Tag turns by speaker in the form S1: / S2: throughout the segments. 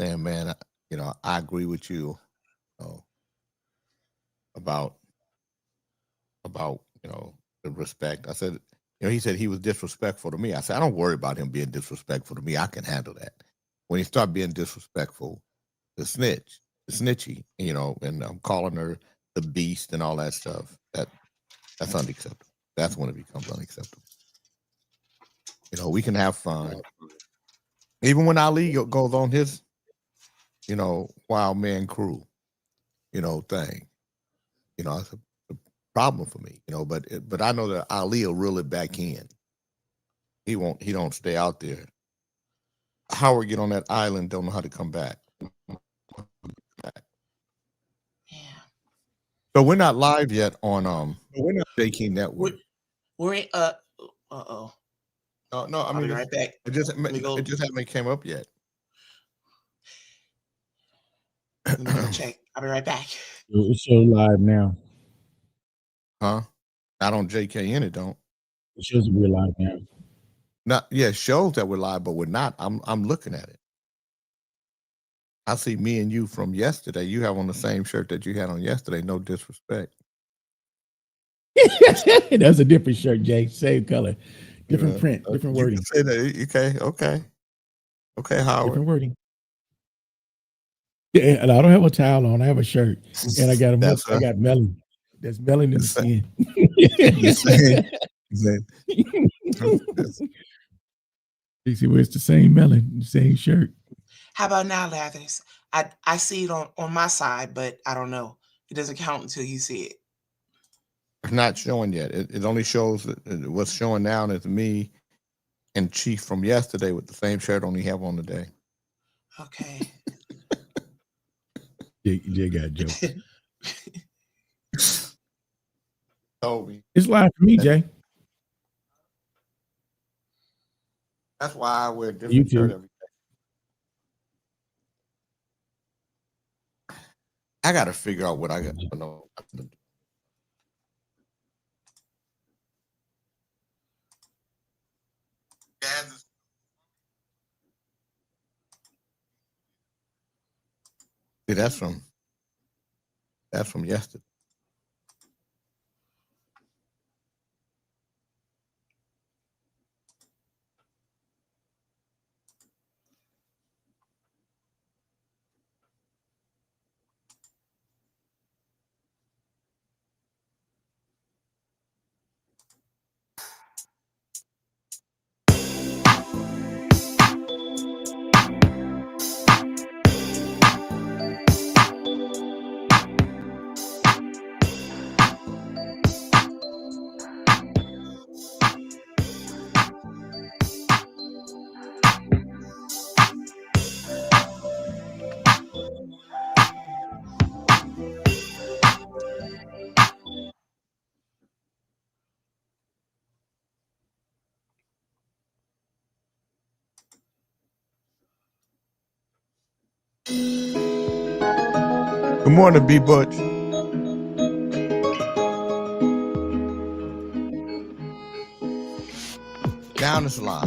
S1: saying, man, I agree with you, know, about the respect. I said, he said he was disrespectful to me. I said, I don't worry about him being disrespectful to me. I can handle that. When he start being disrespectful, the snitchy, and I'm calling her the beast and all that stuff. That's unacceptable. That's when it becomes unacceptable. We can have fun. Even when Ali goes on his, wild man crew, thing, it's a problem for me, but I know that Ali will reel it back in. He don't stay out there. Howard get on that island, don't know how to come back.
S2: Yeah.
S1: So we're not live yet on J King Network.
S2: We're in,
S1: No, I
S2: I'll
S1: mean
S2: be right back.
S1: It just haven't came up yet.
S2: Let me go check. I'll be right back.
S3: It's so live now.
S1: Huh? Not on JKN, it don't.
S3: It shows we're live now.
S1: Not it shows that we're live, but we're not. I'm looking at it. I see me and you from yesterday. You have on the same shirt that you had on yesterday. No disrespect.
S3: That's a different shirt, Jay. Same color, different print, different wording.
S1: Say that. Okay, Howard.
S3: Different wording. Yeah, and I don't have a towel on. I have a shirt, and I got I got melon. There's melon in the skin. You see, it's the same melon, the same shirt.
S2: How about now, Lathers? I see it on my side, but I don't know. It doesn't count until you see it.
S1: It's not showing yet. It only shows what's showing now is me and Chief from yesterday with the same shirt only have on today.
S2: Okay.
S3: Jay got a joke.
S1: Toby.
S3: It's live for me, Jay.
S1: That's why I wear a different shirt every day. I got to figure out what I got to know. See, that's from yesterday. Good morning, B. Butch. Down this line.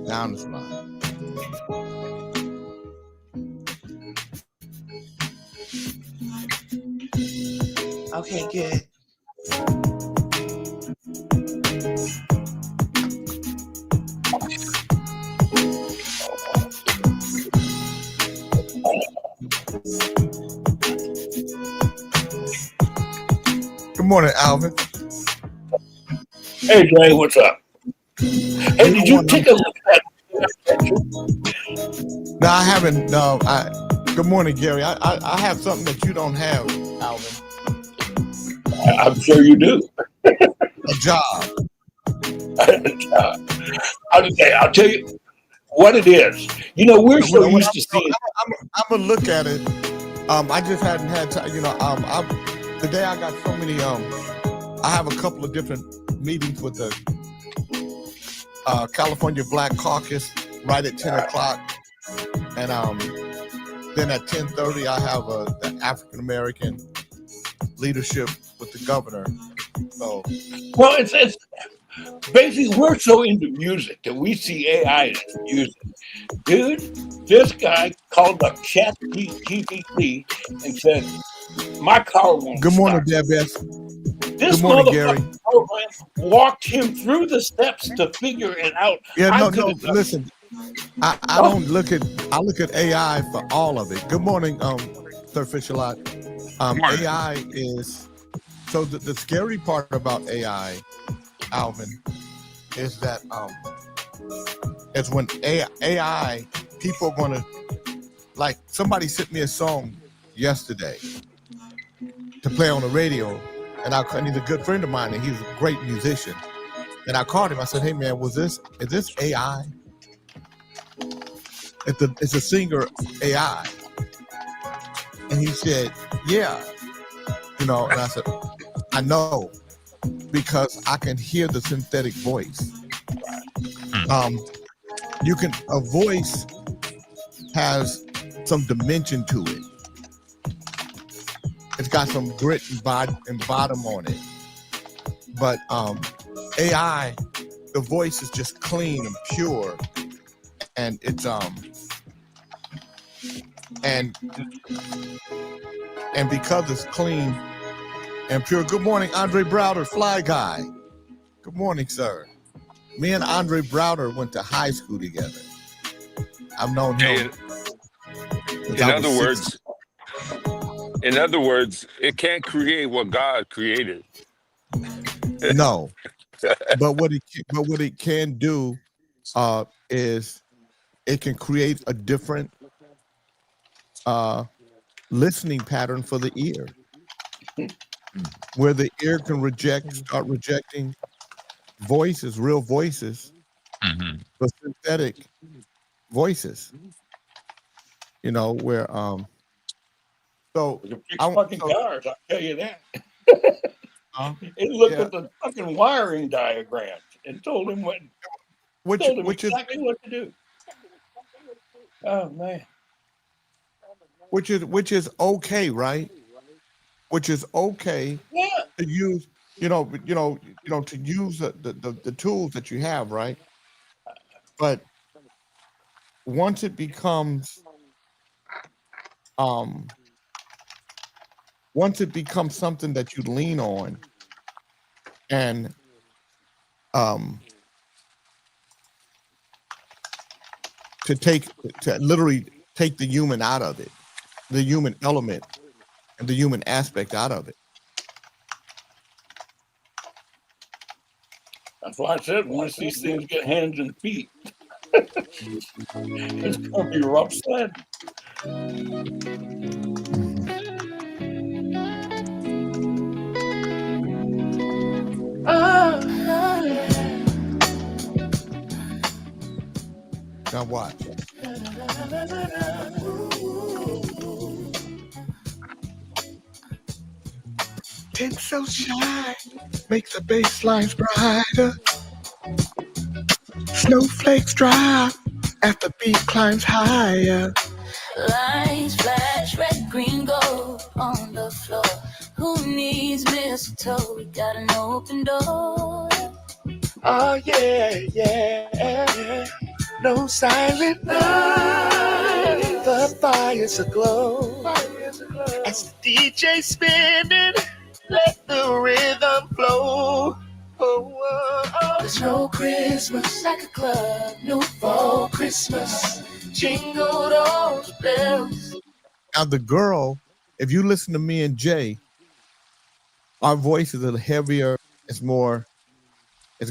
S1: Down this line.
S2: Okay, good.
S1: Good morning, Alvin.
S4: Hey, Jay, what's up? Hey, did you take a look at that?
S1: No, I haven't. No, good morning, Gary. I have something that you don't have, Alvin.
S4: I'm sure you do.
S1: A job.
S4: I'll tell you what it is. You know, we're so used to seeing.
S1: I'm gonna look at it. I just hadn't had time. Today I got so many. I have a couple of different meetings with the California Black Caucus right at 10 o'clock, and then at 10:30 I have the African American leadership with the governor. So,
S4: well, it's Basically, we're so into music that we see AI as music. Dude, this guy called up Chat GPT and said, my car won't
S1: Good morning,
S4: start.
S1: Debs.
S4: This
S1: Good morning, Gary.
S4: motherfucking program walked him through the steps to figure it out.
S1: Yeah,
S4: I
S1: no,
S4: could
S1: no.
S4: have done
S1: Listen, I don't look at. I look at AI for all of it. Good morning, Sir Fisher-Lot.
S5: Morning.
S1: AI is so the scary part about AI, Alvin, is that is when AI people are gonna like somebody sent me a song yesterday to play on the radio, and he's a good friend of mine, and he's a great musician. And I called him. I said, "Hey man, is this AI?" It's a singer AI, and he said, "Yeah." And I said, "I know, because I can hear the synthetic voice. A voice has some dimension to it. It's got some grit and bottom on it. But AI, the voice is just clean and pure, and it's and because it's clean and pure." Good morning, Andre Browder, Fly Guy. Good morning, sir. Me and Andre Browder went to high school together. I've known him.
S5: In other words, it can't create what God created.
S1: No, but what it can do is it can create a different listening pattern for the ear, where the ear can start rejecting voices, real voices, but synthetic voices. Where so
S4: it.
S1: I
S4: Fucking cars, I'll tell you that. It looked at the fucking wiring diagrams and told him exactly what to do. Oh man.
S1: Which is okay, right? Which is okay to use, to use the tools that you have, right? But once it becomes something that you lean on, and to literally take the human out of it, the human element and the human aspect out of it.
S4: That's why I said once these things get hands and feet, it's gonna be rough sledding.
S1: Now watch. Tinsel shine makes the bass lines brighter. Snowflakes drop as the beat climbs higher.
S6: Lights flash, red, green, gold on the floor. Who needs mistletoe? We got an open door.
S1: Oh yeah. No silent night. The fire's aglow. As the DJ spinning, let the rhythm flow.
S6: There's no Christmas like a club, no fall Christmas. Jingle all the bells.
S1: Now the girl, if you listen to me and Jay, our voice is a little heavier. It's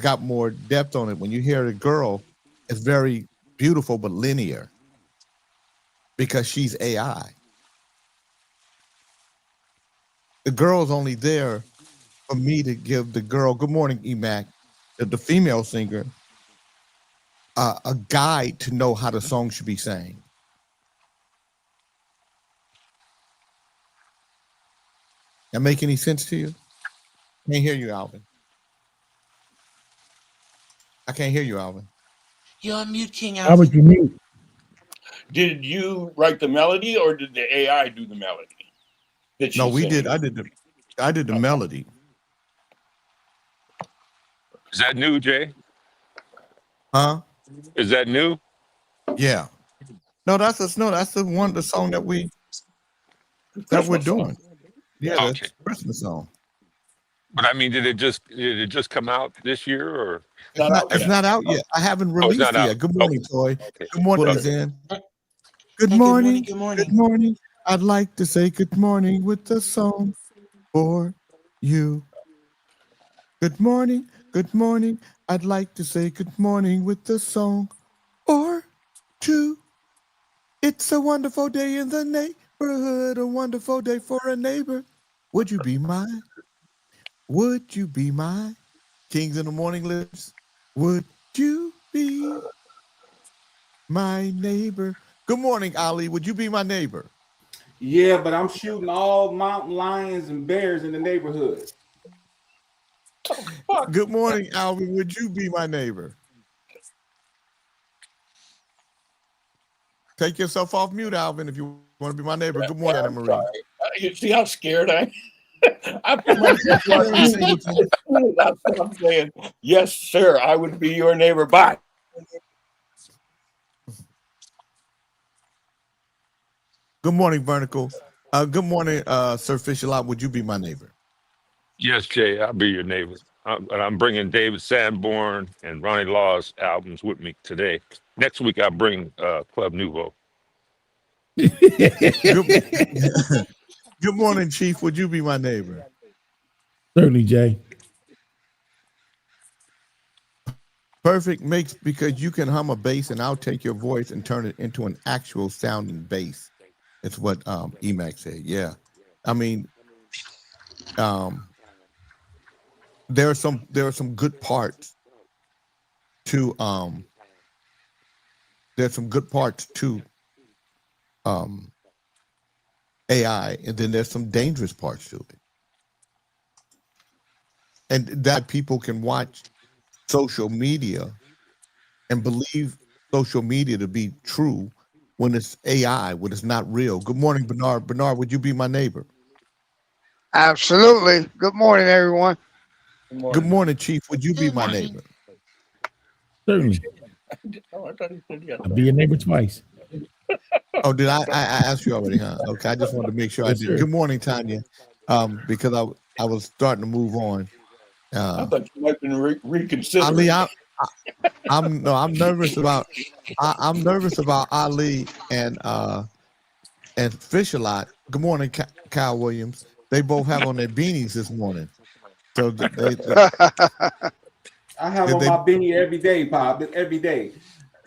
S1: got more depth on it. When you hear the girl, it's very beautiful but linear, because she's AI. The girl's only there for me to give the girl, good morning, Emac, the female singer, a guide to know how the song should be sang. That make any sense to you? Can't hear you, Alvin. I can't hear you, Alvin.
S2: You're on mute, King
S3: How would
S2: Alvin.
S3: you mute?
S4: Did you write the melody or did the AI do the melody?
S1: No, we did. I did the melody.
S5: Is that new, Jay?
S1: Huh?
S5: Is that new?
S1: Yeah. No, that's the song that we're
S4: Christmas song.
S1: doing. Yeah, that's
S5: Okay.
S1: a Christmas song.
S5: But I mean, did it just come out this year or?
S1: It's not out yet. I haven't released
S5: not
S1: it yet.
S5: out.
S1: Good morning, Toy.
S5: Okay.
S1: Good morning,
S5: Okay.
S1: Zen.
S2: Hey,
S1: Good
S2: good
S1: morning.
S2: Good morning.
S1: Good morning. I'd like to say good morning with a song for you. Good morning. Good morning. I'd like to say good morning with a song or two. It's a wonderful day in the neighborhood, a wonderful day for a neighbor. Would you be mine? Would you be my Kings in the Morning lips? Would you be my neighbor? Good morning, Ali. Would you be my neighbor?
S7: Yeah, but I'm shooting all mountain lions and bears in the neighborhood.
S1: Good morning, Alvin. Would you be my neighbor? Take yourself off mute, Alvin, if you want to be my neighbor. Good morning, Anna Marie.
S4: You see how scared I am? I put myself on mute. That's what I'm saying. Yes, sir. I would be your neighbor. Bye.
S1: Good morning, Vertical. Good morning, Sir Fisher-Lot. Would you be my neighbor?
S5: Yes, Jay, I'll be your neighbor. I'm bringing David Sanborn and Ronnie Law's albums with me today. Next week, I'll bring Club Nouveau.
S1: Good morning, Chief. Would you be my neighbor?
S3: Certainly, Jay.
S1: Perfect mix because you can hum a bass and I'll take your voice and turn it into an actual sounding bass. It's what Emac said. Yeah. I mean, there are some good parts to there's some good parts to AI, and then there's some dangerous parts to it. And that people can watch social media and believe social media to be true when it's AI, when it's not real. Good morning, Bernard. Bernard, would you be my neighbor?
S8: Absolutely. Good morning, everyone.
S1: Good morning, Chief. Would you be my neighbor?
S3: Certainly.
S4: Oh, I thought he said yes.
S3: I'll be your neighbor twice.
S1: Oh, did I asked you already, huh? Okay, I just wanted to make sure
S3: Yes,
S1: I did.
S3: sir.
S1: Good morning, Tanya. Because I was starting to move on.
S4: I thought you might have been reconsidering.
S1: Ali, I'm nervous about I'm nervous about Ali and Fisher-Lot. Good morning, Kyle Williams. They both have on their beanies this morning. So
S7: I have on my beanie every day, Pop. Every day.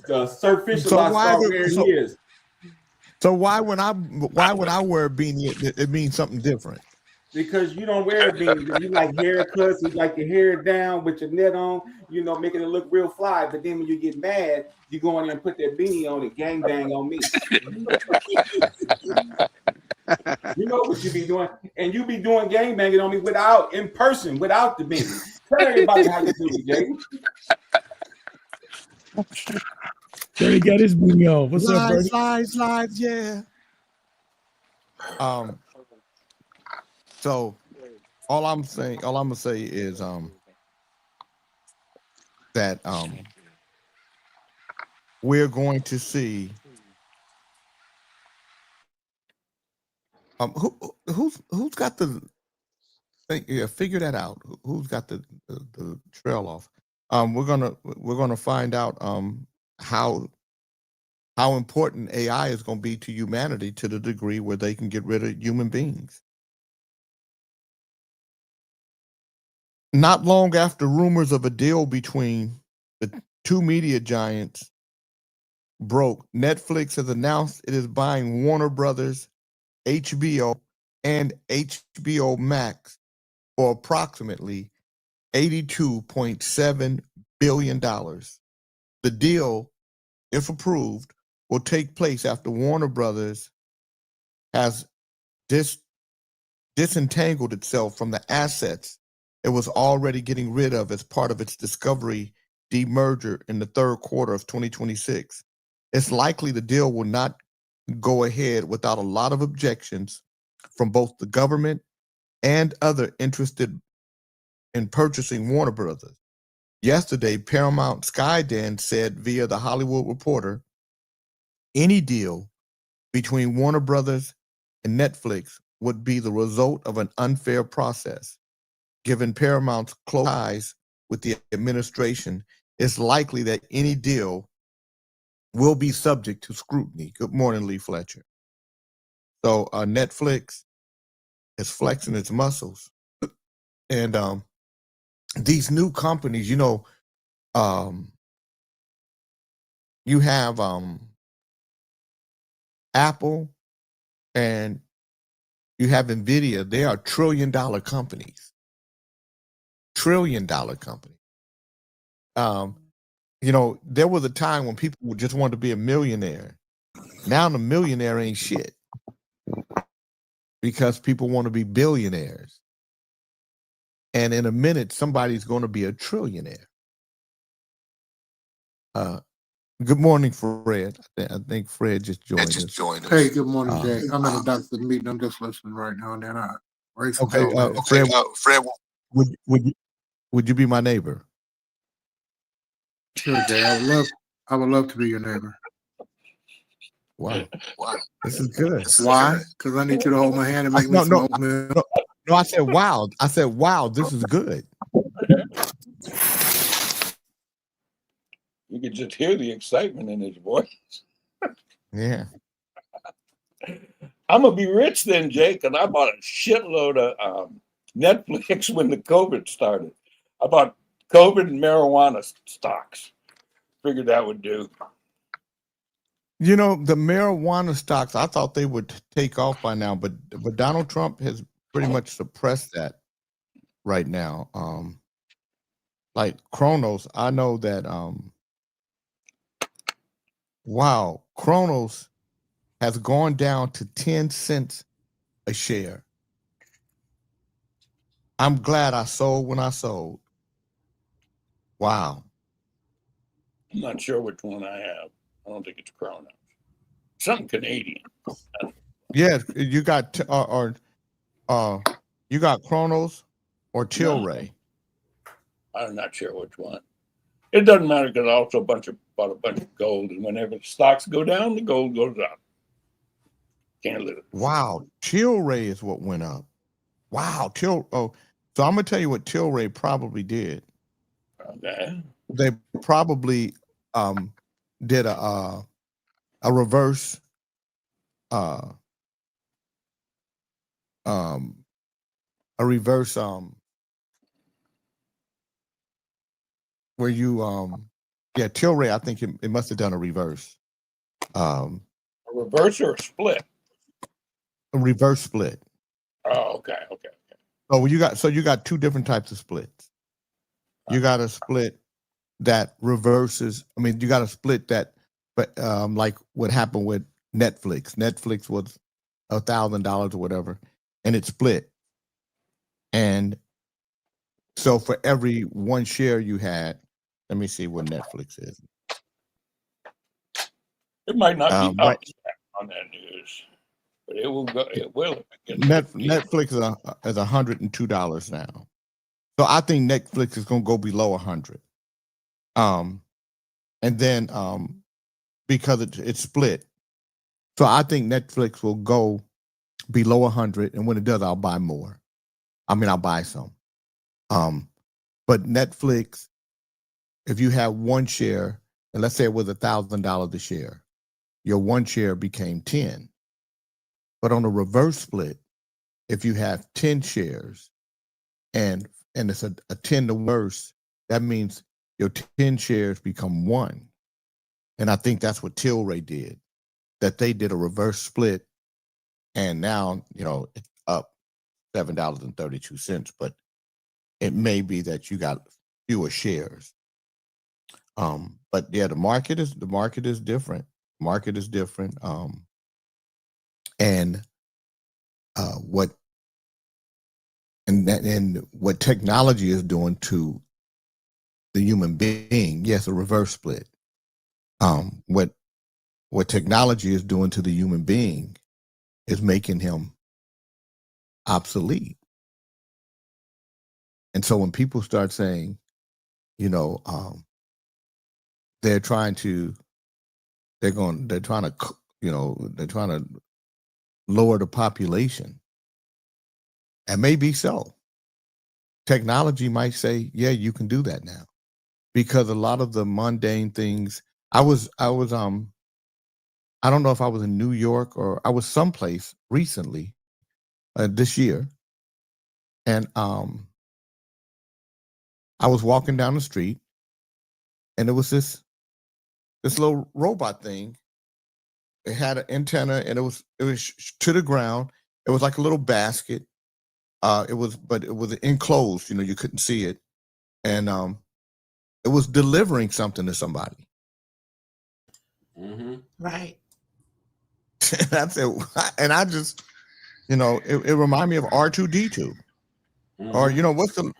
S7: Sir Fisher-Lot start wearing his.
S1: So why when I wear a beanie, it means something different?
S7: Because you don't wear a beanie. You like haircuts, you like your hair down with your net on, making it look real fly. But then when you get mad, you go in there and put that beanie on and gang bang on me. You know what you be doing, and you be doing gang banging on me without the beanie. Tell everybody how you do it, Jay.
S3: So he got his beanie on. What's up, Bernie?
S1: Slides, yeah. So all I'm gonna say is that we're going to see who's got the thing. Yeah, figure that out. Who's got the trail off? We're gonna find out how important AI is going to be to humanity to the degree where they can get rid of human beings. Not long after rumors of a deal between the two media giants broke, Netflix has announced it is buying Warner Brothers, HBO, and HBO Max for approximately $82.7 billion. The deal, if approved, will take place after Warner Brothers has disentangled itself from the assets it was already getting rid of as part of its Discovery demerger in the third quarter of 2026. It's likely the deal will not go ahead without a lot of objections from both the government and other interested in purchasing Warner Brothers. yesterday, Paramount Skydance said via the Hollywood Reporter, any deal between Warner Brothers and Netflix would be the result of an unfair process. Given Paramount's close ties with the administration, it's likely that any deal will be subject to scrutiny. Good morning, Lee Fletcher. So Netflix is flexing its muscles. And these new companies, you know, you have Apple and you have NVIDIA. They are $1 trillion companies. $1 trillion company. You know, there was a time when people would just want to be a millionaire. Now the millionaire ain't shit because people want to be billionaires. And in a minute, somebody's going to be a trillionaire. Good morning, Fred. I think Fred just joined us.
S8: Hey, good morning, Jay. I'm at a doctor's meeting. I'm just listening right now, and then I raise some hell, man.
S1: Fred, would you be my neighbor?
S8: Sure, Jay. I would love to be your neighbor.
S1: Wow. This is good.
S8: Why? Because I need you to hold my hand and make me some oatmeal.
S1: No, I said, wow. I said, wow, this is good.
S4: You could just hear the excitement in his voice.
S1: Yeah.
S4: I'm going to be rich then, Jake, because I bought a shitload of Netflix when the COVID started. I bought COVID and marijuana stocks. Figured that would do.
S1: You know, the marijuana stocks, I thought they would take off by now, but Donald Trump has pretty much suppressed that right now. Like Kronos, I know that Kronos has gone down to 10 cents a share. I'm glad I sold when I sold. Wow.
S4: I'm not sure which one I have. I don't think it's Kronos. Something Canadian.
S1: Yeah, you got you got Kronos or Tilray.
S4: I'm not sure which one. It doesn't matter because I also bought a bunch of gold, and whenever the stocks go down, the gold goes up. Can't live it.
S1: Wow, Tilray is what went up. Wow, so I'm gonna tell you what Tilray probably did.
S4: Okay.
S1: They probably did a reverse a reverse where you Tilray, I think it must have done a reverse.
S4: A reverse or a split?
S1: A reverse split.
S4: Oh, okay.
S1: So you got two different types of splits. You got a split that reverses. I mean, you got a split that, but like what happened with Netflix. Netflix was $1,000 or whatever, and it split. And so for every one share you had, let me see what Netflix is.
S4: It might not be up on that news, but it will go. It will.
S1: Netflix is $102 now. So I think Netflix is going to go below 100. And then because it's split, so I think Netflix will go below 100, and when it does, I'll buy more. I mean, I'll buy some. But Netflix, if you have one share, and let's say it was $1,000 a share, your one share became 10. But on a reverse split, if you have 10 shares and it's a 10 to worse, that means your 10 shares become 1. And I think that's what Tilray did, that they did a reverse split, and now, you know, it's up $7.32, but it may be that you got fewer shares. But yeah, the market is different. Market is different. And what technology is doing to the human being, yes, a reverse split. What technology is doing to the human being is making him obsolete. And so when people start saying, you know, they're trying to, they're trying to, you know, they're trying to lower the population. And maybe so. Technology might say, yeah, you can do that now, because a lot of the mundane things. I don't know if I was in New York or I was someplace recently this year, and I was walking down the street, and it was this little robot thing. It had an antenna, and it was to the ground. It was like a little basket. But it was enclosed. You know, you couldn't see it, and it was delivering something to somebody.
S7: Mm-hmm.
S2: Right.
S1: That's it. And I just, you know, it reminded me of R2D2, or you know, what's the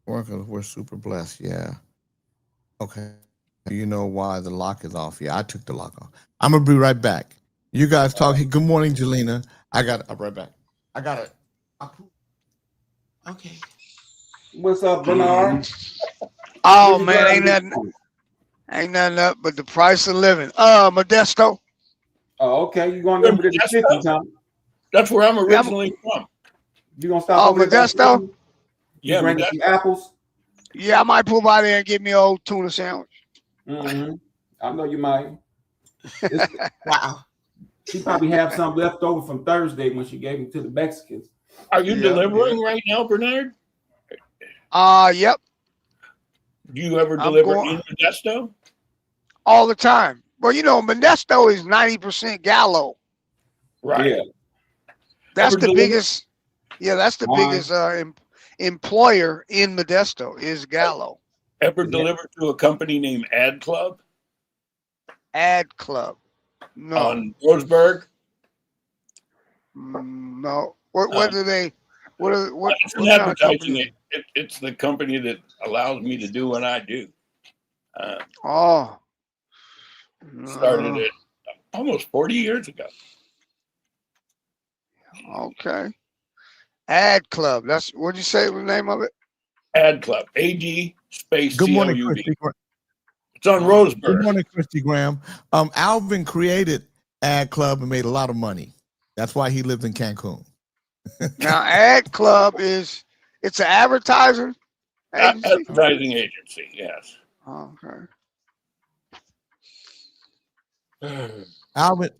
S1: we're super blessed. Yeah. Okay. You know why the lock is off? Yeah, I took the lock off. I'm gonna be right back. You guys talk. Good morning, Jelena. I'll be right back. I got it.
S2: Okay.
S7: What's up, Bernard?
S9: Oh man, ain't nothing up but the price of living. Modesto.
S7: Oh, okay. You going over to the 50s, huh?
S4: That's where I'm originally from.
S7: You gonna stop over
S9: Modesto?
S7: Yeah, bring some apples.
S9: Yeah, I might pull by there and get me an old tuna sandwich.
S7: Mm-hmm. I know you might.
S2: Wow.
S7: She probably have some left over from Thursday when she gave them to the Mexicans.
S4: Are you delivering right now, Bernard?
S9: Yep.
S4: Do you ever deliver in Modesto?
S9: All the time. Well, you know, Modesto is 90% Gallo.
S4: Right.
S7: Yeah.
S9: That's the biggest. Yeah, that's the biggest employer in Modesto is Gallo.
S4: Ever delivered to a company named Ad Club?
S9: Ad Club. No.
S4: On Roseburg?
S9: No. What do they? What
S4: it's an advertising. It's the company that allows me to do what I do. Started it almost 40 years ago.
S9: Okay. Ad Club. That's what'd you say was the name of it?
S4: Ad Club. AD space.
S1: Good morning,
S4: CLUB.
S1: Christy.
S4: It's on Roseburg.
S1: Good morning, Christy Graham. Alvin created Ad Club and made a lot of money. That's why he lives in Cancun.
S9: Now, Ad Club it's an advertising agency?
S4: Advertising agency, yes.
S9: Okay.
S1: Alvin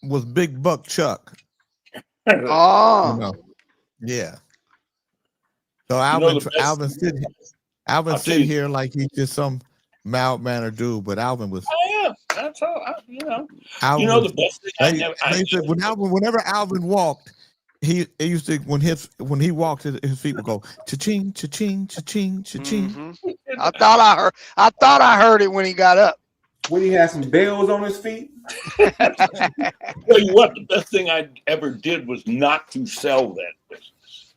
S1: was Big Buck Chuck.
S9: Oh.
S1: You know, yeah. So Alvin sit here like he's just some mild-mannered dude, but Alvin was.
S4: Oh yeah, that's all.
S1: Alvin
S4: the best thing
S1: whenever Alvin walked, it used to when he walked, his feet would go cha-ching, cha-ching, cha-ching, cha-ching.
S9: Mm-hmm. I thought I heard it when he got up.
S7: When he had some bells on his feet.
S4: Tell you what, the best thing I ever did was not to sell that business.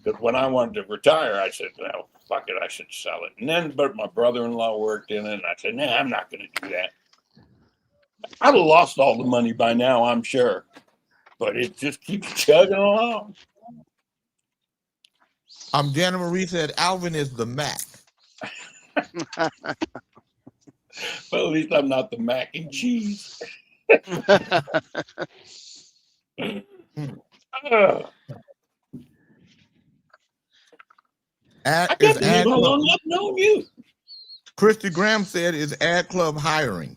S4: Because when I wanted to retire, I said, "No, fuck it, I should sell it." And then, but my brother-in-law worked in it, and I said, "Nah, I'm not going to do that." I'd have lost all the money by now, I'm sure, but it just keeps chugging along.
S1: Jana Marie said Alvin is the Mac.
S4: Well, at least I'm not the mac and cheese. I can't believe how long I've known you.
S1: Christy Graham said, "Is Ad Club hiring?"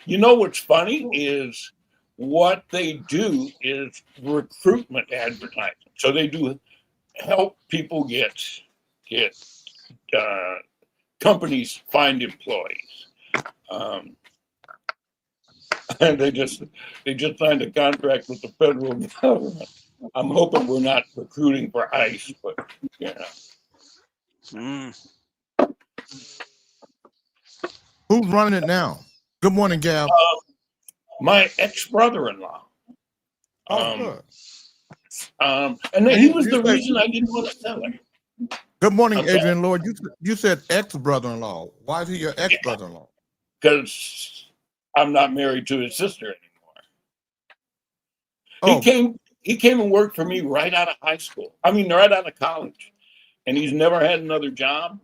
S4: You know what's funny is what they do is recruitment advertising. So they do help people get companies find employees. And they just signed a contract with the federal government. I'm hoping we're not recruiting for ICE, but yeah.
S1: Who's running it now? Good morning, Gab.
S4: My ex-brother-in-law.
S1: Good.
S4: And then he was the reason I didn't want to sell it.
S1: Good morning,
S4: I'm sorry.
S1: Adrian Lord. You said ex-brother-in-law. Why is he your ex-brother-in-law?
S4: Because I'm not married to his sister anymore.
S1: Oh,
S4: He came and worked for me right out of high school. I mean, right out of college, and he's never had another job.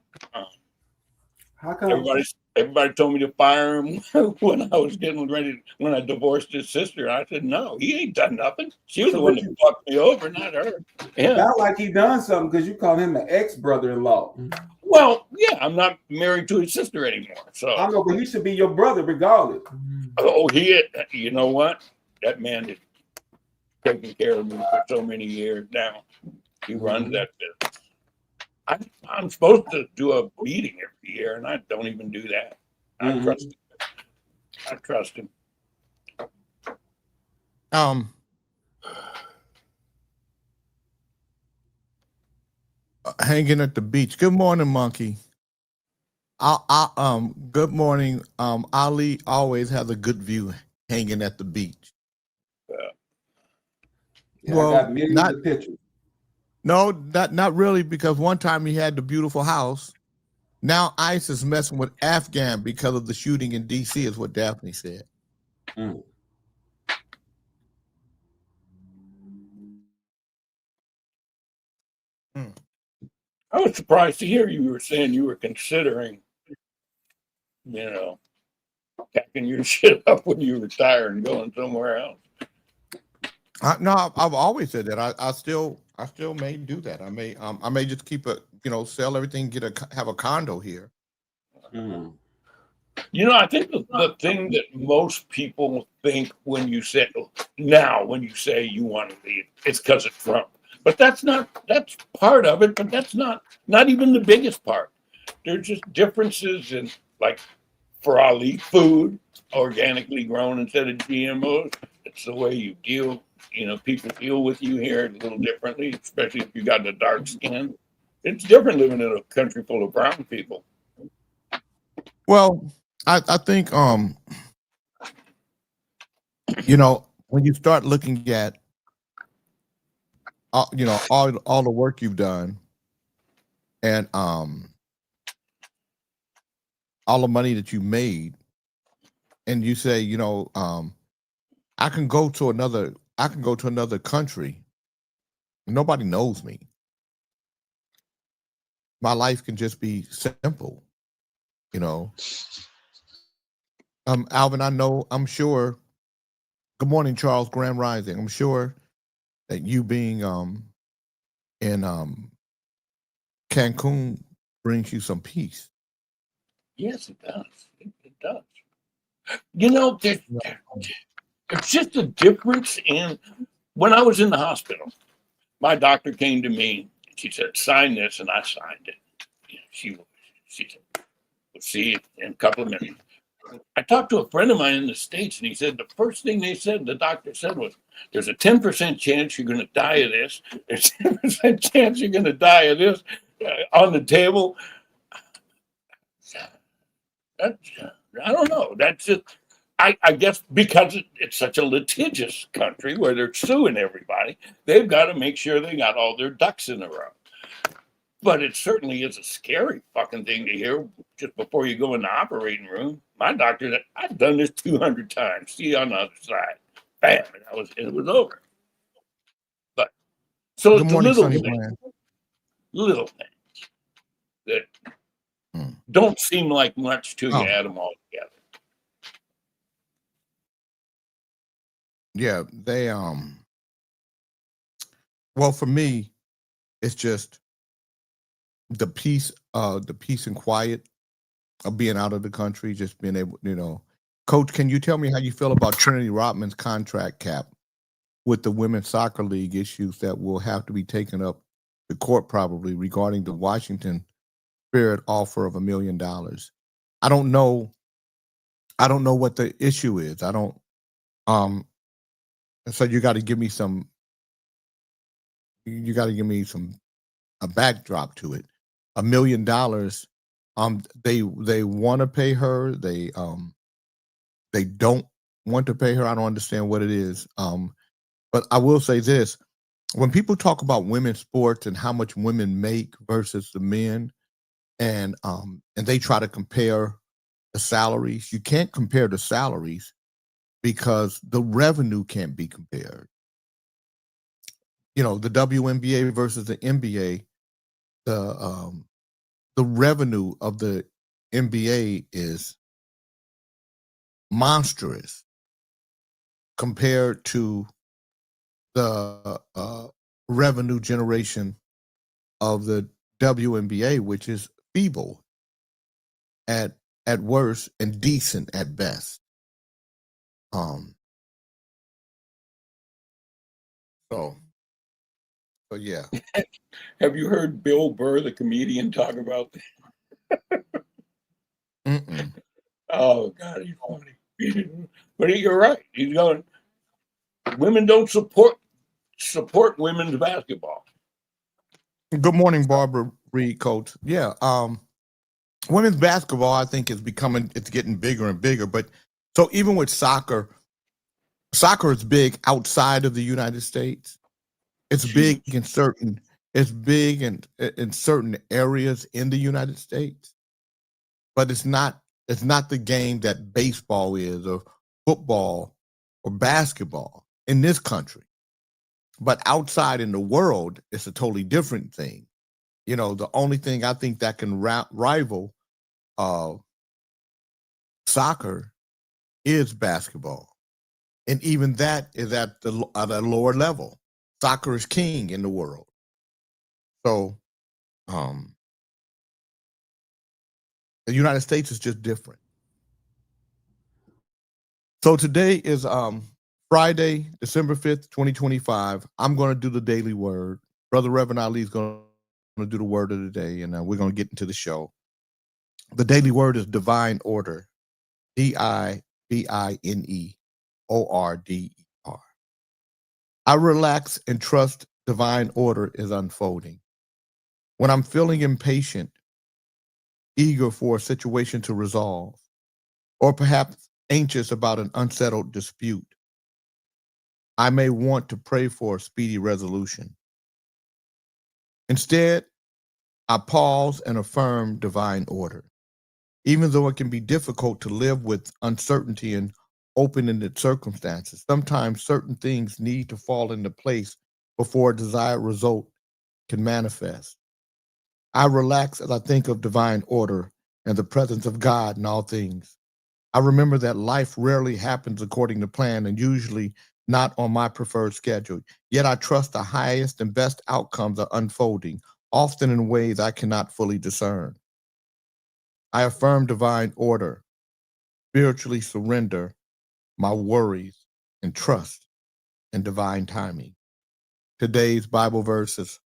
S7: How come?
S4: Everybody told me to fire him when I was getting ready, when I divorced his sister. I said, no, he ain't done nothing. She was the one that fucked me over, not her. Yeah.
S7: Not like he done something because you call him an ex-brother-in-law.
S4: Well, yeah, I'm not married to his sister anymore. So
S7: I know, but he should be your brother regardless.
S4: oh, you know what? That man is taking care of me for so many years now. He runs that business. I'm supposed to do a meeting every year, and I don't even do that. I trust him. I trust him.
S1: Hanging at the beach. Good morning, Monkey. Good morning. Ali always has a good view hanging at the beach.
S7: Yeah,
S1: well,
S7: I got millions of pictures.
S1: No, not really, because one time he had the beautiful house. Now ICE is messing with Afghan because of the shooting in DC, is what Daphne said.
S7: Mm.
S4: I was surprised to hear you were saying you were considering, packing your shit up when you retire and going somewhere else.
S1: No, I've always said that. I still may do that. I may just keep sell everything, have a condo here.
S7: Mm.
S4: I think the thing that most people think when you say you want to leave, it's because of Trump. But that's part of it, but that's not even the biggest part. There's just differences in, like, for Ali, food, organically grown instead of GMOs. It's the way you deal, people deal with you here a little differently, especially if you got the dark skin. It's different living in a country full of brown people.
S1: Well, I think when you start looking at all the work you've done and all the money that you made, and you say, I can go to another country. Nobody knows me. My life can just be simple, Alvin, I'm sure. Good morning, Charles, Grand Rising. I'm sure that you being in Cancun brings you some peace.
S4: Yes, it does. It does. It's just a difference in when I was in the hospital. My doctor came to me. She said, "Sign this," and I signed it. She said, "We'll see you in a couple of minutes." I talked to a friend of mine in the States, and he said the first thing the doctor said was, "There's a 10% chance you're going to die of this. There's a 10% chance you're going to die of this on the table." I don't know. That's just, I guess because it's such a litigious country where they're suing everybody, they've got to make sure they got all their ducks in a row. But it certainly is a scary fucking thing to hear just before you go in the operating room. My doctor said, "I've done this 200 times. See you on the other side." Bam, and it was over. But so
S1: Good
S4: it's
S1: morning,
S4: little things that don't seem like much till you add them all together.
S1: Yeah, they well, for me, it's just the peace and quiet of being out of the country, just being able, Coach, can you tell me how you feel about Trinity Rodman's contract cap with the Women's Soccer League issues that will have to be taken up to court probably regarding the Washington Spirit offer of $1 million? I don't know what the issue is. I don't so you got to give me a backdrop to it. $1 million. They want to pay her. They don't want to pay her. I don't understand what it is. But I will say this: when people talk about women's sports and how much women make versus the men, and they try to compare the salaries, you can't compare the salaries because the revenue can't be compared. You know, the WNBA versus the NBA, the revenue of the NBA is monstrous compared to the revenue generation of the WNBA, which is feeble at worst and decent at best. So yeah.
S4: Have you heard Bill Burr, the comedian, talk about that? Oh God, he's funny. But you're right. He's going. Women don't support women's basketball.
S1: Good morning, Barbara Reed, Coach. Yeah, women's basketball, I think, it's getting bigger and bigger. But so even with soccer is big outside of the United States. It's big in certain areas in the United States, but it's not the game that baseball is, or football, or basketball in this country. But outside in the world, it's a totally different thing. You know, the only thing I think that can rival soccer is basketball. And even that is at a lower level. Soccer is king in the world. So the United States is just different. So today is Friday, December 5th, 2025. I'm going to do the daily word. Brother Reverend Ali is going to do the word of the day, and we're going to get into the show. The daily word is divine order. DIVINEORDER. I relax and trust divine order is unfolding. When I'm feeling impatient, eager for a situation to resolve, or perhaps anxious about an unsettled dispute, I may want to pray for a speedy resolution. Instead, I pause and affirm divine order. Even though it can be difficult to live with uncertainty and open-ended circumstances, sometimes certain things need to fall into place before a desired result can manifest. I relax as I think of divine order and the presence of God in all things. I remember that life rarely happens according to plan and usually not on my preferred schedule. Yet I trust the highest and best outcomes are unfolding, often in ways I cannot fully discern. I affirm divine order, spiritually surrender my worries and trust in divine timing. Today's Bible verse is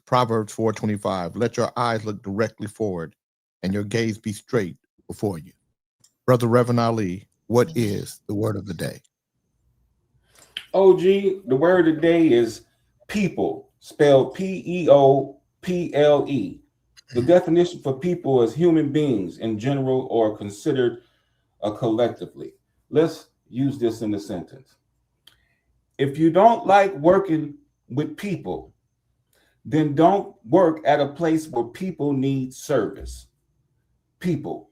S1: Proverbs 4:25. Let your eyes look directly forward and your gaze be straight before you. Brother Reverend Ali, what is the word of the day?
S7: OG, the word of the day is people, spelled PEOPLE. The definition for people is human beings in general or considered collectively. Let's use this in a sentence. If you don't like working with people, then don't work at a place where people need service. People.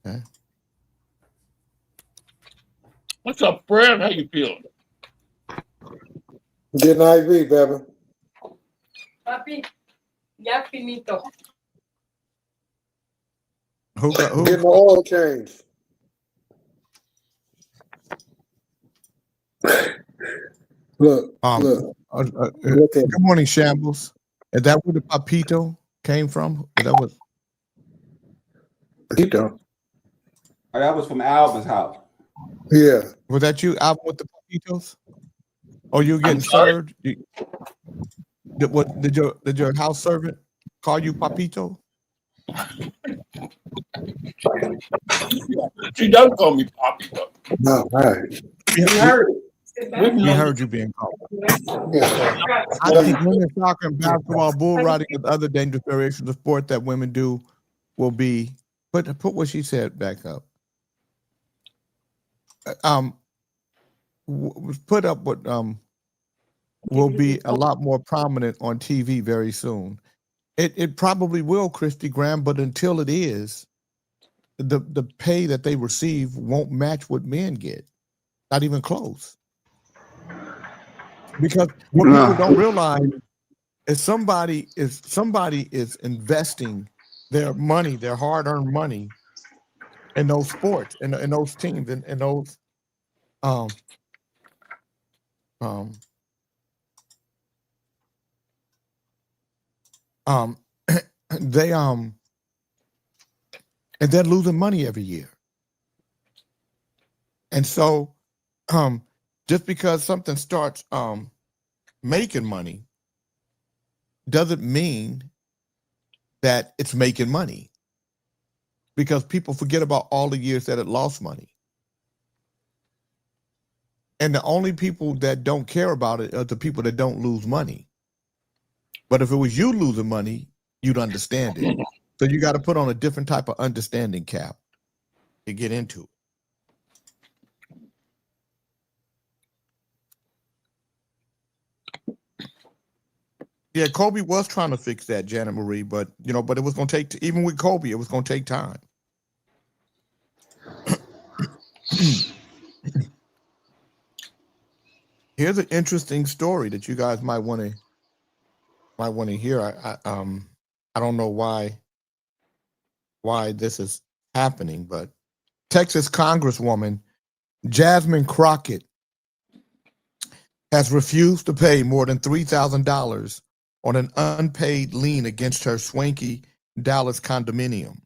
S1: Okay.
S4: What's up, Fred? How you feeling?
S8: Getting IV, baby.
S10: Papi, ya finito.
S1: Who?
S8: Getting the oil change. Look.
S1: Good morning, Shambles. Is that where the papito came from? That was
S8: Papito.
S7: Oh, that was from Alvin's house.
S8: Yeah.
S1: Was that you, Alvin, with the papitos? Oh, you getting served? Did your house servant call you papito?
S4: She does call me papito.
S8: No, right.
S7: You heard it.
S1: We heard you being called.
S8: Yeah.
S1: I think women's soccer and basketball, bull riding, and other dangerous variations of sport that women do will be put what she said back up. Put up what will be a lot more prominent on TV very soon. It probably will, Christy Graham, but until it is, the pay that they receive won't match what men get. Not even close. Because what people don't realize is somebody is investing their money, their hard-earned money, in those sports, in those teams, in those they and they're losing money every year. And so just because something starts making money doesn't mean that it's making money, because people forget about all the years that it lost money. And the only people that don't care about it are the people that don't lose money. But if it was you losing money, you'd understand it. So you got to put on a different type of understanding cap to get into it. Yeah, Kobe was trying to fix that, Janet Marie, but but it was going to take, even with Kobe, it was going to take time. Here's an interesting story that you guys might want to hear. I don't know why this is happening, but Texas Congresswoman Jasmine Crockett has refused to pay more than $3,000 on an unpaid lien against her swanky Dallas condominium.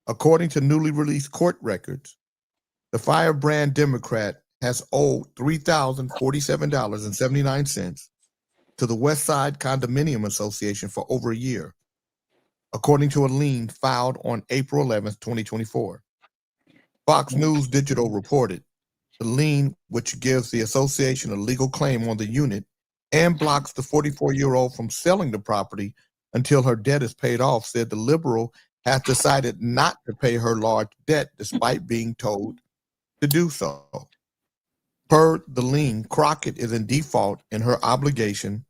S1: According to newly released court records, the firebrand Democrat has owed $3,047.79 to the West Side Condominium Association for over a year, according to a lien filed on April 11th, 2024. Fox News Digital reported the lien, which gives the association a legal claim on the unit and blocks the 44-year-old from selling the property until her debt is paid off, said the liberal has decided not to pay her large debt despite being told to do so. Per the lien, Crockett is in default in her obligation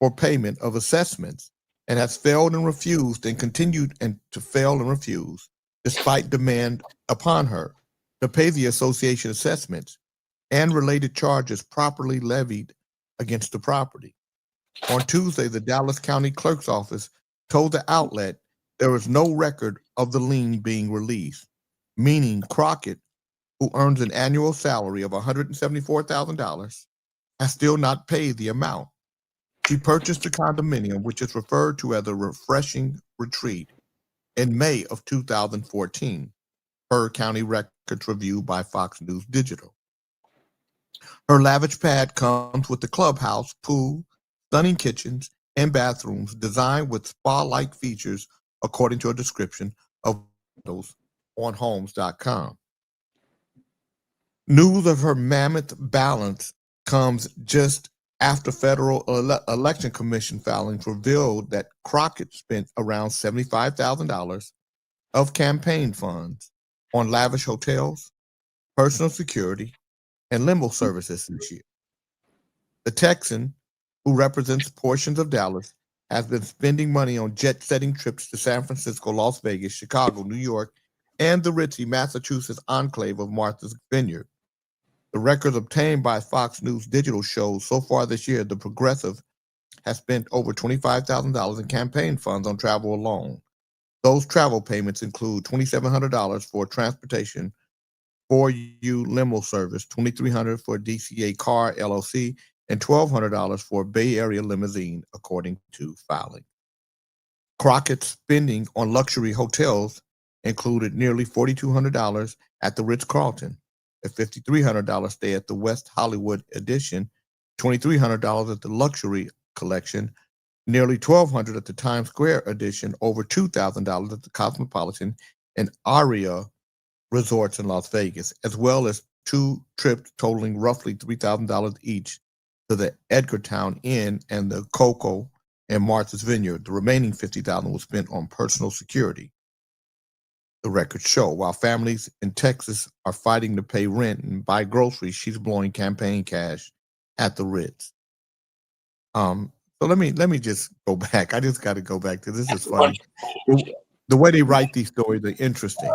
S1: for payment of assessments and has failed and refused and continued to fail and refuse despite demand upon her to pay the association assessments and related charges properly levied against the property. On Tuesday, the Dallas County Clerk's Office told the outlet there is no record of the lien being released, meaning Crockett, who earns an annual salary of $174,000, has still not paid the amount. She purchased the condominium, which is referred to as a refreshing retreat, in May of 2014, per county records review by Fox News Digital. Her lavish pad comes with the clubhouse, pool, stunning kitchens, and bathrooms designed with spa-like features, according to a description of those on Homes.com. News of her mammoth balance comes just after federal election commission filings revealed that Crockett spent around $75,000 of campaign funds on lavish hotels, personal security, and limo services this year. The Texan, who represents portions of Dallas, has been spending money on jet-setting trips to San Francisco, Las Vegas, Chicago, New York, and the ritzy Massachusetts enclave of Martha's Vineyard. The records obtained by Fox News Digital shows so far this year, the progressive has spent over $25,000 in campaign funds on travel alone. Those travel payments include $2,700 for transportation, 4U limo service, $2,300 for DCA Car LLC, and $1,200 for Bay Area limousine, according to filing. Crockett's spending on luxury hotels included nearly $4,200 at the Ritz-Carlton, a $5,300 stay at the West Hollywood Edition, $2,300 at the Luxury Collection, nearly $1,200 at the Times Square Edition, over $2,000 at the Cosmopolitan and Aria Resorts in Las Vegas, as well as 2 trips totaling roughly $3,000 each to the Edgartown Inn and the Coco and Martha's Vineyard. The remaining $50,000 was spent on personal security. the records show. While families in Texas are fighting to pay rent and buy groceries, she's blowing campaign cash at the Ritz. So let me just go back. I just got to go back to this. Is funny. The way they write these stories are interesting.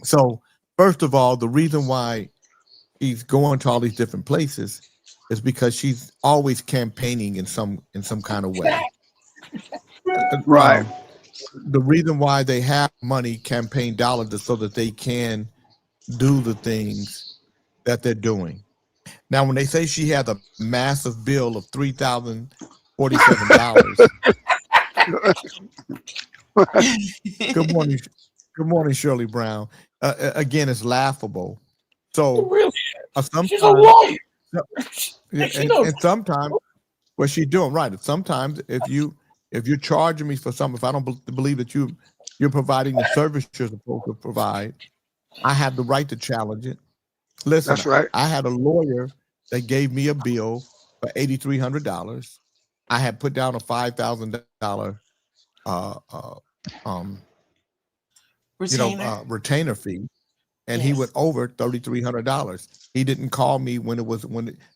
S1: So first of all, the reason why she's going to all these different places is because she's always campaigning in some kind of way.
S9: Right.
S1: The reason why they have money, campaign dollars, is so that they can do the things that they're doing. Now, when they say she had a massive bill of $3,047, good morning, Shirley Brown. Again, it's laughable. So,
S4: Really?
S1: She's
S4: a lawyer.
S1: And sometimes, what she's doing right. Sometimes, if you're charging me for something, if I don't believe that you're providing the service you're supposed to provide, I have the right to challenge it. Listen,
S9: That's right.
S1: I had a lawyer that gave me a bill for $8,300. I had put down a $5,000 retainer fee, and he went over $3,300. He didn't call me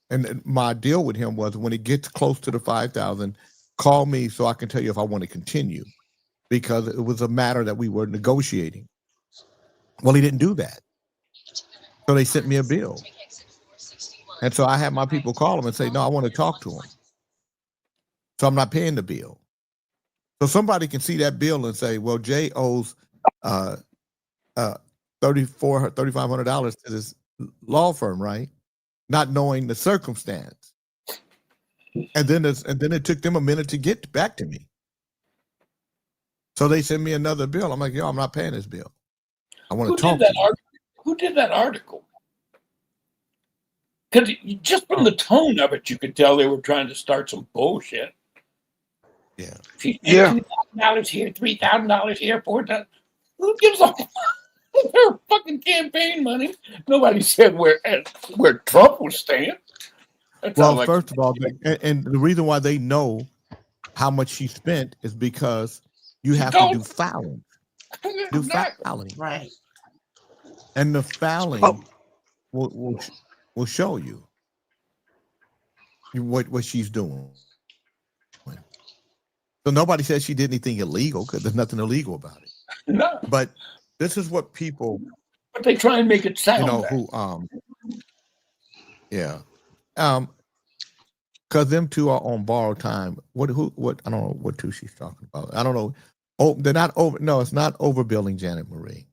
S1: and my deal with him was when it gets close to the $5,000, call me so I can tell you if I want to continue, because it was a matter that we were negotiating. Well, he didn't do that, so they sent me a bill, and so I had my people call him and say, "No, I want to talk to him." So I'm not paying the bill. So somebody can see that bill and say, "Well, Jay owes $3,500 to this law firm, right?" Not knowing the circumstance. And then it took them a minute to get back to me. So they sent me another bill. I'm like, yo, I'm not paying this bill. I want to talk to you.
S4: Who did that article? Because just from the tone of it, you could tell they were trying to start some bullshit.
S1: Yeah.
S4: $2,000 here, $3,000 here, $4,000. Who gives a their fucking campaign money? Nobody said where Trump was staying.
S1: Well, first of all, and the reason why they know how much she spent is because you have to do filing. Filing.
S2: Right.
S1: And the filing will show you what she's doing. So nobody says she did anything illegal, because there's nothing illegal about it.
S4: No.
S1: But this is what people.
S4: But they try and make it sound.
S1: Because them two are on borrowed time. What? I don't know what two she's talking about. I don't know. Oh, they're not over. No, it's not overbilling Janet Marie.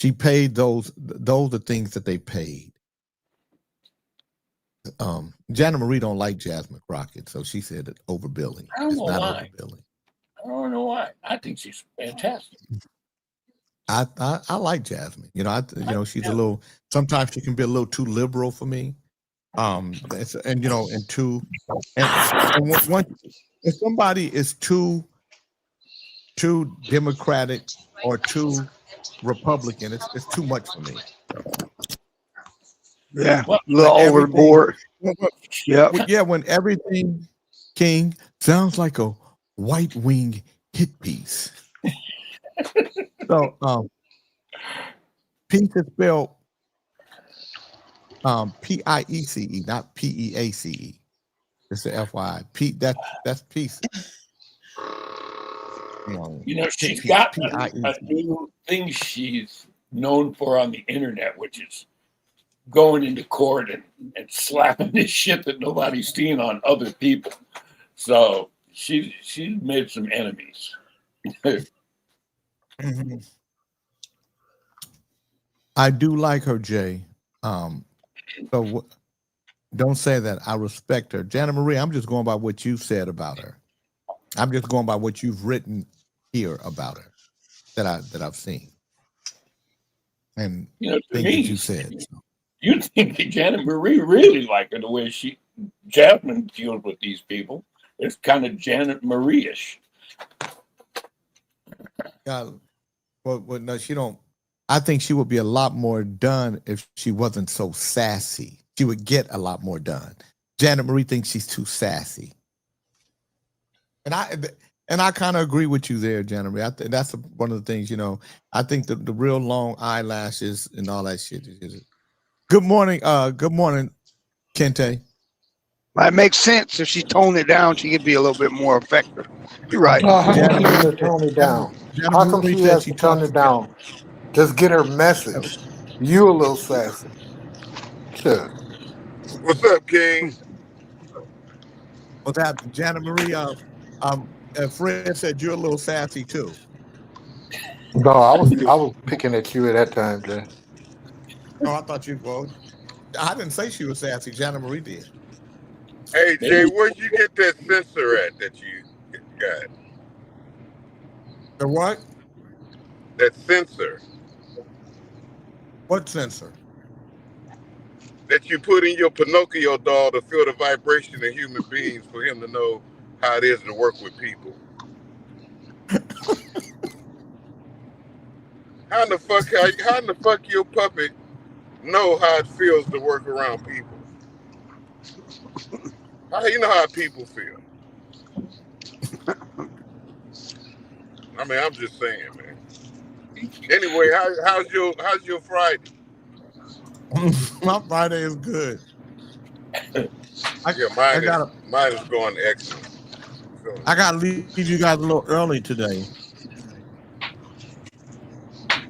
S1: She paid those are things that they paid. Janet Marie don't like Jasmine Crockett, so she said it overbilling.
S4: I don't know why.
S1: Overbilling.
S4: I don't know why. I think she's fantastic.
S1: I like Jasmine. She's a little. Sometimes she can be a little too liberal for me. If somebody is too Democratic or too Republican, it's too much for me.
S9: Yeah, a little overboard.
S1: Yeah, when everything, King, sounds like a White Wing hit piece. So, peace is spelled P-I-E-C-E, not P-E-A-C-E. It's the FYI. That's peace.
S4: She's got a new thing she's known for on the internet, which is going into court and slapping this shit that nobody's seen on other people. So she's made some enemies.
S1: Mm-hmm. I do like her, Jay. So don't say that. I respect her. Janet Marie, I'm just going by what you said about her. I'm just going by what you've written here about her that I've seen. And
S4: to
S1: things
S4: me,
S1: that you said. So.
S4: You think that Janet Marie really like her the way Jasmine deals with these people. It's kind of Janet Marie-ish.
S1: Yeah. Well, no, she don't. I think she would be a lot more done if she wasn't so sassy. She would get a lot more done. Janet Marie thinks she's too sassy. And And I kind of agree with you there, January. I think that's one of the things, you know. I think the real long eyelashes and all that shit is. Good morning, Kente.
S9: It makes sense. If she toned it down, she could be a little bit more effective. You're right.
S8: No, how
S1: Janet
S8: come she
S1: Marie
S8: to tone it down?
S1: Janet
S8: How come
S1: Marie
S8: she
S1: said
S8: has
S1: she
S8: to tone
S1: talked
S8: it down? Just get her message. You a little sassy. Shit.
S11: What's up, King?
S1: What's happening, Janet Marie? Fred said you're a little sassy too.
S8: No, I was picking at you at that time, Jay.
S1: Oh, I thought you. Well, I didn't say she was sassy. Janet Marie did.
S11: Hey, Jay, where'd you get that sensor at that you got?
S1: The what?
S11: That sensor.
S1: What sensor?
S11: That you put in your Pinocchio doll to feel the vibration of human beings for him to know how it is to work with people. How in the fuck your puppet know how it feels to work around people? How you know how people feel? I mean, I'm just saying, man. Anyway, how's your Friday?
S1: My Friday is good.
S11: Mine is going excellent.
S1: I gotta leave you guys a little early today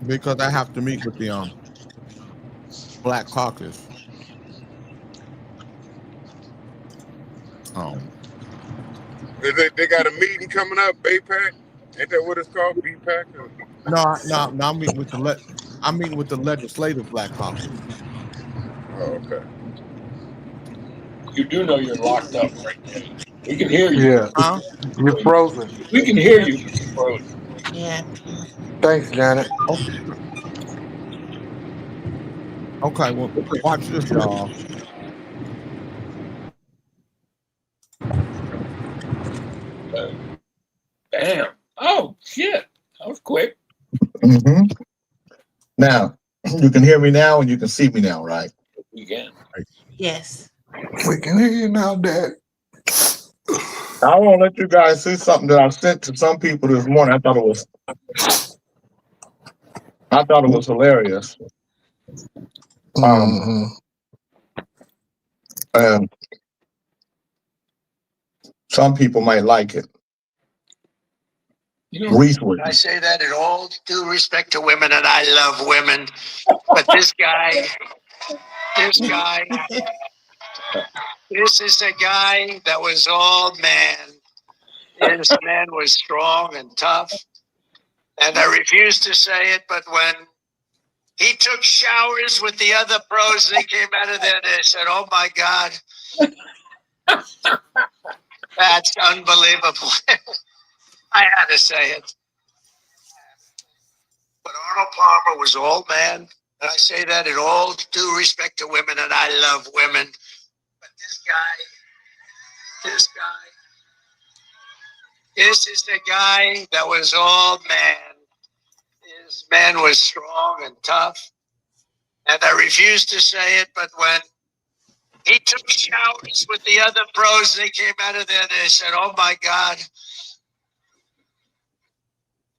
S1: because I have to meet with the Black Caucus.
S11: They got a meeting coming up, BAPAC? Ain't that what it's called, BPAC?
S1: No. I'm meeting with the legislative Black Caucus.
S11: Oh, okay.
S4: You do know you're locked up right now. We can hear you.
S8: Yeah.
S1: Huh?
S8: You're frozen.
S4: We can hear you. You're frozen.
S2: Yeah.
S8: Thanks, Janet.
S1: Okay, well, watch this, y'all.
S4: Damn. Oh, shit. That was quick.
S12: Mm-hmm. Now, you can hear me now and you can see me now, right?
S4: We can.
S2: Yes.
S8: We can hear you now, Dad.
S12: I want to let you guys see something that I sent to some people this morning. I thought it was hilarious. And some people might like it.
S13: I say that in all due respect to women, and I love women. But this is a guy that was all man. This man was strong and tough. And I refuse to say it, but when he took showers with the other pros, they came out of there and they said, "Oh my God, that's unbelievable." I had to say it. But Arnold Palmer was all man. And I say that in all due respect to women, and I love women. But this is the guy that was all man. His man was strong and tough. And I refuse to say it, but when he took showers with the other pros, they came out of there and they said, "Oh my God,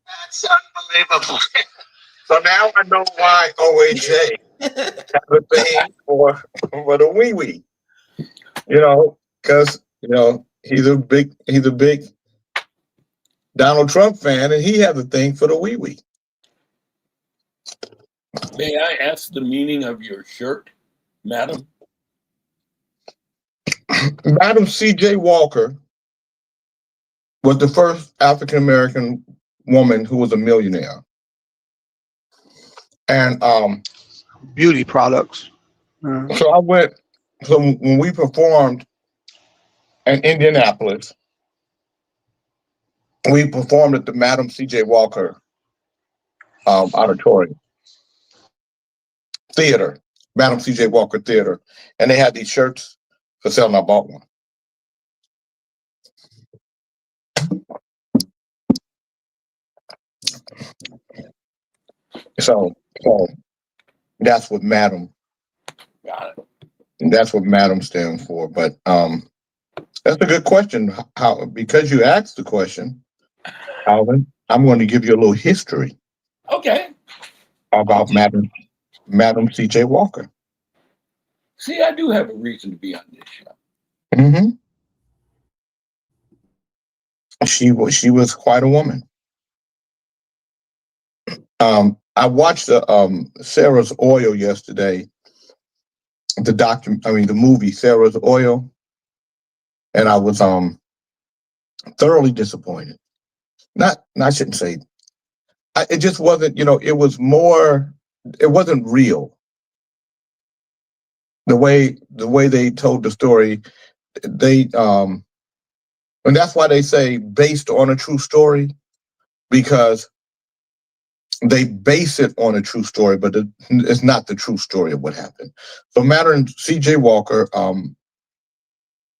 S13: that's unbelievable."
S12: So now I know why OAJ have a thing for the wee wee. You know, because he's a big Donald Trump fan, and he has a thing for the wee wee.
S4: May I ask the meaning of your shirt, madam?
S12: Madam C.J. Walker was the first African American woman who was a millionaire. And
S9: beauty products.
S12: So when we performed in Indianapolis, we performed at the Madam C.J. Walker Auditorium Theater, Madam C.J. Walker Theater, and they had these shirts for sale, and I bought one. So that's what Madam.
S4: Got it.
S12: That's what Madam stands for. But that's a good question. How, because you asked the question, Alvin, I'm going to give you a little history
S4: Okay.
S12: about Madam C.J. Walker.
S4: See, I do have a reason to be on this show.
S12: Mm-hmm. She was quite a woman. I watched the Sarah's Oil yesterday. The movie Sarah's Oil, and I was thoroughly disappointed. I shouldn't say. It just wasn't. It was more. It wasn't real. The way they told the story, and that's why they say based on a true story, because they base it on a true story, but it's not the true story of what happened. So Madam C.J. Walker,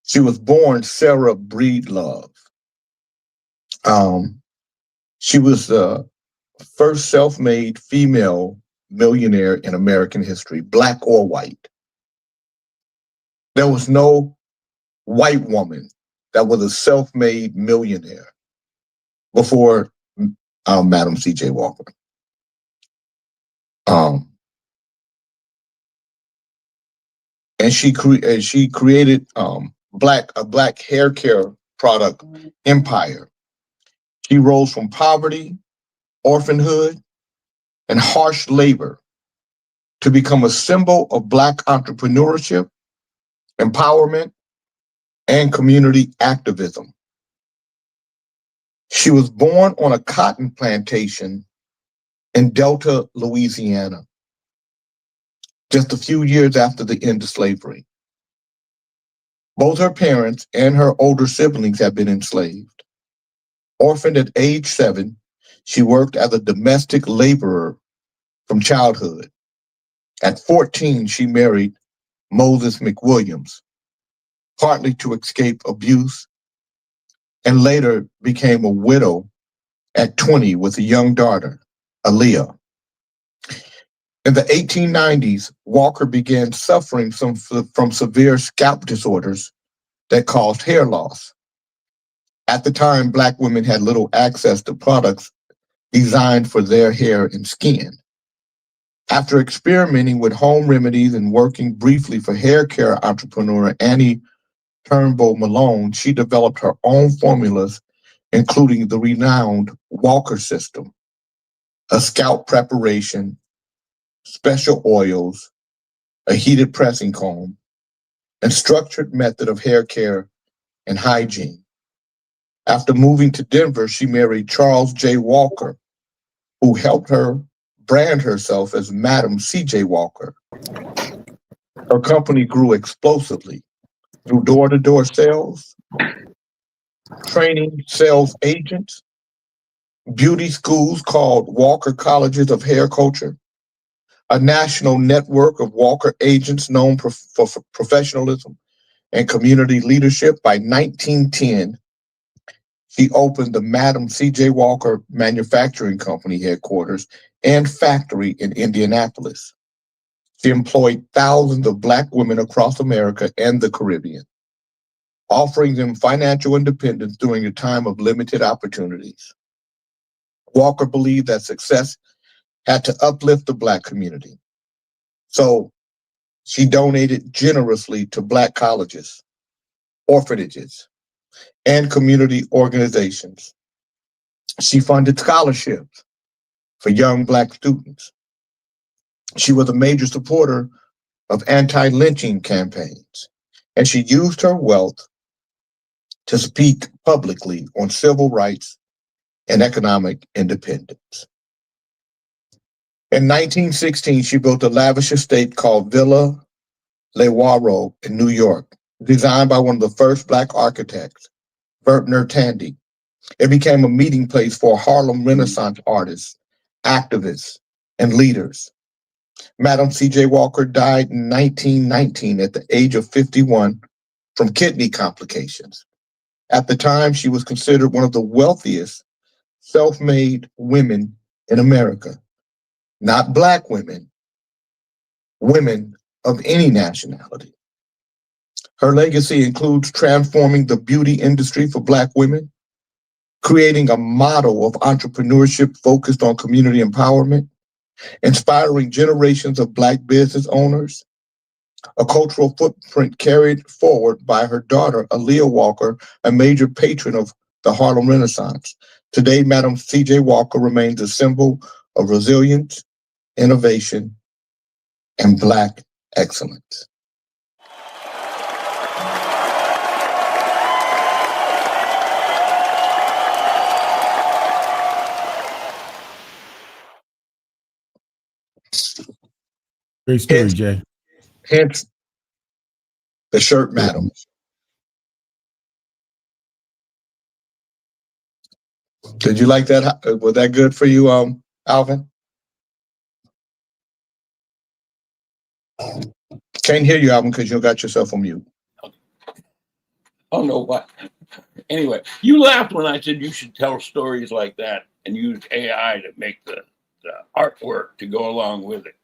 S12: she was born Sarah Breedlove. She was the first self-made female millionaire in American history, black or white. There was no white woman that was a self-made millionaire before Madam C.J. Walker. And she created a black hair care product empire. She rose from poverty, orphanhood, and harsh labor to become a symbol of black entrepreneurship, empowerment, and community activism. She was born on a cotton plantation in Delta, Louisiana, just a few years after the end of slavery. Both her parents and her older siblings had been enslaved. Orphaned at age 7, she worked as a domestic laborer from childhood. At 14, she married Moses McWilliams, partly to escape abuse, and later became a widow at 20 with a young daughter, Aaliyah. In the 1890s, Walker began suffering from severe scalp disorders that caused hair loss. At the time, Black women had little access to products designed for their hair and skin. After experimenting with home remedies and working briefly for hair care entrepreneur Annie Turnbull Malone, she developed her own formulas, including the renowned Walker system, a scalp preparation, special oils, a heated pressing comb, and structured method of hair care and hygiene. After moving to Denver, she married Charles J. Walker, who helped her brand herself as Madam C.J. Walker. Her company grew explosively through door-to-door sales, training sales agents, beauty schools called Walker Colleges of Hair Culture, a national network of Walker agents known for professionalism and community leadership. By 1910, she opened the Madam C.J. Walker Manufacturing Company headquarters and factory in Indianapolis. She employed thousands of Black women across America and the Caribbean, offering them financial independence during a time of limited opportunities. Walker believed that success had to uplift the Black community. So she donated generously to Black colleges, orphanages, and community organizations. She funded scholarships for young Black students. She was a major supporter of anti-lynching campaigns, and she used her wealth to speak publicly on civil rights and economic independence. In 1916, she built a lavish estate called Villa Lewaro in New York, designed by one of the first Black architects, Vertner Tandy. It became a meeting place for Harlem Renaissance artists, activists, and leaders. Madam C.J. Walker died in 1919 at the age of 51 from kidney complications. At the time, she was considered one of the wealthiest self-made women in America. Not Black women, women of any nationality. Her legacy includes transforming the beauty industry for Black women, creating a model of entrepreneurship focused on community empowerment, inspiring generations of Black business owners, a cultural footprint carried forward by her daughter, Aaliyah Walker, a major patron of the Harlem Renaissance. Today, Madam C.J. Walker remains a symbol of resilience, innovation, and Black excellence.
S3: Great story, Jay.
S12: Hence, the shirt, madam. Did you like that? Was that good for you, Alvin? Can't hear you, Alvin, because you got yourself on mute.
S4: Oh no, what? Anyway, you laughed when I said you should tell stories like that and use AI to make the artwork to go along with it.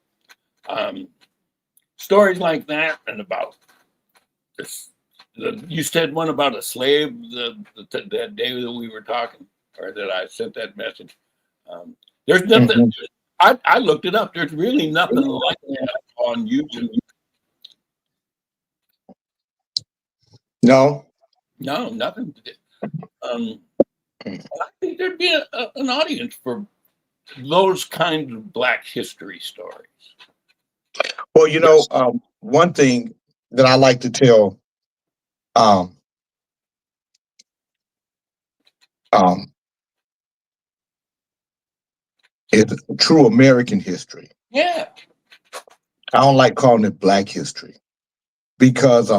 S4: Stories like that and about this. You said one about a slave that day that we were talking, or that I sent that message. There's nothing. I looked it up. There's really nothing like that on YouTube.
S12: No.
S4: No, nothing. I think there'd be an audience for those kinds of Black history stories.
S12: Well, you know, one thing that I like to tell is true American history.
S4: Yeah.
S12: I don't like calling it Black history because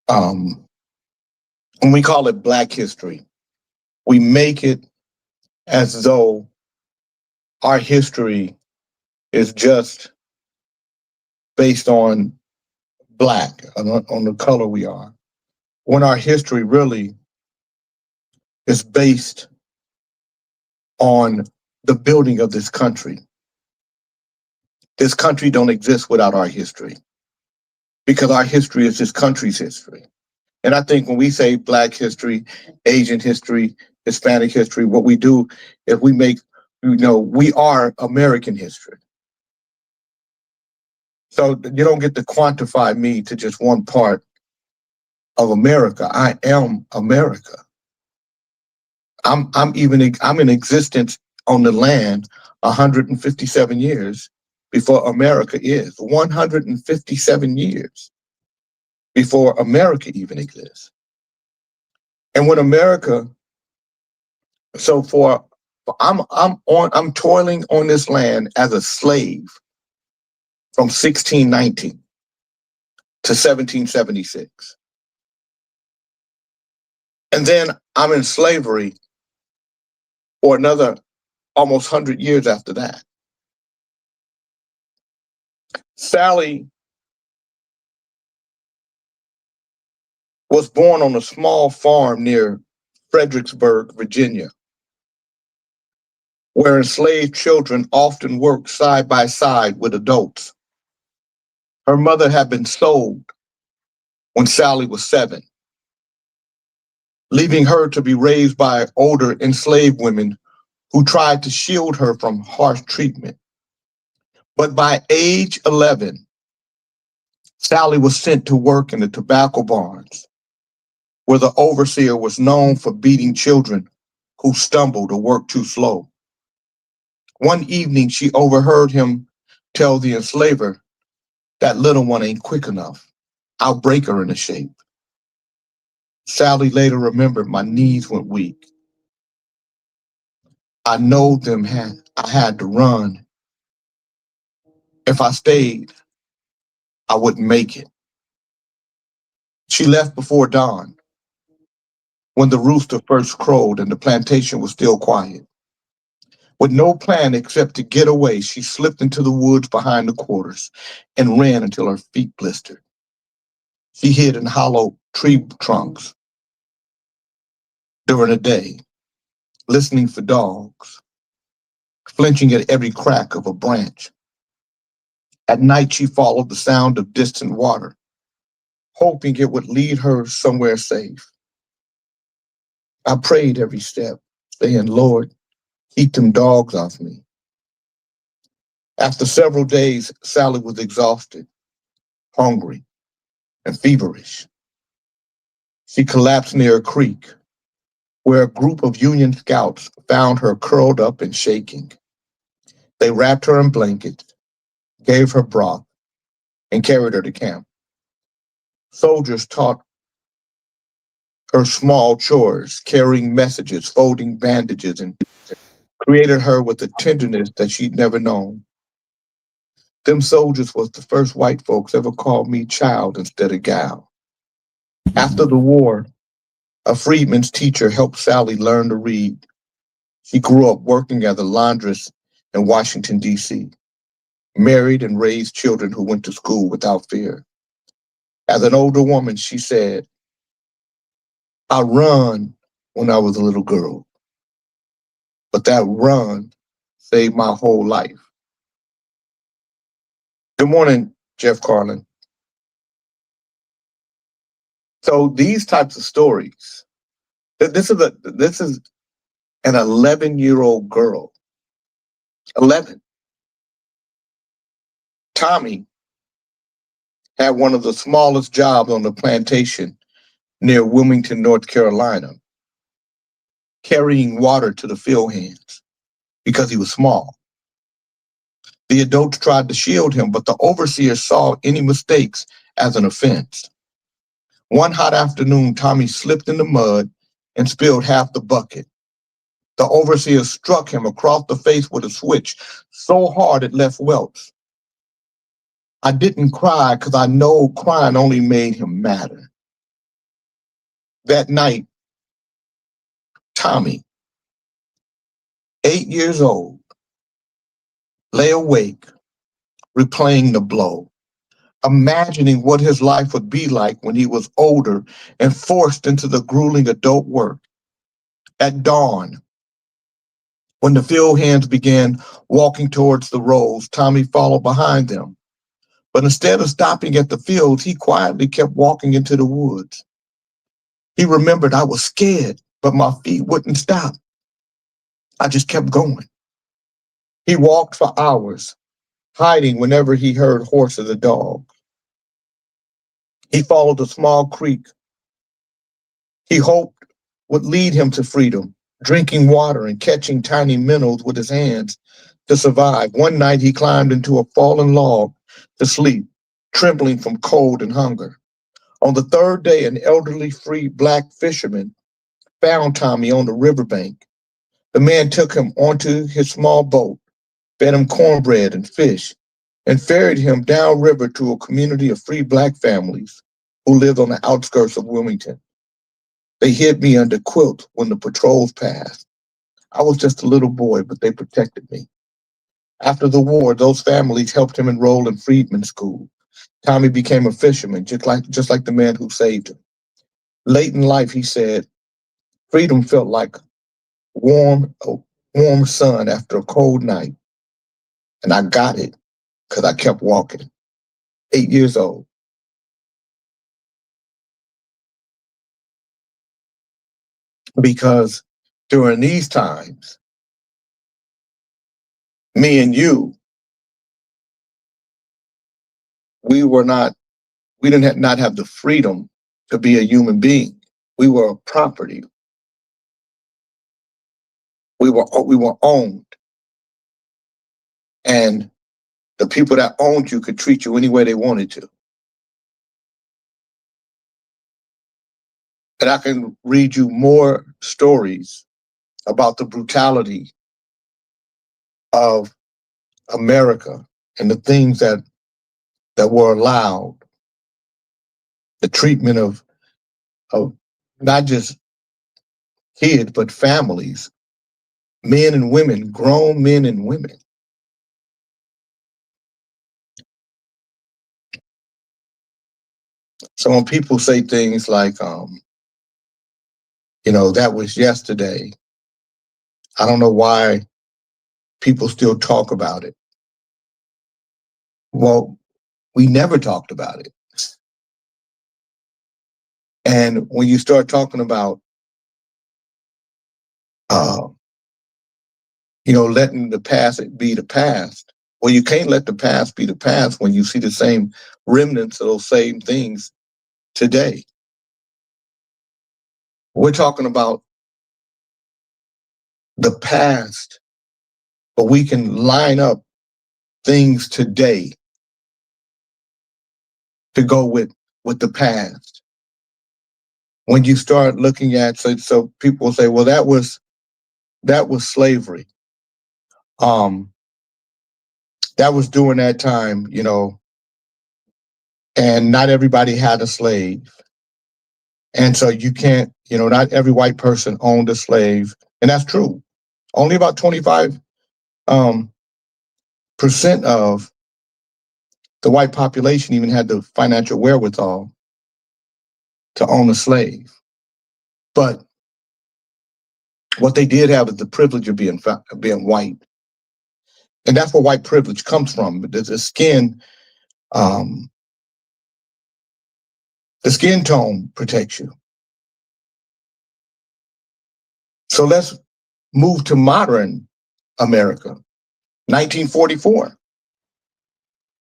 S12: when we call it Black history, we make it as though our history is just based on Black, on the color we are, when our history really is based on the building of this country. This country don't exist without our history, because our history is this country's history. And I think when we say Black history, Asian history, Hispanic history, what we do is we make, we are American history. So you don't get to quantify me to just one part of America. I am America. I'm in existence on the land 157 years before America is. 157 years before America even exists. And when America, I'm toiling on this land as a slave from 1619 to 1776. And then I'm in slavery for another almost 100 years after that. Sally was born on a small farm near Fredericksburg, Virginia, where enslaved children often worked side by side with adults. Her mother had been sold when Sally was 7, leaving her to be raised by older enslaved women who tried to shield her from harsh treatment. But by age 11, Sally was sent to work in the tobacco barns, where the overseer was known for beating children who stumbled or worked too slow. One evening, she overheard him tell the enslaver, "That little one ain't quick enough. I'll break her into shape." Sally later remembered, "My knees went weak. I know I had to run. If I stayed, I wouldn't make it." She left before dawn, when the rooster first crowed and the plantation was still quiet. With no plan except to get away, she slipped into the woods behind the quarters and ran until her feet blistered. She hid in hollow tree trunks during the day, listening for dogs, flinching at every crack of a branch. At night, she followed the sound of distant water, hoping it would lead her somewhere safe. I prayed every step, saying, Lord, keep them dogs off me. After several days, Sally was exhausted, hungry, and feverish. She collapsed near a creek, where a group of Union scouts found her curled up and shaking. They wrapped her in blankets, gave her broth, and carried her to camp. Soldiers taught her small chores, carrying messages, folding bandages, and created her with a tenderness that she'd never known. Them soldiers was the first white folks ever called me child instead of gal. After the war, a freedman's teacher helped Sally learn to read. She grew up working as a laundress in Washington, D.C., married and raised children who went to school without fear. As an older woman, she said, I run when I was a little girl, but that run saved my whole life. Good morning, Jeff Carlin. So these types of stories, this is an 11-year-old girl, 11. Tommy had one of the smallest jobs on the plantation near Wilmington, North Carolina, carrying water to the field hands because he was small. The adults tried to shield him, but the overseer saw any mistakes as an offense. One hot afternoon, Tommy slipped in the mud and spilled half the bucket. The overseer struck him across the face with a switch so hard it left welts. I didn't cry because I know crying only made him madder. That night, Tommy, 8 years old, lay awake, replaying the blow, imagining what his life would be like when he was older and forced into the grueling adult work. At dawn, when the field hands began walking towards the rows, Tommy followed behind them. But instead of stopping at the fields, he quietly kept walking into the woods. He remembered, I was scared, but my feet wouldn't stop. I just kept going. He walked for hours, hiding whenever he heard horses or dogs. He followed a small creek he hoped would lead him to freedom, drinking water and catching tiny minnows with his hands to survive. One night he climbed into a fallen log to sleep, trembling from cold and hunger. On the third day, an elderly free black fisherman found Tommy on the riverbank. The man took him onto his small boat, fed him cornbread and fish, and ferried him downriver to a community of free black families who lived on the outskirts of Wilmington. They hid me under quilts when the patrols passed. I was just a little boy, but they protected me. After the war, those families helped him enroll in freedmen's school. Tommy became a fisherman, just like the man who saved him. Late in life, he said, freedom felt like a warm sun after a cold night. And I got it because I kept walking. 8 years old. Because during these times, me and you, we didn't not have the freedom to be a human being. We were a property. We were owned. And the people that owned you could treat you any way they wanted to. And I can read you more stories about the brutality of America and the things that were allowed, the treatment of not just kids, but families, men and women, grown men and women. So when people say things like, that was yesterday, I don't know why people still talk about it. Well, we never talked about it. And when you start talking about letting the past be the past. Well, you can't let the past be the past when you see the same remnants of those same things today. We're talking about the past, but we can line up things today to go with the past. When you start looking at, so people say, well, that was slavery. That was during that time, and not everybody had a slave. And so you can't, not every white person owned a slave. And that's true. Only about 25% of the white population even had the financial wherewithal to own a slave. But what they did have is the privilege of being white. And that's where white privilege comes from. The skin tone protects you. So let's move to modern America. 1944.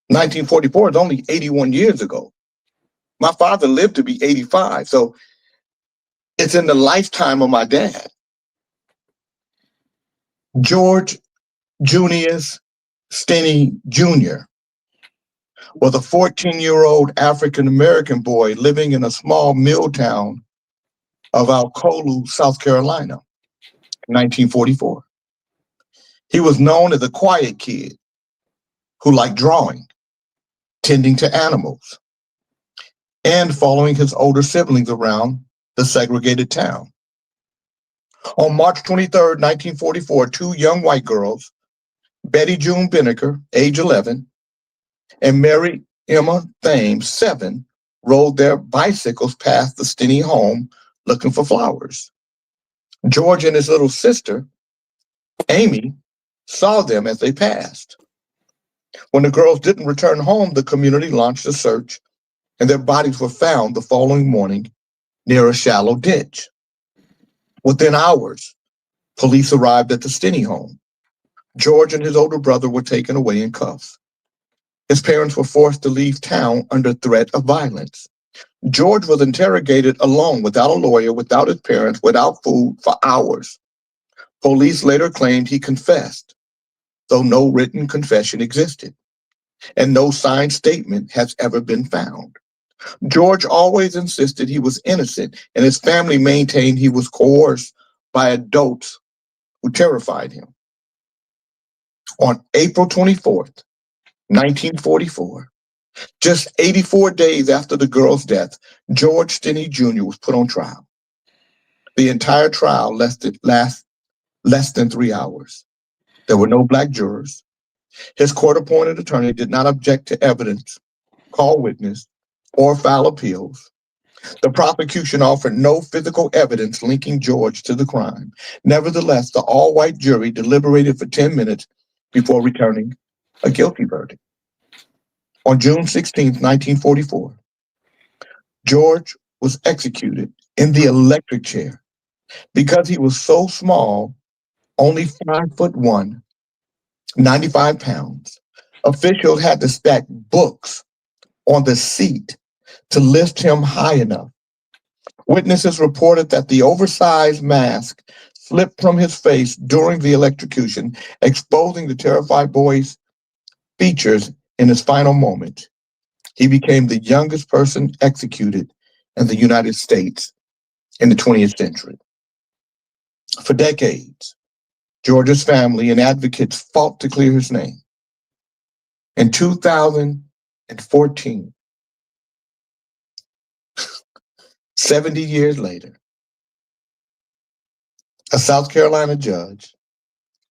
S12: 1944 is only 81 years ago. My father lived to be 85, so it's in the lifetime of my dad. George Junius Stinney Jr. was a 14-year-old African-American boy living in a small mill town of Alcolu, South Carolina, 1944. He was known as a quiet kid who liked drawing, tending to animals, and following his older siblings around the segregated town. On March 23rd, 1944, two young white girls, Betty June Binnicker, age 11, and Mary Emma Thames, 7, rode their bicycles past the Stinney home looking for flowers. George and his little sister, Amy, saw them as they passed. When the girls didn't return home, the community launched a search, and their bodies were found the following morning near a shallow ditch. Within hours, police arrived at the Stinney home. George and his older brother were taken away in cuffs. His parents were forced to leave town under threat of violence. George was interrogated alone, without a lawyer, without his parents, without food, for hours. Police later claimed he confessed, though no written confession existed, and no signed statement has ever been found. George always insisted he was innocent, and his family maintained he was coerced by adults who terrified him. On April 24th, 1944, just 84 days after the girl's death, George Stinney Jr. was put on trial. The entire trial lasted less than 3 hours. There were no black jurors. His court-appointed attorney did not object to evidence, call witness, or file appeals. The prosecution offered no physical evidence linking George to the crime. Nevertheless, the all-white jury deliberated for 10 minutes before returning a guilty verdict. On June 16, 1944, George was executed in the electric chair. Because he was so small, only 5'1", 95 pounds, officials had to stack books on the seat to lift him high enough. Witnesses reported that the oversized mask slipped from his face during the electrocution, exposing the terrified boy's features in his final moment. He became the youngest person executed in the United States in the 20th century. For decades, George's family and advocates fought to clear his name. In 2014, 70 years later, a South Carolina judge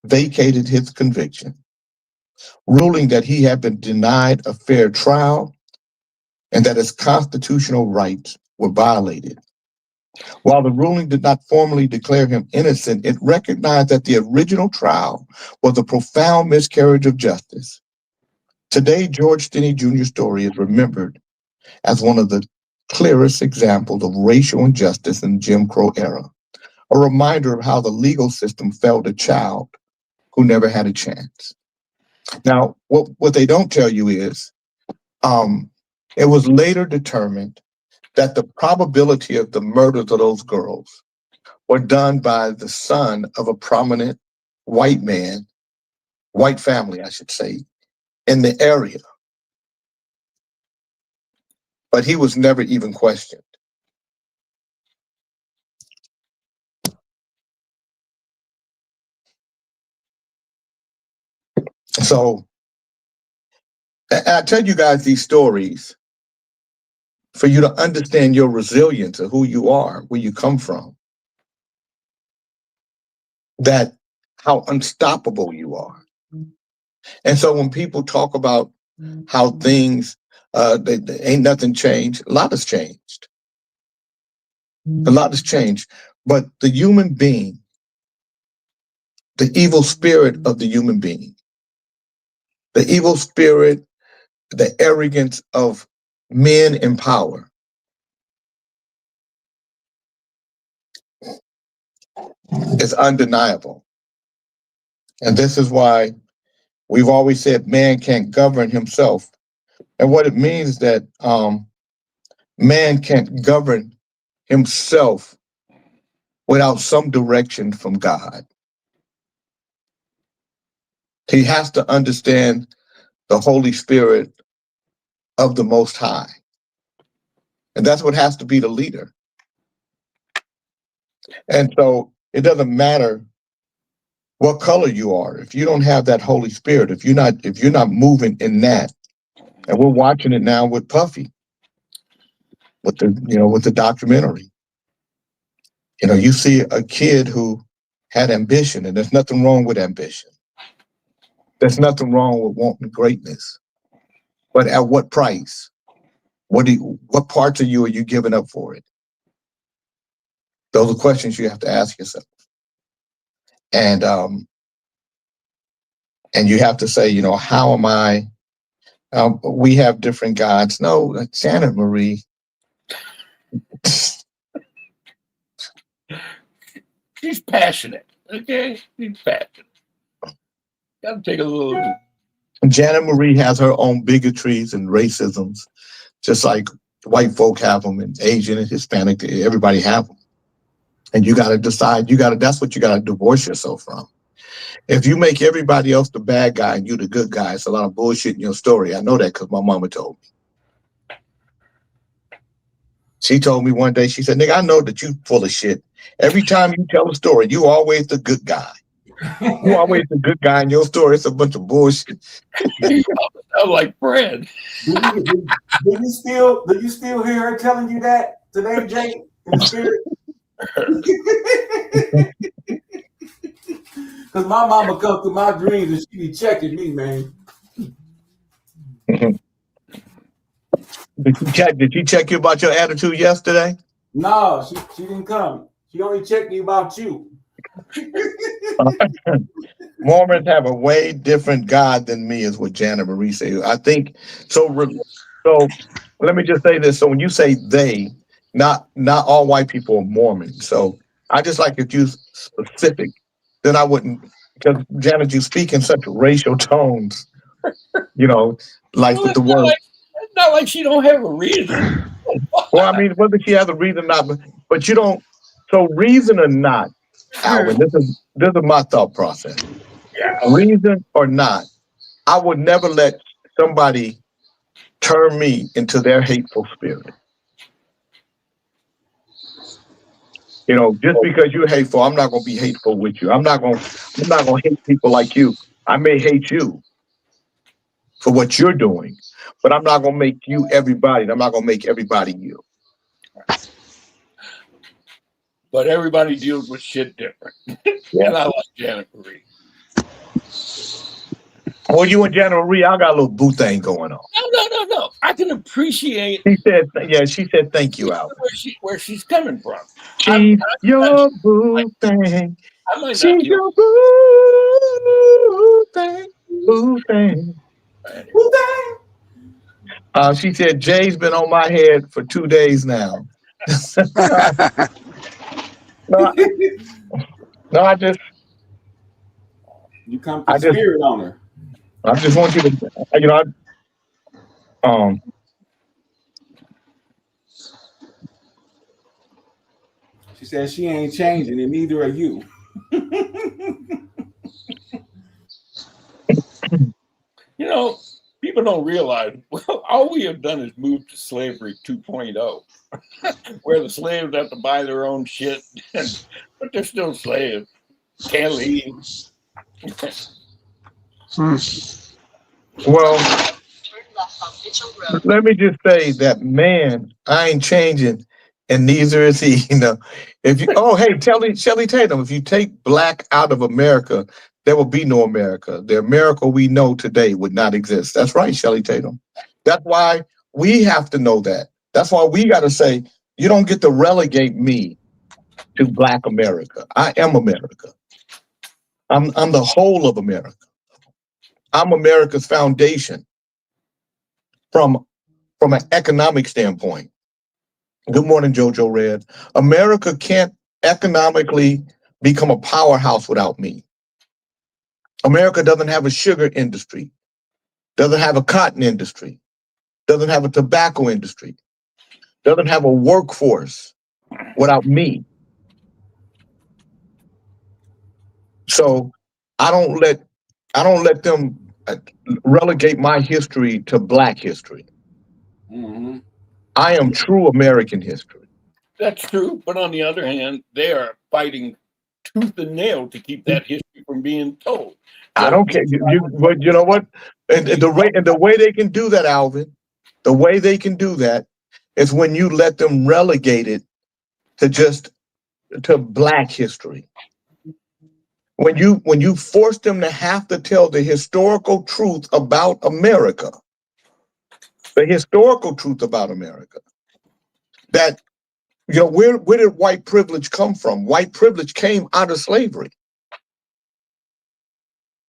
S12: vacated his conviction, ruling that he had been denied a fair trial and that his constitutional rights were violated. While the ruling did not formally declare him innocent, it recognized that the original trial was a profound miscarriage of justice. Today, George Stinney Jr.'s story is remembered as one of the clearest examples of racial injustice in the Jim Crow era. a reminder of how the legal system failed a child who never had a chance. Now, what they don't tell you is it was later determined that the probability of the murders of those girls were done by the son of a prominent white man, white family, I should say, in the area. But he was never even questioned. So I tell you guys these stories for you to understand your resilience of who you are, where you come from, that how unstoppable you are. And so when people talk about how things, they ain't nothing changed, a lot has changed. A lot has changed. But the human being, the evil spirit of the human being, the evil spirit, the arrogance of men in power is undeniable. And this is why we've always said man can't govern himself. And what it means is that man can't govern himself without some direction from God. He has to understand the Holy Spirit of the Most High. And that's what has to be the leader. And so it doesn't matter what color you are. If you don't have that Holy Spirit, if you're not moving in that, and we're watching it now with Puffy, with the documentary. You see a kid who had ambition, and there's nothing wrong with ambition. There's nothing wrong with wanting greatness. But at what price? What parts of you are you giving up for it? Those are questions you have to ask yourself. And you have to say, how am I? We have different gods. No, Janet Marie.
S4: She's passionate. Okay, she's passionate. Got to take a little.
S12: Janet Marie has her own bigotries and racisms, just like white folk have them, and Asian and Hispanic. Everybody have them. And you got to decide. That's what you got to divorce yourself from. If you make everybody else the bad guy and you the good guy, it's a lot of bullshit in your story. I know that because my mama told me. She told me one day, she said, nigga, I know that you full of shit. Every time you tell a story, you always the good guy. You always the good guy in your story. It's a bunch of bullshit.
S4: I'm like Fred.
S7: Do you still hear her telling you that today, Jay? In the spirit? Because my mama comes through my dreams and she be checking me, man.
S12: Did she check you about your attitude yesterday?
S7: No, she didn't come. She only checked me about you.
S12: Mormons have a way different God than me, is what Janet Marie said. I think so. So let me just say this. So when you say they, not all white people are Mormon. So I just like if you specific, then I wouldn't, because Janet, you speak in such racial tones, like with the word.
S4: It's not like she don't have a reason.
S12: Well, I mean, whether she has a reason or not, but you don't. So reason or not, Alvin, this is my thought process.
S4: Yeah.
S12: Reason or not, I would never let somebody turn me into their hateful spirit. Just because you're hateful, I'm not going to be hateful with you. I'm not going to hate people like you. I may hate you for what you're doing, but I'm not going to make you everybody. I'm not going to make everybody you.
S4: But everybody deals with shit different.
S12: Yeah.
S4: And I like Janet Marie.
S12: Well, you and Janet Marie, I got a little boo thing going on.
S4: No. I can appreciate.
S12: She said, thank you, Al.
S4: Where she's coming from.
S12: She's your boo thing. She's your boo thing. Boo thing. Boo thing. She said, Jay's been on my head for 2 days now. No, no,
S7: you come to spirit on her.
S12: I just want you to,
S7: She says she ain't changing, and neither are you.
S4: You know, people don't realize, well, all we have done is move to slavery 2.0, where the slaves have to buy their own shit, but they're still slaves. Can't leave.
S12: well, let me just say that, man, I ain't changing, and neither is he. If you, hey, Shelley Tatum, if you take black out of America, there will be no America. The America we know today would not exist. That's right, Shelley Tatum. That's why we have to know that. That's why we got to say, you don't get to relegate me to Black America. I am America. I'm the whole of America. I'm America's foundation from an economic standpoint. Good morning, Jojo Red. America can't economically become a powerhouse without me. America doesn't have a sugar industry, doesn't have a cotton industry, doesn't have a tobacco industry, doesn't have a workforce without me. So I don't let them relegate my history to Black history.
S7: Mm-hmm.
S12: I am true American history.
S4: That's true, but on the other hand, they are fighting tooth and nail to keep that history from being told.
S12: I don't care. But you know what? And the way they can do that, Alvin, the way they can do that is when you let them relegate it to Black history. When you force them to have to tell the historical truth about America, the historical truth about America, that, where did white privilege come from? White privilege came out of slavery.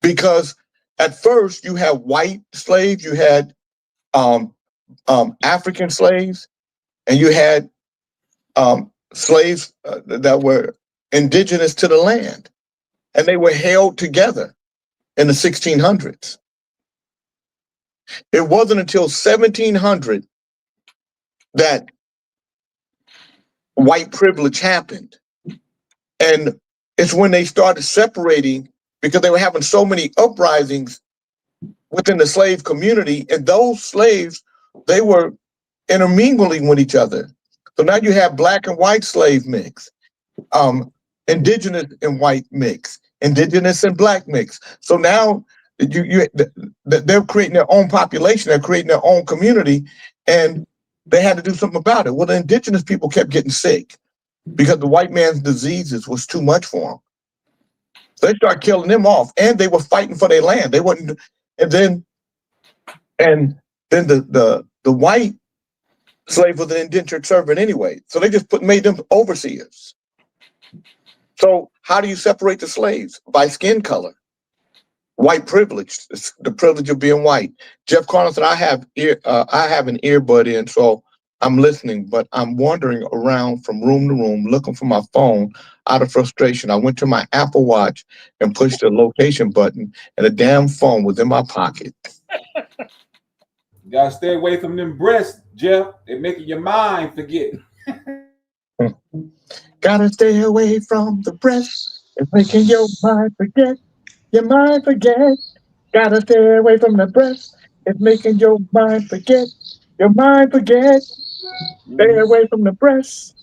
S12: Because at first you had white slaves, you had African slaves, and you had slaves that were indigenous to the land, and they were held together in the 1600s. It wasn't until 1700 that white privilege happened. And it's when they started separating, because they were having so many uprisings within the slave community, and those slaves, they were intermingling with each other. So now you have Black and white slave mix, indigenous and white mix, indigenous and Black mix. So now they're creating their own population, they're creating their own community, and they had to do something about it. Well, the indigenous people kept getting sick because the white man's diseases was too much for them. So they started killing them off, and they were fighting for their land. They wouldn't, and then the white slave was an indentured servant anyway. So they just made them overseers. So how do you separate the slaves? By skin color. White privilege, the privilege of being white. Jeff Carter said, I have an earbud in, so I'm listening, but I'm wandering around from room to room looking for my phone out of frustration. I went to my Apple Watch and pushed the location button, and the damn phone was in my pocket.
S7: You gotta stay away from them breasts, Jeff. They're making your mind forget.
S12: Gotta stay away from the breasts. It's making your mind forget. Your mind forget. Gotta stay away from the breasts. It's making your mind forget. Your mind forget. Stay away from the breasts.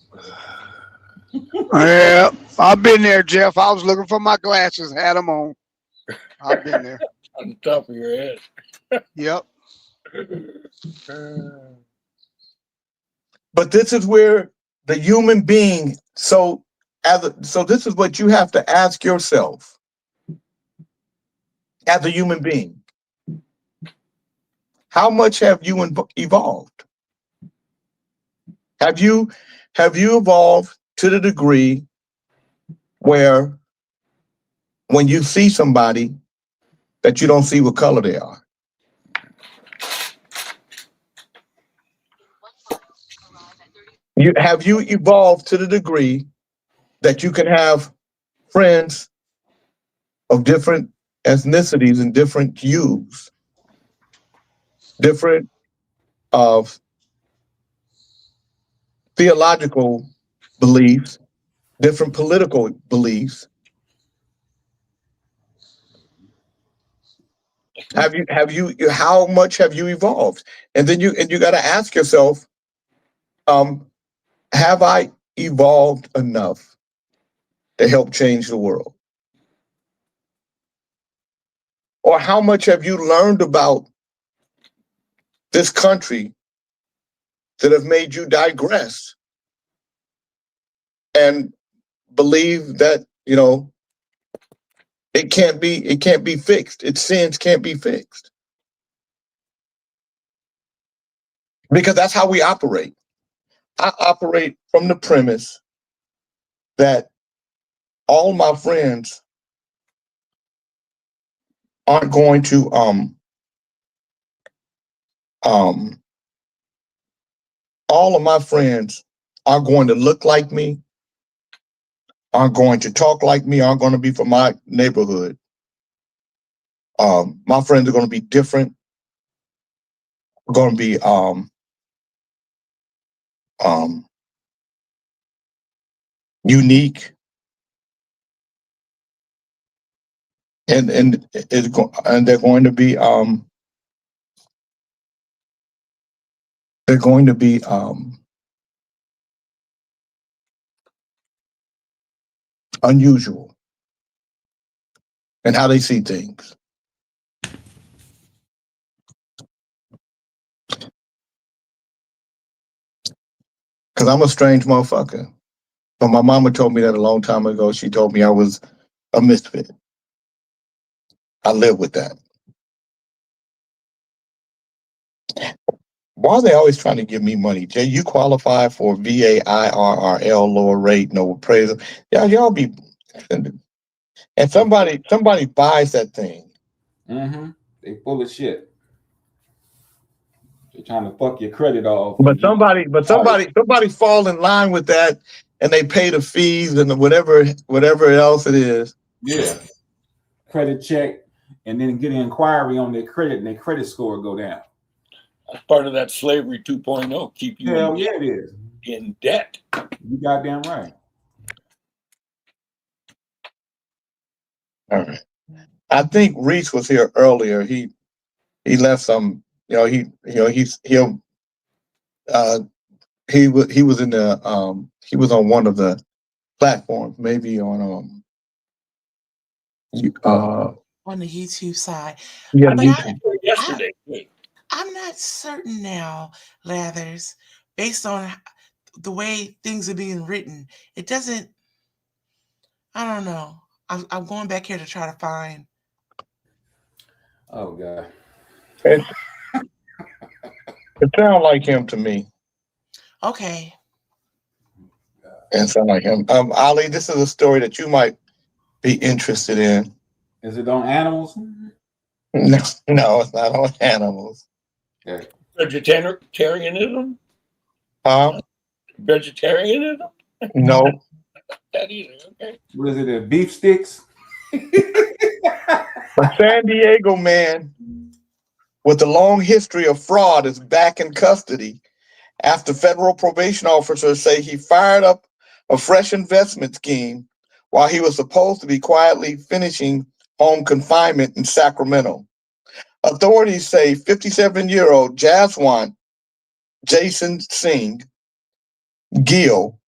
S9: Yeah, I've been there, Jeff. I was looking for my glasses, had them on. I've been there.
S4: On the top of your head.
S9: Yep.
S12: But this is where the human being, so this is what you have to ask yourself as a human being. How much have you evolved? Have you evolved to the degree where when you see somebody that you don't see what color they are? Have you evolved to the degree that you can have friends of different ethnicities and different views, different of theological beliefs, different political beliefs. How much have you evolved? And then you got to ask yourself, have I evolved enough to help change the world? Or how much have you learned about this country that have made you digress and believe that, it can't be fixed. Its sins can't be fixed. Because that's how we operate. I operate from the premise that all my friends aren't going to all of my friends are going to look like me, aren't going to talk like me, aren't going to be from my neighborhood. My friends are going to be different. We're going to be unique, and they're going to be unusual in how they see things. Because I'm a strange motherfucker. But my mama told me that a long time ago. She told me I was a misfit. I live with that. Why are they always trying to give me money? Jay, you qualify for VAIRRL, lower rate, no appraisal. Yeah, y'all be, and somebody buys that thing.
S7: They full of shit. They're trying to fuck your credit off.
S12: But somebody fall in line with that, and they pay the fees and whatever else it is.
S7: Yeah, credit check, and then get an inquiry on their credit, and their credit score go down.
S4: That's part of that slavery 2.0. Keep you
S7: it is.
S4: In debt.
S7: You goddamn right.
S12: All right. I think Reese was here earlier. He left some. He was in the he was on one of the platforms, maybe on
S2: on the YouTube side.
S12: Yeah,
S4: yesterday.
S2: I'm not certain now, Lathers, based on the way things are being written. It doesn't. I don't know. I'm going back here to try to find.
S7: Oh God.
S12: It sounds like him to me.
S2: Okay.
S12: It sounds like him. Ali, this is a story that you might be interested in.
S7: Is it on animals?
S12: No, it's not on animals.
S7: Okay.
S4: Vegetarianism? Vegetarianism?
S12: No.
S4: That either. Okay.
S7: What is it? Beef sticks?
S12: A San Diego man with a long history of fraud is back in custody after federal probation officers say he fired up a fresh investment scheme while he was supposed to be quietly finishing home confinement in Sacramento. Authorities say 57-year-old Jaswant Jason Singh Gill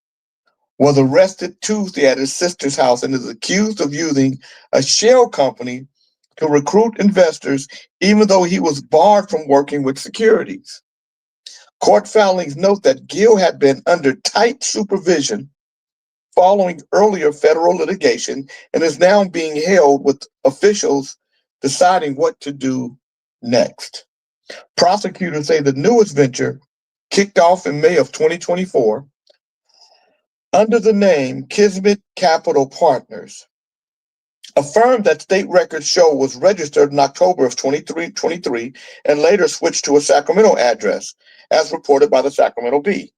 S12: was arrested Tuesday at his sister's house and is accused of using a shell company to recruit investors, even though he was barred from working with securities. Court filings note that Gill had been under tight supervision following earlier federal litigation and is now being held with officials deciding what to do next. Prosecutors say the newest venture kicked off in May of 2024 under the name Kismet Capital Partners, a firm that state records show was registered in October of 2023 and later switched to a Sacramento address, as reported by the Sacramento Bee.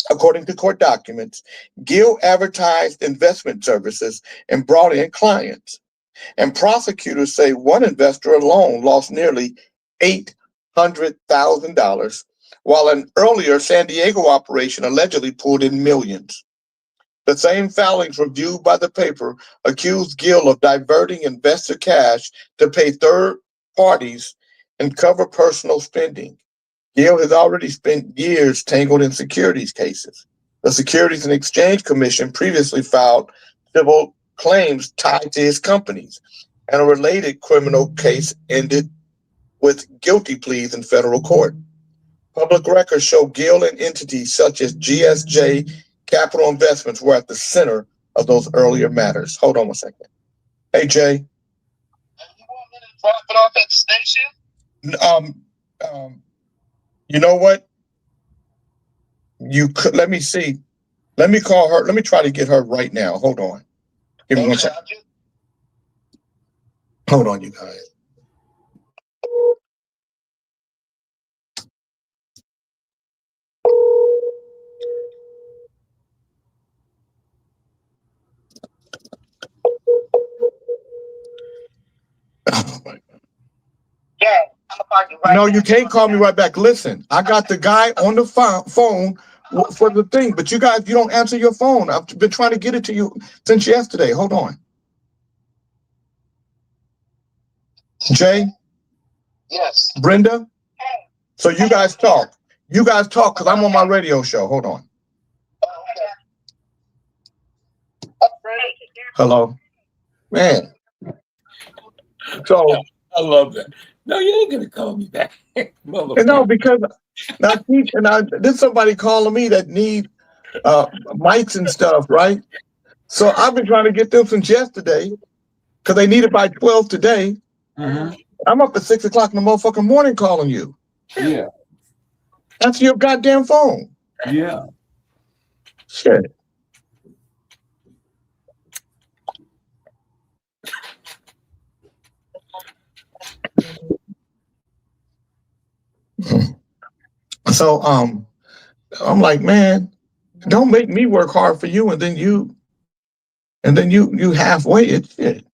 S12: According to court documents, Gill advertised investment services and brought in clients. And prosecutors say one investor alone lost nearly $800,000, while an earlier San Diego operation allegedly pulled in millions. The same filings reviewed by the paper accused Gill of diverting investor cash to pay third parties and cover personal spending. Gill has already spent years tangled in securities cases. The Securities and Exchange Commission previously filed civil claims tied to his companies, and a related criminal case ended with guilty pleas in federal court. Public records show Gill and entities such as GSJ Capital Investments were at the center of those earlier matters. Hold on one second. Hey, Jay. You want me to drop it off at the station? You know what? You could, let me see. Let me call her. Let me try to get her right now. Hold on. Give me 1 second. Hold on, you guys. Oh my God. Yeah. No, you can't call me right back. Listen, I got the guy on the phone for the thing, but you guys, you don't answer your phone. I've been trying to get it to you since yesterday. Hold on. Jay? Yes. Brenda? So you guys talk. You guys talk because I'm on my radio show. Hold on. Hello? Man. So
S4: I love that. No, you ain't gonna call me back.
S12: No, because now there's somebody calling me that need mics and stuff, right? So I've been trying to get them since yesterday because they need it by 12 today.
S7: Mm-hmm.
S12: I'm up at 6 o'clock in the motherfucking morning calling you.
S7: Yeah.
S12: Answer your goddamn phone.
S7: Yeah.
S12: Shit. So I'm like, man, don't make me work hard for you and then you halfway it. Shit.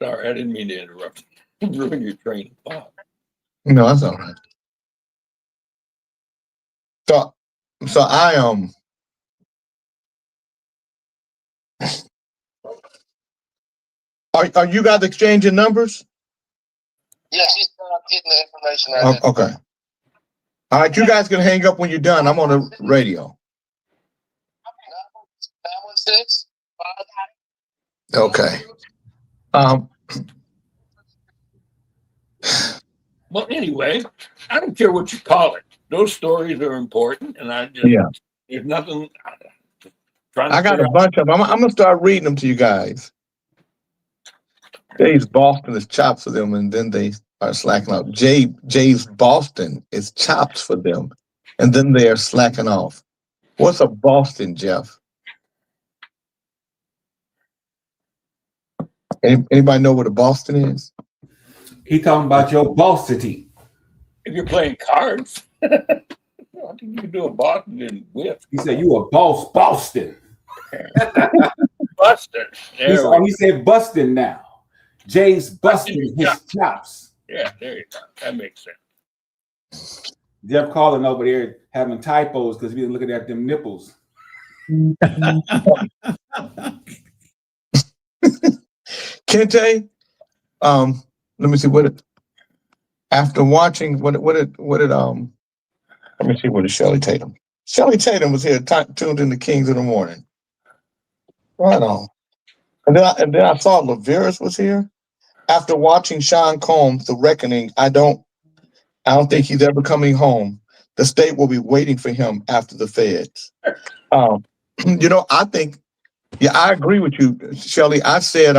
S4: Sorry, I didn't mean to interrupt. Ruin your train of thought.
S12: No, that's all right. So I are you guys exchanging numbers?
S13: Yeah, she's getting the information right now.
S12: Okay. All right, you guys can hang up when you're done. I'm on the radio.
S13: 916.
S12: Okay.
S4: Well, anyway, I don't care what you call it. Those stories are important, and I just there's nothing.
S12: I got a bunch of them. I'm gonna start reading them to you guys. Jay's Boston is chops for them, and then they are slacking off. Jay's Boston is chops for them, and then they are slacking off. What's a Boston, Jeff? Anybody know what a Boston is?
S7: He talking about your bossity.
S4: If you're playing cards, I think you can do a Boston and whip.
S7: He said you a boss, Boston.
S4: Busting.
S7: He said busting now. Jay's busting his chops.
S4: Yeah, there you go. That makes sense.
S7: Jeff calling over there having typos because he been looking at them nipples.
S12: Kente, let me see what it. After watching what did let me see what is Shelly Tatum. Shelly Tatum was here tuned in to Kings in the Morning. Right on. And then I saw LaVeris was here. After watching Sean Combs, The Reckoning, I don't think he's ever coming home. The state will be waiting for him after the feds. I think, I agree with you, Shelly. I said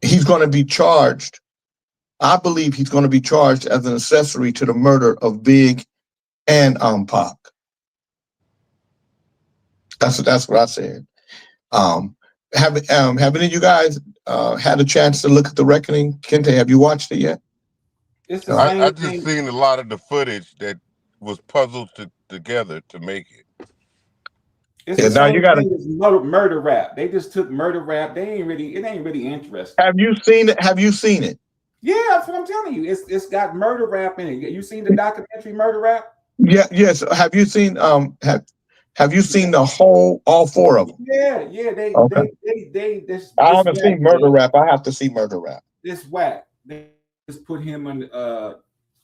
S12: he's going to be charged. I believe he's going to be charged as an accessory to the murder of Big and Pac. That's what I said. Have any of you guys had a chance to look at The Reckoning? Kente, have you watched it yet?
S7: It's the same
S11: I just
S7: thing.
S11: seen a lot of the footage that was puzzled together to make it.
S7: It's the same thing as murder rap. They just took murder rap. It ain't really interesting.
S12: Have you seen it? Have you seen it?
S7: Yeah, that's what I'm telling you. It's got murder rap in it. You seen the documentary Murder Rap?
S12: Yeah, yes. Have you seen have you seen the whole all 4 of them?
S7: Yeah. They
S12: I haven't seen Murder Rap. I have to see Murder Rap.
S7: This whack. They just put him on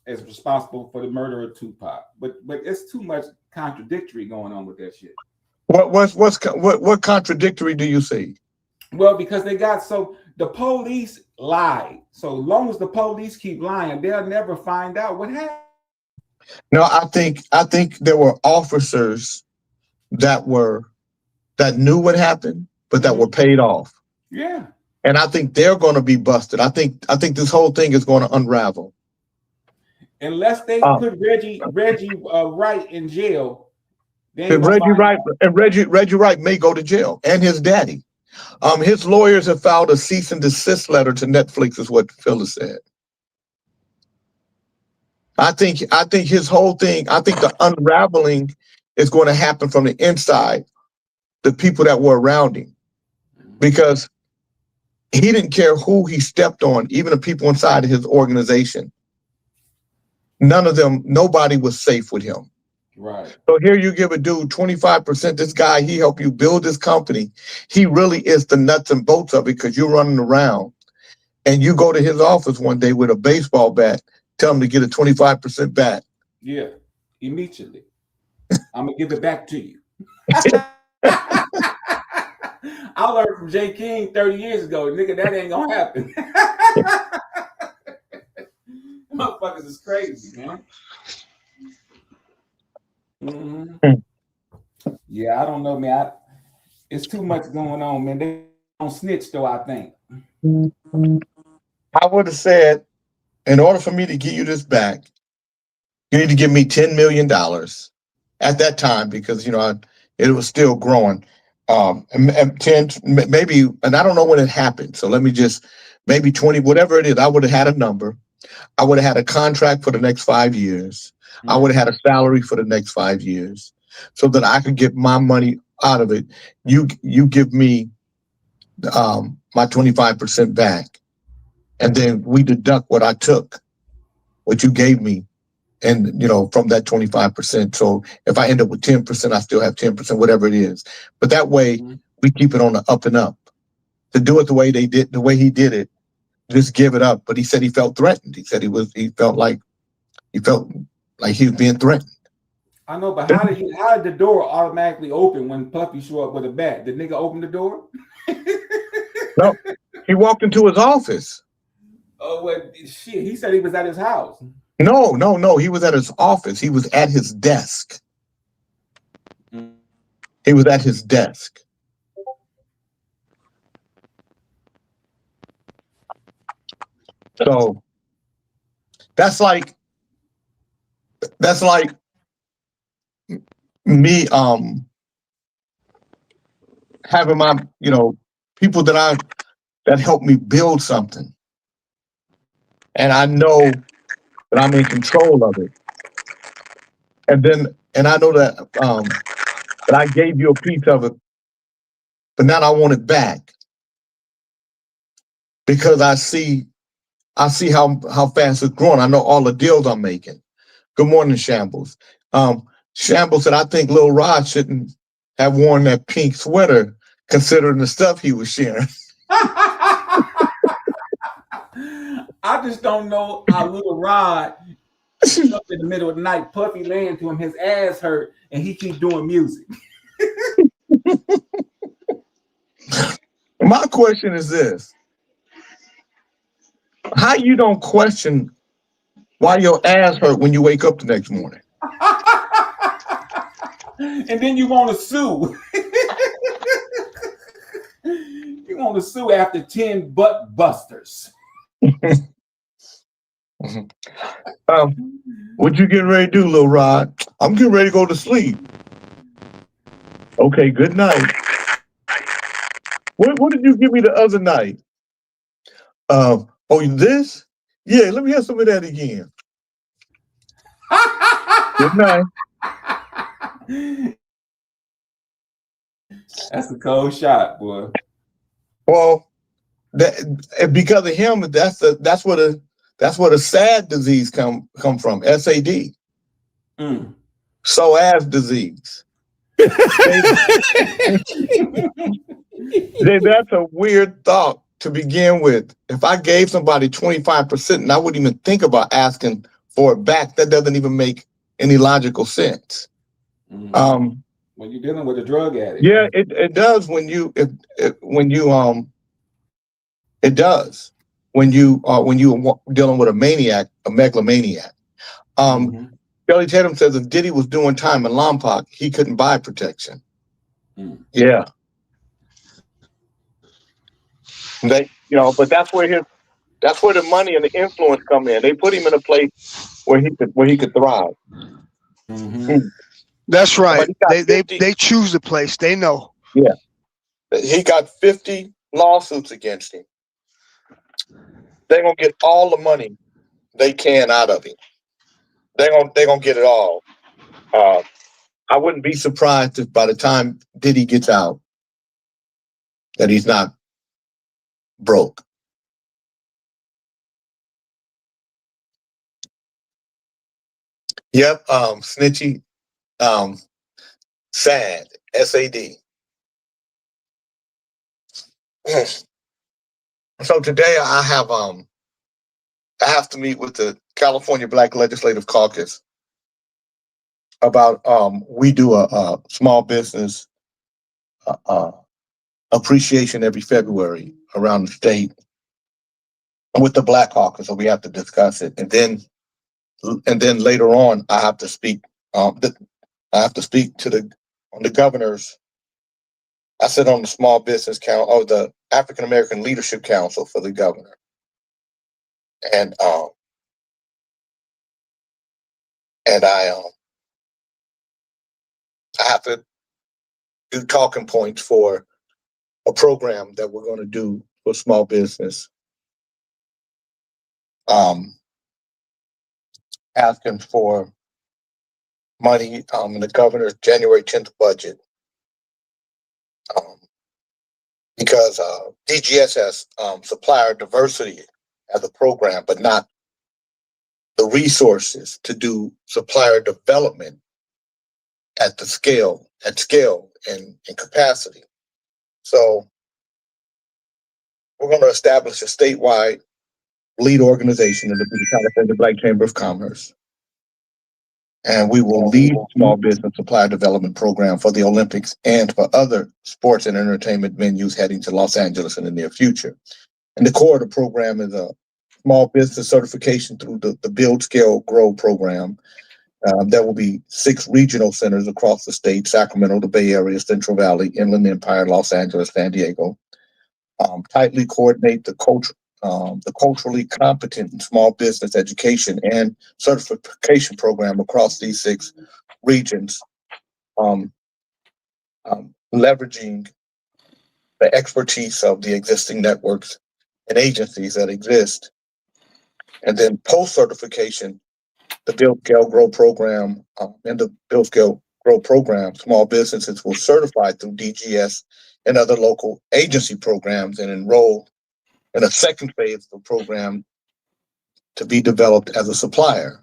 S7: as responsible for the murder of Tupac. But it's too much contradictory going on with that shit.
S12: What contradictory do you see?
S7: Well, because the police lied. So long as the police keep lying, they'll never find out what happened.
S12: No, I think there were officers that knew what happened, but that were paid off.
S7: Yeah.
S12: And I think they're going to be busted. I think this whole thing is going to unravel.
S7: Unless they put Reggie Wright in jail.
S12: Reggie Wright may go to jail, and his daddy. His lawyers have filed a cease and desist letter to Netflix, is what Phyllis said. I think his whole thing, I think the unraveling is going to happen from the inside, the people that were around him, because he didn't care who he stepped on, even the people inside of his organization. Nobody was safe with him.
S7: Right.
S12: So here you give a dude 25%. This guy, he helped you build this company. He really is the nuts and bolts of it, because you're running around and you go to his office one day with a baseball bat, tell him to get a 25% back.
S7: Yeah, immediately. I'm going to give it back to you. I learned from Jay King 30 years ago, nigga, that ain't going to happen. Motherfuckers is crazy, man. Mm-hmm. Yeah, I don't know, man. It's too much going on, man. They don't snitch, though, I think.
S12: I would have said, in order for me to give you this back, you need to give me $10 million at that time, because, it was still growing. And 10, maybe, and I don't know when it happened. So let me just, maybe 20, whatever it is, I would have had a number. I would have had a contract for the next 5 years. I would have had a salary for the next 5 years, so that I could get my money out of it. You give me my 25% back, and then we deduct what I took, what you gave me, and from that 25%. So if I end up with 10%, I still have 10%, whatever it is. But that way, we keep it on the up and up. To do it the way he did it, just give it up. But he said he felt threatened. He said he felt like he was being threatened.
S7: I know, but how did the door automatically open when Puffy showed up with a bat? Did nigga open the door?
S12: No, he walked into his office.
S7: Oh, well, shit. He said he was at his house.
S12: No. He was at his office. He was at his desk. He was at his desk. So that's like me having my people that helped me build something, and I know that I'm in control of it, and I know that that I gave you a piece of it, but now I want it back, because I see how fast it's growing. I know all the deals I'm making. Good morning, Shambles. Shambles said, I think Lil Rod shouldn't have worn that pink sweater, considering the stuff he was sharing.
S7: I just don't know how Lil Rod up in the middle of the night, Puffy laying to him, his ass hurt, and he keep doing music.
S12: My question is this. How you don't question why your ass hurt when you wake up the next morning?
S7: And then you want to sue. You want to sue after 10 butt busters.
S12: What you getting ready to do, Lil Rod? I'm getting ready to go to sleep. Okay, good night. What did you give me the other night? This? Yeah, let me hear some of that again. Good night.
S7: That's a cold shot, boy.
S12: Well, because of him, that's what a sad disease come from. SAD. SOAS disease. That's a weird thought to begin with. If I gave somebody 25% and I wouldn't even think about asking for it back, that doesn't even make any logical sense.
S7: When you're dealing with a drug addict.
S12: Yeah, it does when you it does when you dealing with a maniac, a megalomaniac. Kelly Tatum says if Diddy was doing time in Lompoc, he couldn't buy protection. Yeah. But that's where the money and the influence come in. They put him in a place where he could thrive.
S9: That's right. They choose the place. They know.
S12: Yeah. He got 50 lawsuits against him. They're gonna get all the money they can out of him. They're gonna get it all. I wouldn't be surprised if by the time Diddy gets out that he's not broke. Yep, snitchy, SAD, SAD. So today I have to meet with the California Black Legislative Caucus about we do a small business appreciation every February around the state with the Black Caucus, so we have to discuss it, and then later on I have to speak. I have to speak to the governors. I sit on the Small Business Council or the African American Leadership Council for the governor, and I have to do talking points for a program that we're going to do for small business. Asking for money in the governor's January 10th budget. Because DGS has supplier diversity as a program, but not the resources to do supplier development at scale and capacity. So we're going to establish a statewide lead organization in the California Black Chamber of Commerce. And we will lead small business supplier development program for the Olympics and for other sports and entertainment venues heading to Los Angeles in the near future. And the core of the program is a small business certification through the Build, Scale, Grow program. There will be 6 regional centers across the state: Sacramento, the Bay Area, Central Valley, Inland Empire, Los Angeles, San Diego. Tightly coordinate the culturally competent in small business education and certification program across these 6 regions, leveraging the expertise of the existing networks and agencies that exist. And then post-certification, the Build, Scale, Grow program, and the Build, Scale, Grow program, small businesses will certify through DGS and other local agency programs and enroll in a second phase of the program to be developed as a supplier,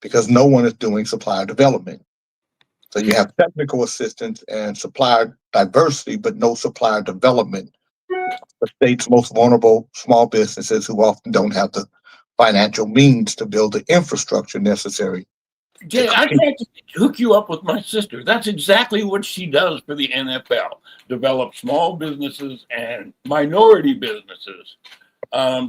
S12: because no one is doing supplier development. So you have technical assistance and supplier diversity, but no supplier development. The state's most vulnerable small businesses who often don't have the financial means to build the infrastructure necessary.
S4: Jay, I tried to hook you up with my sister. That's exactly what she does for the NFL. Develop small businesses and minority businesses,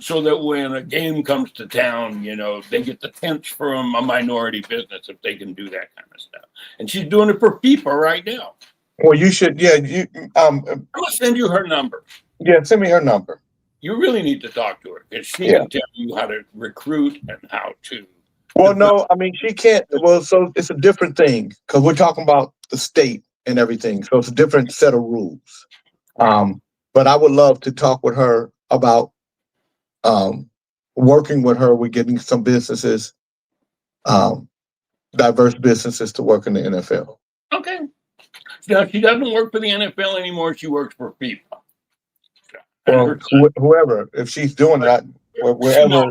S4: so that when a game comes to town, they get the tents from a minority business if they can do that kind of stuff. And she's doing it for FIFA right now.
S12: Well, you should,
S4: I'm gonna send you her number.
S12: Yeah, send me her number.
S4: You really need to talk to her because she can tell you how to recruit and how to.
S12: Well, no, I mean, she can't. Well, so it's a different thing because we're talking about the state and everything. So it's a different set of rules. But I would love to talk with her about working with her, we're getting some businesses, diverse businesses to work in the NFL.
S4: Okay. Now, she doesn't work for the NFL anymore. She works for FIFA.
S12: Well, whoever, if she's doing that, wherever,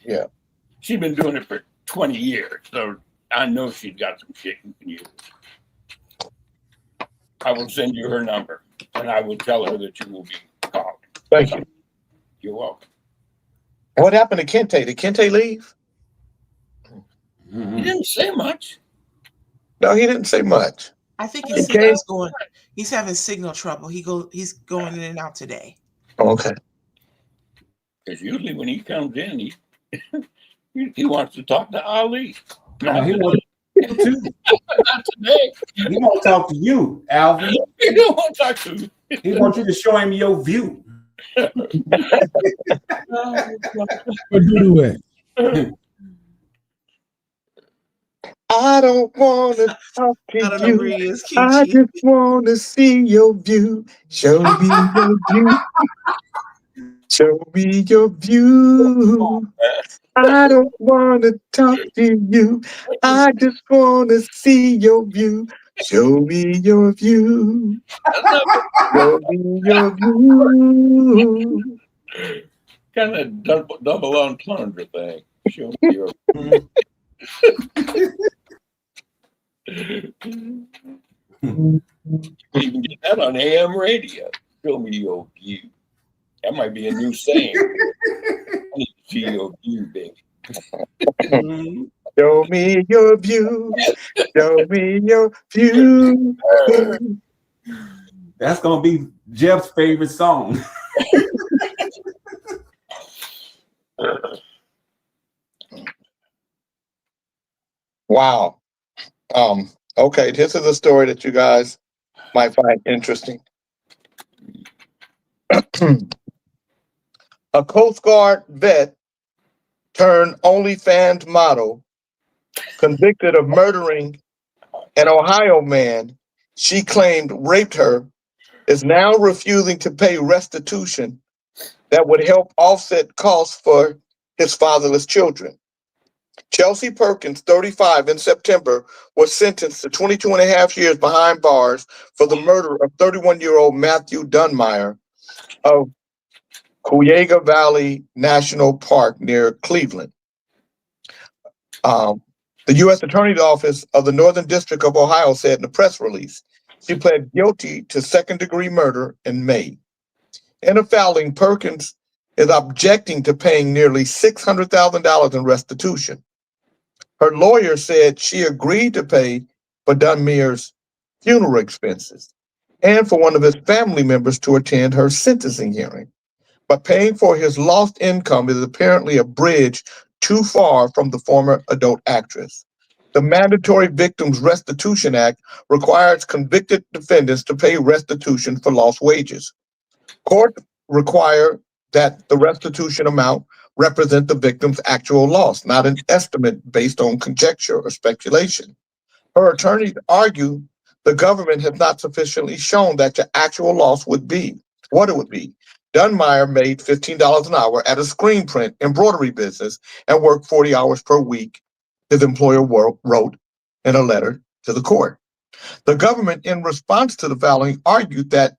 S12: yeah.
S4: She's been doing it for 20 years, so I know she's got some shit you can use. I will send you her number, and I will tell her that you will be calling.
S12: Thank you.
S4: You're welcome.
S12: What happened to Kente? Did Kente leave?
S4: He didn't say much.
S12: No, he didn't say much.
S2: I think his signal's going. He's having signal trouble. He's going in and out today.
S12: Okay.
S4: Because usually when he comes in, he wants to talk to Ali.
S7: No, he wants to.
S4: Not today.
S7: He wants to talk to you, Alvin.
S4: He don't want to talk to you.
S7: He wants you to show him your view.
S3: What do it?
S12: I don't want to talk to you. I just want to see your view. Show me your view. Show me your view. I don't want to talk to you. I just want to see your view. Show me your view. Show me your view.
S4: Kind of double entendre thing. Show me your view. You can get that on AM radio. Show me your view. That might be a new saying. I need to see your view, baby.
S12: Show me your view. Show me your view.
S7: That's gonna be Jeff's favorite song.
S12: Wow. Okay, this is a story that you guys might find interesting. A Coast Guard vet turned OnlyFans model, convicted of murdering an Ohio man she claimed raped her, is now refusing to pay restitution that would help offset costs for his fatherless children. Chelsea Perkins, 35, in September, was sentenced to 22 and a half years behind bars for the murder of 31-year-old Matthew Dunmeyer of Cuyahoga Valley National Park near Cleveland. The U.S. Attorney's Office of the Northern District of Ohio said in a press release, she pled guilty to second-degree murder in May. In a filing, Perkins is objecting to paying nearly $600,000 in restitution. Her lawyer said she agreed to pay for Dunmeyer's funeral expenses and for one of his family members to attend her sentencing hearing. But paying for his lost income is apparently a bridge too far from the former adult actress. The Mandatory Victims Restitution Act requires convicted defendants to pay restitution for lost wages. Courts require that the restitution amount represent the victim's actual loss, not an estimate based on conjecture or speculation. Her attorneys argue the government has not sufficiently shown that the actual loss would be, what it would be. Dunmeyer made $15 an hour at a screen print embroidery business and worked 40 hours per week, his employer wrote in a letter to the court. The government, in response to the filing, argued that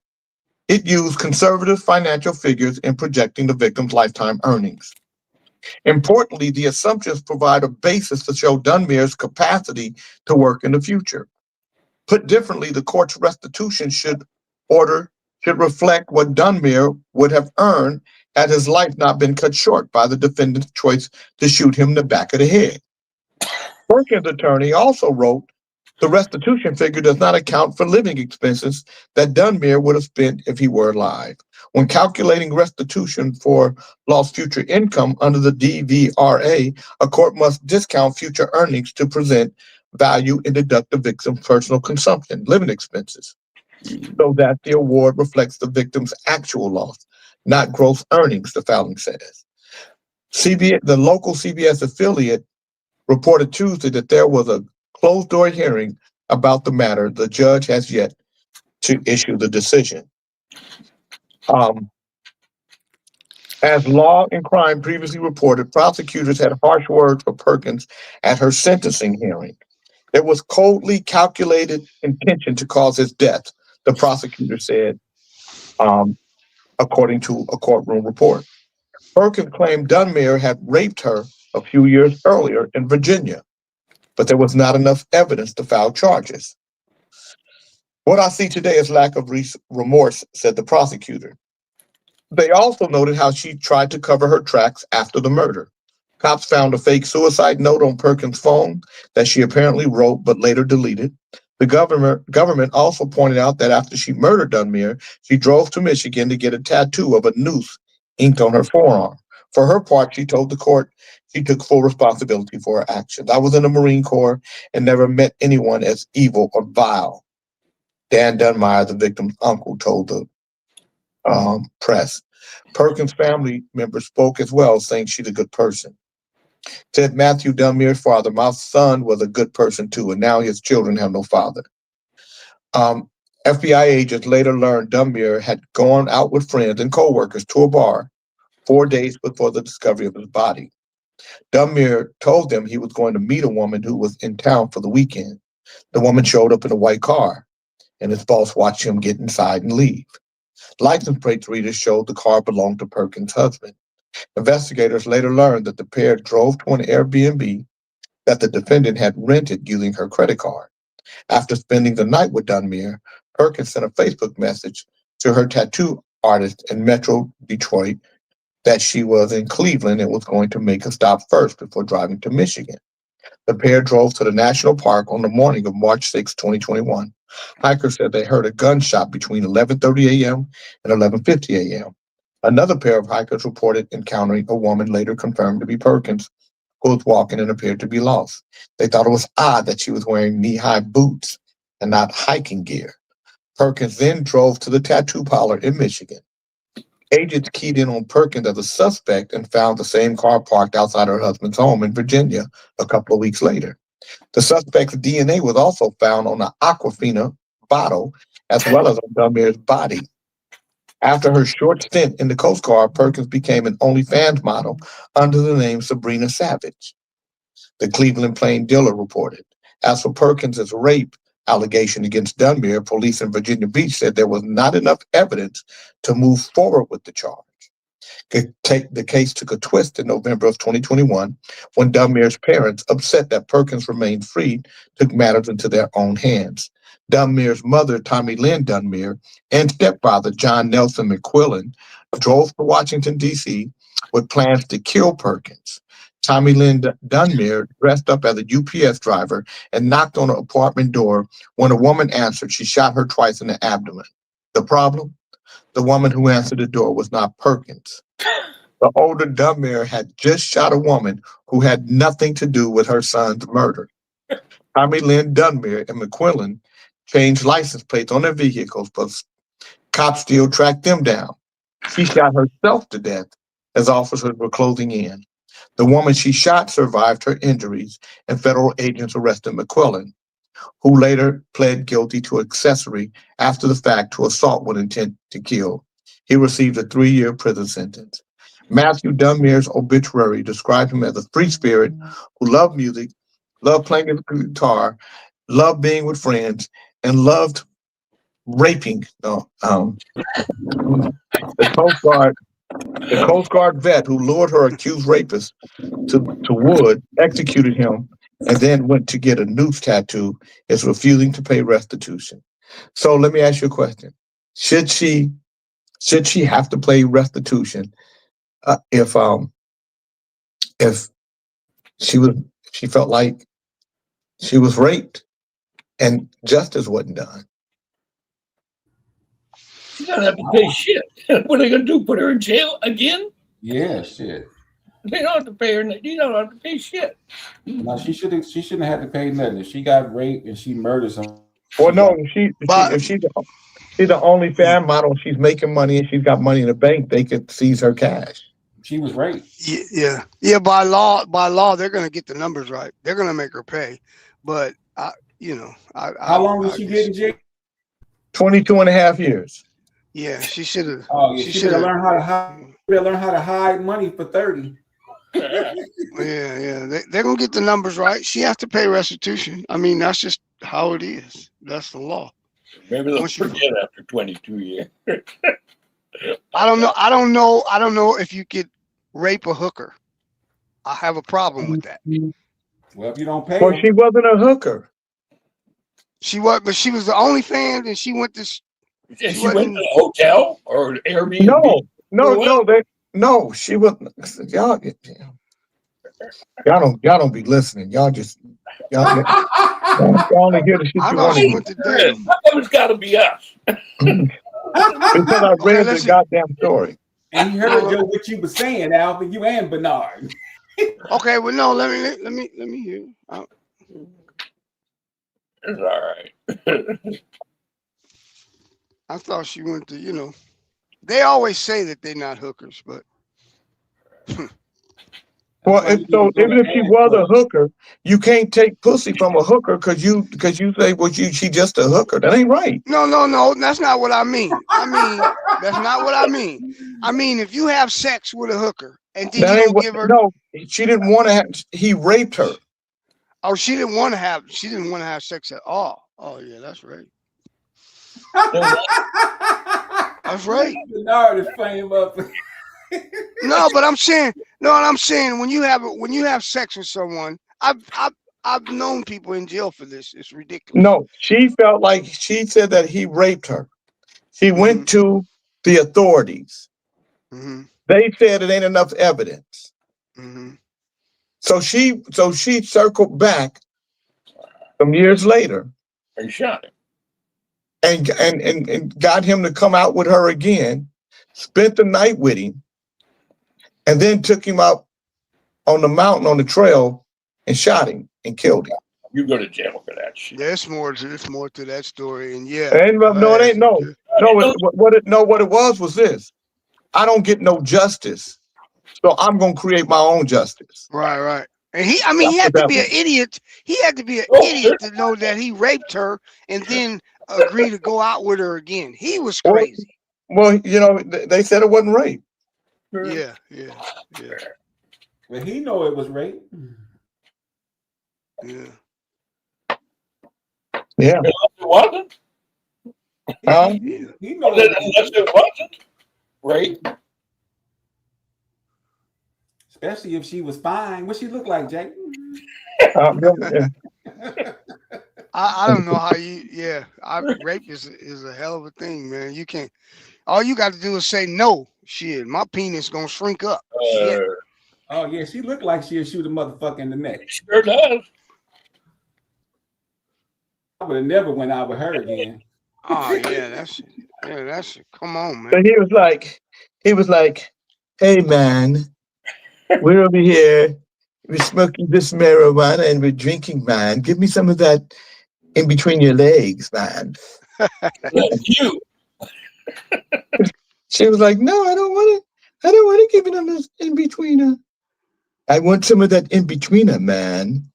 S12: it used conservative financial figures in projecting the victim's lifetime earnings. Importantly, the assumptions provide a basis to show Dunmeyer's capacity to work in the future. Put differently, the court's restitution should reflect what Dunmeyer would have earned had his life not been cut short by the defendant's choice to shoot him in the back of the head. Perkins' attorney also wrote, the restitution figure does not account for living expenses that Dunmeyer would have spent if he were alive. When calculating restitution for lost future income under the DVRA, a court must discount future earnings to present value and deduct the victim's personal consumption, living expenses, so that the award reflects the victim's actual loss, not gross earnings, the filing says. The local CBS affiliate reported Tuesday that there was a closed-door hearing about the matter. The judge has yet to issue the decision. As Law and Crime previously reported, prosecutors had harsh words for Perkins at her sentencing hearing. There was coldly calculated intention to cause his death, the prosecutor said, according to a courtroom report. Perkins claimed Dunmere had raped her a few years earlier in Virginia, but there was not enough evidence to file charges. What I see today is lack of remorse, said the prosecutor. They also noted how she tried to cover her tracks after the murder. Cops found a fake suicide note on Perkins' phone that she apparently wrote but later deleted. The government also pointed out that after she murdered Dunmere, she drove to Michigan to get a tattoo of a noose inked on her forearm. For her part, she told the court she took full responsibility for her actions. I was in the Marine Corps and never met anyone as evil or vile. Dan Dunmire, the victim's uncle, told the press. Perkins' family members spoke as well, saying she's a good person. Said Matthew Dunmere's father, my son was a good person too, and now his children have no father. FBI agents later learned Dunmere had gone out with friends and co-workers to a bar 4 days before the discovery of his body. Dunmere told them he was going to meet a woman who was in town for the weekend. The woman showed up in a white car, and his boss watched him get inside and leave. License plate readers showed the car belonged to Perkins' husband. Investigators later learned that the pair drove to an Airbnb that the defendant had rented using her credit card. After spending the night with Dunmere, Perkins sent a Facebook message to her tattoo artist in Metro Detroit that she was in Cleveland and was going to make a stop first before driving to Michigan. The pair drove to the national park on the morning of March 6, 2021. Hikers said they heard a gunshot between 11:30 a.m. and 11:50 a.m. Another pair of hikers reported encountering a woman later confirmed to be Perkins, who was walking and appeared to be lost. They thought it was odd that she was wearing knee-high boots and not hiking gear. Perkins then drove to the tattoo parlor in Michigan. Agents keyed in on Perkins as a suspect and found the same car parked outside her husband's home in Virginia a couple of weeks later. The suspect's DNA was also found on an Aquafina bottle as well as on Dunmere's body. After her short stint in the Coast Guard, Perkins became an OnlyFans model under the name Sabrina Savage. The Cleveland Plain Dealer reported. As for Perkins' rape allegation against Dunmere, police in Virginia Beach said there was not enough evidence to move forward with the charge. The case took a twist in November of 2021 when Dunmere's parents, upset that Perkins remained free, took matters into their own hands. Dunmere's mother, Tommy Lynn Dunmere, and stepfather, John Nelson McQuillan, drove to Washington, D.C. with plans to kill Perkins. Tommy Lynn Dunmere dressed up as a UPS driver and knocked on an apartment door. When a woman answered, she shot her twice in the abdomen. The problem? The woman who answered the door was not Perkins. The older Dunmere had just shot a woman who had nothing to do with her son's murder. Tommy Lynn Dunmere and McQuillan changed license plates on their vehicles, but cops still tracked them down. She shot herself to death as officers were closing in. The woman she shot survived her injuries, and federal agents arrested McQuillan, who later pled guilty to accessory after the fact to assault with intent to kill. He received a 3-year prison sentence. Matthew Dunmere's obituary described him as a free spirit who loved music, loved playing the guitar, loved being with friends, and loved raping. The Coast Guard vet who lured her accused rapist to Wood, executed him, and then went to get a noose tattoo, is refusing to pay restitution. So let me ask you a question. Should she have to pay restitution if she felt like she was raped and justice wasn't done?
S4: She doesn't have to pay shit. What are they gonna do? Put her in jail again?
S7: Yeah, shit.
S4: They don't have to pay her. You don't have to pay shit.
S7: No, she shouldn't have to pay nothing. If she got raped and she murdered someone.
S12: Well, no, if she's the only fan model, she's making money and she's got money in the bank, they could seize her cash.
S7: She was raped.
S9: Yeah. By law, they're gonna get the numbers right. They're gonna make her pay. But how
S7: long was she getting jail?
S12: 22 and a half years.
S9: Yeah, she should have.
S7: Oh, yeah, she should have learned how Better learn how to hide money for 30.
S9: Yeah. They're gonna get the numbers right. She has to pay restitution. I mean, that's just how it is. That's the law.
S4: Maybe they'll forget after 22 years.
S9: I don't know. I don't know if you could rape a hooker. I have a problem with that.
S7: Well, if you don't pay,
S12: Well, she wasn't a hooker.
S9: She was, but she was the only fan, and she went to.
S4: She went to a hotel or Airbnb.
S12: No, she wasn't. Y'all don't be listening. Y'all only hear the shit you want to hear.
S4: It's got to be us.
S12: Because I read the goddamn story.
S7: And you heard Joe what you were saying, Alvin, you and Bernard.
S9: Okay, well, no, let me hear.
S4: It's all right.
S9: I thought she went to, they always say that they're not hookers, but.
S12: Well, even if she was a hooker, you can't take pussy from a hooker because you say, well, she just a hooker. That ain't right.
S9: No, that's not what I mean. That's not what I mean. I mean, if you have sex with a hooker and then you don't give her.
S12: No, she didn't want to have. He raped her.
S9: Oh, she didn't want to have sex at all. Oh yeah, that's right. That's right.
S7: Bernard is playing up.
S9: No, but I'm saying when you have sex with someone, I've known people in jail for this. It's ridiculous.
S12: No, she felt like she said that he raped her. She went to the authorities. They said it ain't enough evidence. So she circled back some years later
S4: and shot him.
S12: And got him to come out with her again, spent the night with him, and then took him out on the mountain on the trail and shot him and killed him.
S4: You go to jail for that shit.
S9: There's more to that story, and yeah.
S12: It ain't what it was this. I don't get no justice, so I'm gonna create my own justice.
S9: Right. And he had to be an idiot. He had to be an idiot to know that he raped her and then agree to go out with her again. He was crazy.
S12: Well, they said it wasn't rape.
S9: Yeah.
S7: Well, he know it was rape.
S9: Yeah.
S12: Yeah.
S4: Unless it wasn't.
S7: He know
S4: unless it wasn't rape.
S7: Especially if she was fine. What she look like, Jay?
S9: I don't know how rape is a hell of a thing, man. You can't. All you got to do is say no. Shit, my penis gonna shrink up.
S7: Oh yeah, she looked like she'll shoot a motherfucker in the neck.
S4: Sure does.
S7: I would have never went out with her again.
S9: Oh yeah, that's come on, man.
S12: But he was like, hey man, we're over here, we're smoking this marijuana and we're drinking, man. Give me some of that in between your legs, man.
S4: That's you.
S12: She was like, no, I don't want to give it on this in betweener. I want some of that in betweener, man.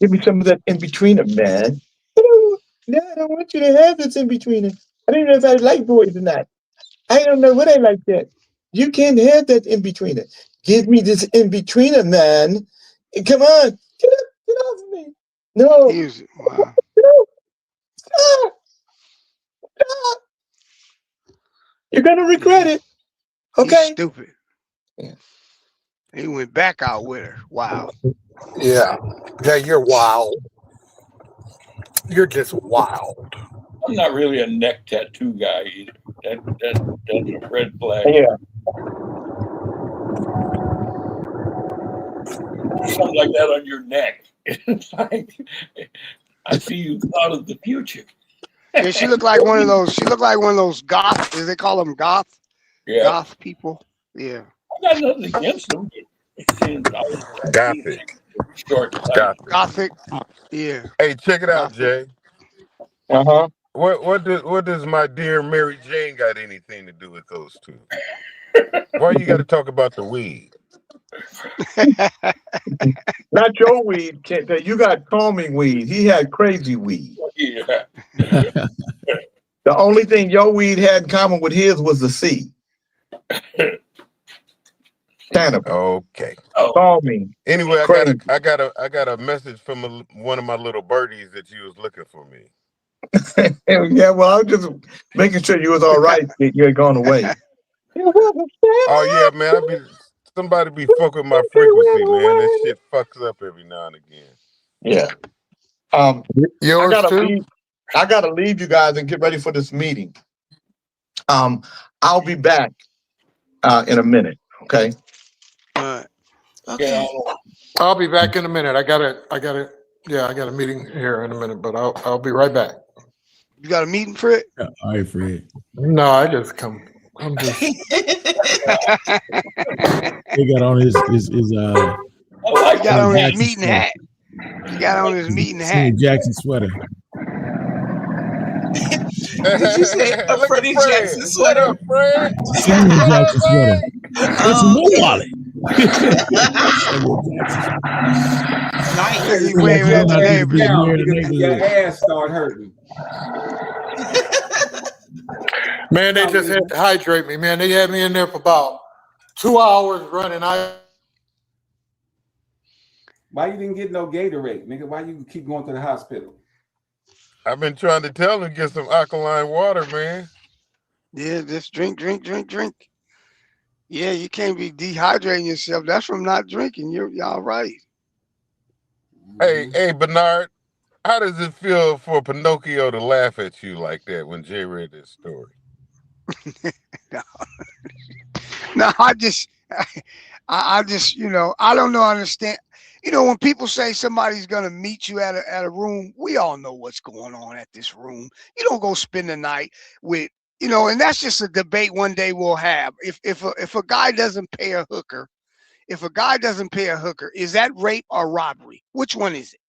S12: Give me some of that in betweener, man. I don't want you to have this in betweener. I don't know if I like boys or not. I don't know what I like that. You can't have that in betweener. Give me this in betweener, man. Come on, get off of me. No.
S9: Wow.
S12: No. Stop. Stop. You're gonna regret it. Okay.
S9: He's stupid.
S12: Yeah.
S9: He went back out with her. Wow.
S8: Yeah, you're wild. You're just wild.
S4: I'm not really a neck tattoo guy either. That's a red flag.
S12: Yeah.
S4: Something like that on your neck. It's like I see you thought of the future.
S9: Yeah, she looked like one of those. She looked like one of those goth. As they call them goth.
S4: Yeah.
S9: Goth people. Yeah.
S4: I got nothing against them.
S11: Gothic.
S9: Gothic. Yeah.
S11: Hey, check it out, Jay.
S12: Uh-huh.
S11: What does my dear Mary Jane got anything to do with those two? Why you got to talk about the weed?
S12: Not your weed, Kent. You got calming weed. He had crazy weed.
S4: Yeah.
S12: The only thing your weed had in common with his was the C. Canopy.
S11: Okay.
S12: Call me.
S11: Anyway,
S12: Crazy.
S11: I got a message from one of my little birdies that you was looking for me.
S12: Yeah, well, I was just making sure you was all right. That you had gone away.
S11: Oh yeah, man. Somebody be fucking with my frequency, man. That shit fucks up every now and again.
S12: Yeah.
S8: Yours too?
S12: I gotta leave you guys and get ready for this meeting. I'll be back in a minute. Okay.
S9: All right.
S2: Okay.
S8: I'll be back in a minute. I got a meeting here in a minute, but I'll be right back.
S9: You got a meeting, Fred?
S3: Yeah, all right, Fred.
S8: No, I'm just
S3: He got on his
S9: He got on his meeting hat. He got on his meeting hat.
S3: Jackson sweater.
S2: Did you say a Freddie Jackson
S11: What
S2: sweater?
S11: up, Fred?
S3: Samuel Jackson sweater. It's a new wallet.
S2: Nice.
S9: He waving at the neighbors.
S7: Your ass start hurting.
S8: Man, they just had to hydrate me, man. They had me in there for about 2 hours running.
S7: Why you didn't get no Gatorade, nigga? Why you keep going to the hospital?
S11: I've been trying to tell him to get some alkaline water, man.
S9: Yeah, just drink. Yeah, you can't be dehydrating yourself. That's from not drinking. Y'all right.
S11: Hey, Bernard, how does it feel for Pinocchio to laugh at you like that when Jay read this story?
S9: No, I just, I don't know. Understand. When people say somebody's gonna meet you at a room, we all know what's going on at this room. You don't go spend the night with, and that's just a debate one day we'll have. If a guy doesn't pay a hooker, is that rape or robbery? Which one is it?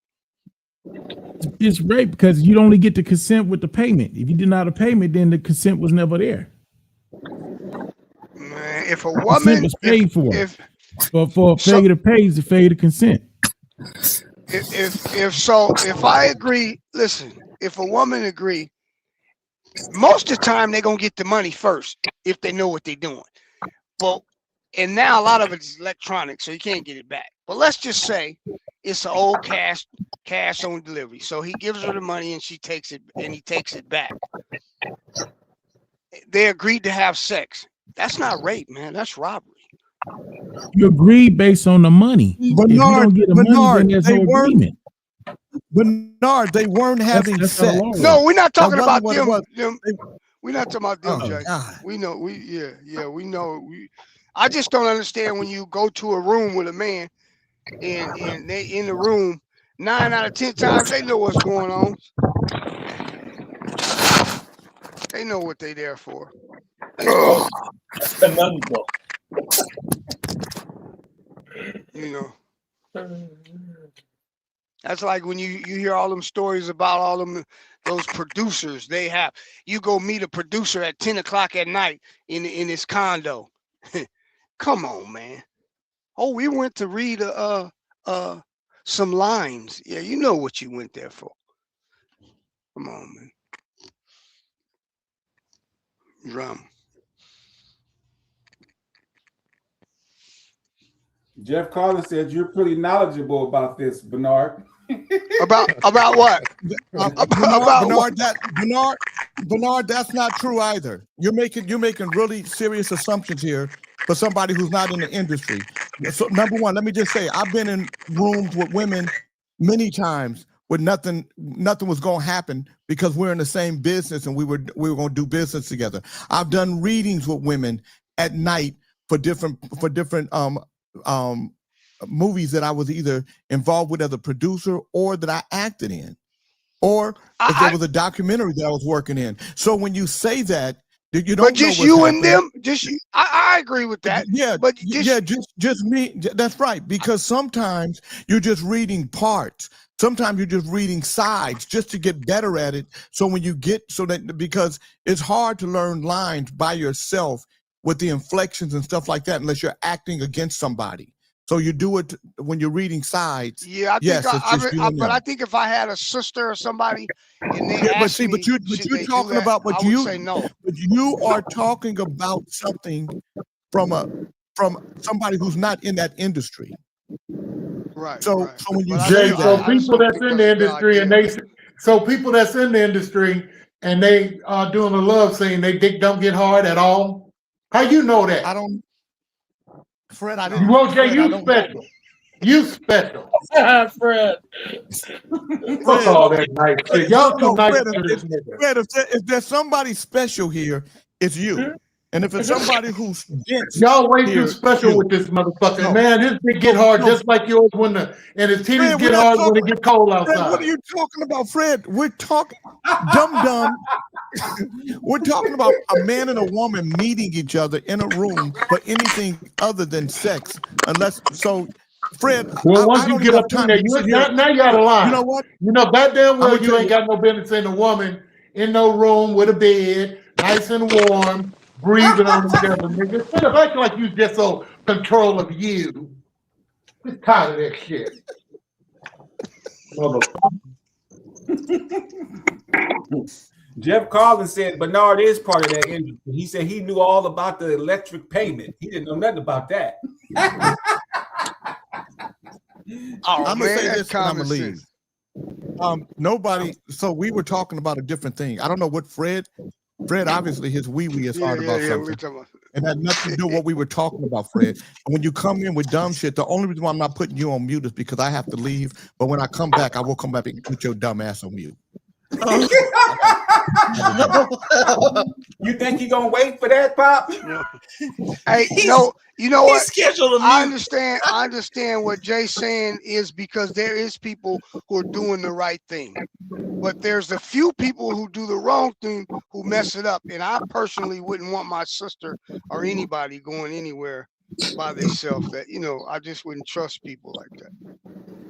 S3: It's rape because you only get the consent with the payment. If you deny the payment, then the consent was never there.
S9: Man, if a woman
S3: was paid for failure to pay is a failure to consent.
S9: If I agree, listen, if a woman agree, most of the time they're gonna get the money first if they know what they're doing. And now a lot of it is electronic, so you can't get it back. But let's just say it's an old cash on delivery. So he gives her the money and she takes it, and he takes it back. They agreed to have sex. That's not rape, man. That's robbery.
S3: You agree based on the money.
S14: Bernard,
S3: Bernard,
S14: they weren't having sex.
S9: No, we're not talking about them. We're not talking about them, Jay. We know. We know. I just don't understand when you go to a room with a man and they in the room 9 out of 10 times they know what's going on. They know what they there for. That's like when you hear all them stories about all them those producers they have. You go meet a producer at 10 o'clock at night in his condo. Come on, man. Oh, we went to read some lines. Yeah, you know what you went there for. Come on, man. Drum.
S7: Jeff Carter said you're pretty knowledgeable about this, Bernard.
S9: About what?
S14: Bernard, that's not true either. You're making really serious assumptions here for somebody who's not in the industry. So number one, let me just say I've been in rooms with women many times where nothing was going to happen because we're in the same business and we were going to do business together. I've done readings with women at night for different movies that I was either involved with as a producer or that I acted in, or if there was a documentary that I was working in. So when you say that, you don't.
S9: But just you and them, just you. I agree with that.
S14: Yeah,
S9: but
S14: just me. That's right. Because sometimes you're just reading parts. Sometimes you're just reading sides just to get better at it. So when you get because it's hard to learn lines by yourself with the inflections and stuff like that unless you're acting against somebody. So you do it when you're reading sides.
S9: Yeah, I think I think if I had a sister or somebody and they asked me,
S14: you're talking about
S9: I would say no.
S14: But you are talking about something from from somebody who's not in that industry.
S9: Right.
S14: So,
S9: right.
S14: so when you
S9: But
S14: say
S9: I
S14: that,
S15: people that's in the industry and people that's in the industry and they are doing a love scene, they dick don't get hard at all. How you know that?
S14: I don't, Fred. I didn't.
S15: Well, Jay,
S14: Fred, I
S15: you
S14: don't
S15: special. You special.
S4: Fred.
S15: Fuck all that nice shit. Y'all
S14: No,
S15: some nice
S14: Fred,
S15: to this nigga.
S14: Fred, if there's somebody special here, it's you. And if it's somebody who's dense,
S15: y'all way
S14: here,
S15: too special
S14: you.
S15: with this motherfucker.
S14: No.
S15: Man, his dick get hard
S14: No.
S15: just like yours when and his titties
S14: Fred,
S15: get hard when it get cold outside.
S14: Fred, what are you talking about, Fred? We're talking dumb. We're talking about a man and a woman meeting each other in a room for anything other than sex, unless so. Fred,
S15: well, once
S14: I
S15: you
S14: don't
S15: get
S14: have
S15: up in
S14: time
S15: there,
S14: to
S15: now you out of line.
S14: You know what?
S15: You know goddamn well
S14: I'ma
S15: you
S14: tell
S15: ain't
S14: you-
S15: got no business in a woman in no room with a bed, nice and warm, breathing on each other, nigga. Instead of acting like you just so control of you. I'm tired of that shit. Motherfucker.
S7: Jeff Collins said Bernard is part of that industry. He said he knew all about the electric payment. He didn't know nothing about that.
S14: I'm gonna say this and I'm gonna leave. Nobody. So we were talking about a different thing. I don't know what Fred obviously his wee is hard about something, and had nothing to do with what we were talking about, Fred. And when you come in with dumb shit, the only reason why I'm not putting you on mute is because I have to leave. But when I come back, I will come back and put your dumb ass on mute.
S7: You think he gonna wait for that, Pop?
S9: Hey, you know what?
S2: Scheduled
S9: I understand what Jay's saying is because there is people who are doing the right thing, but there's a few people who do the wrong thing who mess it up. And I personally wouldn't want my sister or anybody going anywhere by themselves. That I just wouldn't trust people like that.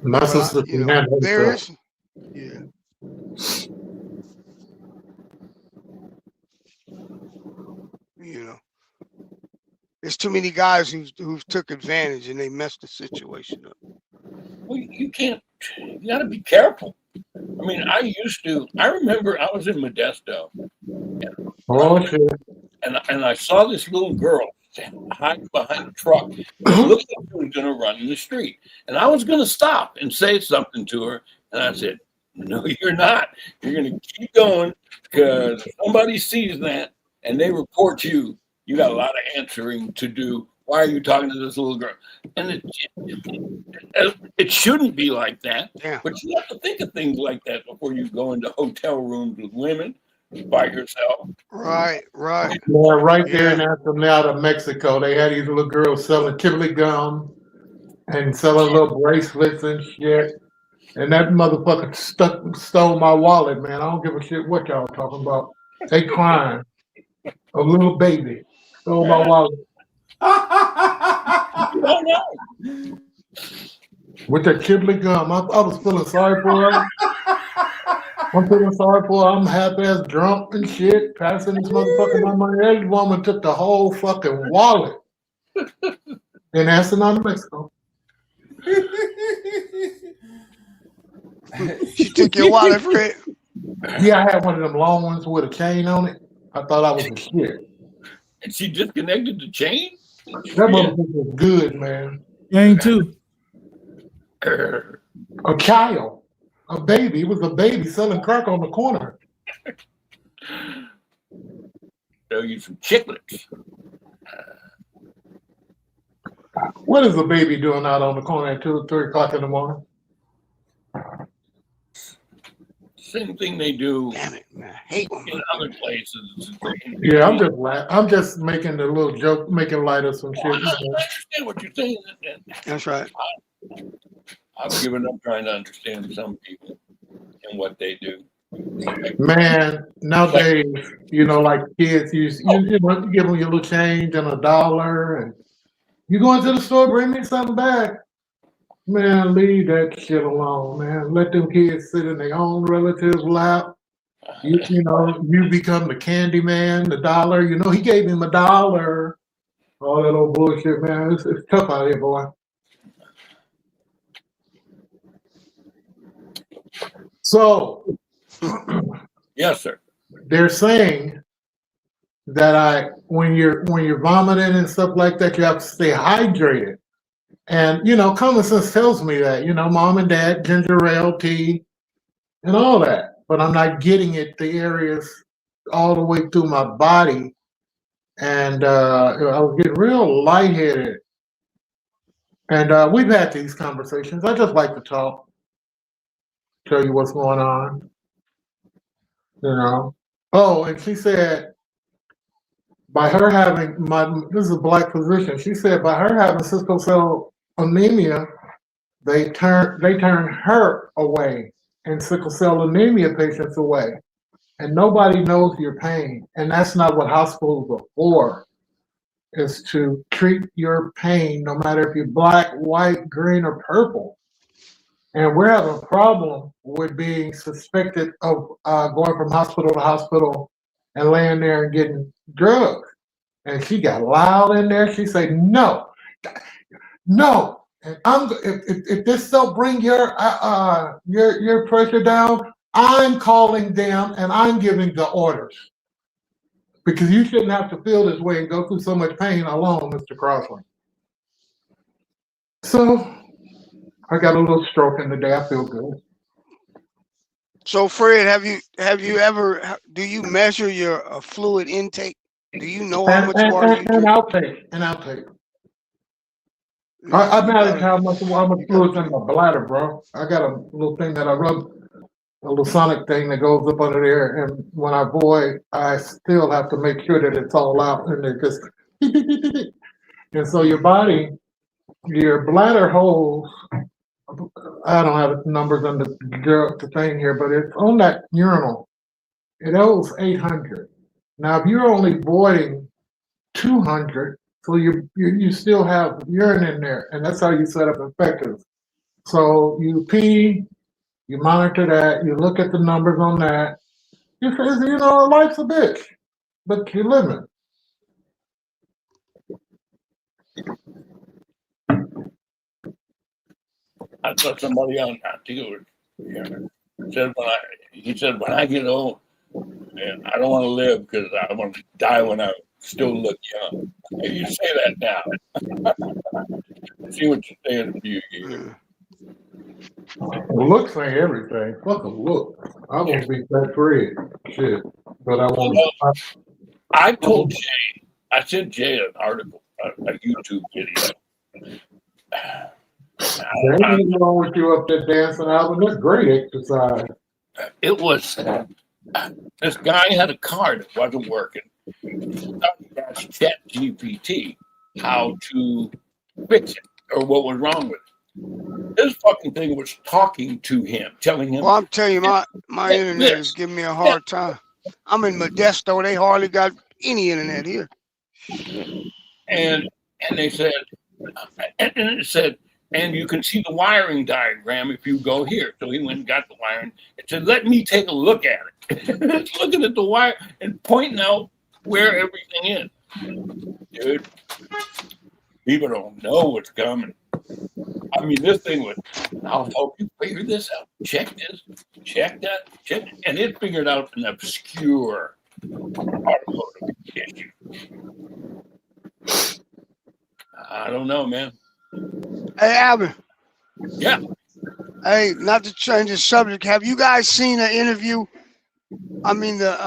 S15: My sister,
S9: there is, yeah. There's too many guys who took advantage and they messed the situation up.
S4: Well, you can't. You got to be careful. I mean, I remember I was in Modesto.
S15: Oh shit!
S4: And I saw this little girl hiding behind a truck. It looked like she was going to run in the street, and I was going to stop and say something to her. And I said, "No, you're not. You're going to keep going because somebody sees that and they report you. You got a lot of answering to do. Why are you talking to this little girl?" And it shouldn't be like that.
S9: Yeah.
S4: But you have to think of things like that before you go into hotel rooms with women by yourself.
S9: Right.
S15: Yeah, right there in Ensenada, Mexico, they had these little girls selling Tivoli gum and selling little bracelets and shit. And that motherfucker stole my wallet, man. I don't give a shit what y'all talking about. They crying. A little baby stole my wallet. With that Tivoli gum, I was feeling sorry for her. I'm feeling sorry for her. I'm half-ass drunk and shit, passing this motherfucker my money. That woman took the whole fucking wallet in Ensenada, Mexico.
S9: She took your wallet, Fred?
S15: Yeah, I had one of them long ones with a chain on it. I thought I was a shit.
S4: And she disconnected the chain?
S15: That motherfucker was good, man.
S3: Chain too.
S15: A child. A baby. It was a baby selling crack on the corner.
S4: Sell you some chiclets.
S15: What is a baby doing out on the corner at 2 or 3 o'clock in the morning?
S4: Same thing they do
S9: Damn it, man. I hate when
S4: in other places.
S15: Yeah, I'm just making a little joke, making light of some shit.
S4: I understand what you're saying.
S9: That's right.
S4: I've given up trying to understand some people and what they do.
S15: Man, nowadays, like kids, you give them your little change and $1, and you go into the store, bring me something back. Man, leave that shit alone, man. Let them kids sit in their own relative's lap. You become the candy man, the dollar. He gave him $1. All that old bullshit, man. It's tough out here, boy. So,
S4: yes, sir.
S15: They're saying that when you're vomiting and stuff like that, you have to stay hydrated. And common sense tells me that, mom and dad, ginger ale, tea, and all that. But I'm not getting it the areas all the way through my body. And I was getting real lightheaded. And we've had these conversations. I just like to talk, tell you what's going on. Oh, and she said, by her having this is a black physician. She said by her having sickle cell anemia, they turn her away and sickle cell anemia patients away, and nobody knows your pain. And that's not what hospitals are for. Is to treat your pain, no matter if you're black, white, green, or purple. And we're having a problem with being suspected of going from hospital to hospital and laying there and getting drugs. And she got loud in there. She said, no. And if this don't bring your pressure down, I'm calling them and I'm giving the orders. Because you shouldn't have to feel this way and go through so much pain alone, Mr. Crossland. So I got a little stroke in the day. I feel good.
S9: So Fred, have you ever, do you measure your fluid intake? Do you know how much water you drink?
S15: And outtake. I manage how much fluid's in my bladder, bro. I got a little thing that I rub, a little sonic thing that goes up under there, and when I void, I still have to make sure that it's all out in there, because beep, beep, beep, beep, beep. And so your body, your bladder holds, I don't have the numbers on the thing here, but it's on that urinal. It holds 800. Now, if you're only voiding 200, so you still have urine in there, and that's how you set up infectors. So you pee, you monitor that, you look at the numbers on that. Life's a bitch, but you're living.
S4: I saw somebody on TV said when I get old, man, I don't want to live because I want to die when I still look young. If you say that now, see what you're saying in a few years.
S15: Looks ain't everything. Fuck a look. I won't be that Fred. Shit. But I won't.
S4: I told Jay, I sent Jay an article, a YouTube video.
S15: There ain't nothing wrong with you up there dancing, Alvin. That's great exercise.
S4: It was, this guy had a car that wasn't working. That's ChatGPT, how to fix it or what was wrong with it. This fucking thing was talking to him, telling him.
S9: Well, I'm telling you, my internet is giving me a hard time. I'm in Modesto. They hardly got any internet here.
S4: And they said, and it said, and you can see the wiring diagram if you go here. So he went and got the wiring. It said, let me take a look at it. It's looking at the wire and pointing out where everything is. Dude, people don't know what's coming. I mean, this thing was, I'll help you figure this out. Check this, check that, check. And it figured out an obscure automotive issue. I don't know, man.
S9: Hey, Alvin.
S4: Yeah.
S9: Hey, not to change the subject. Have you guys seen an interview? I mean, the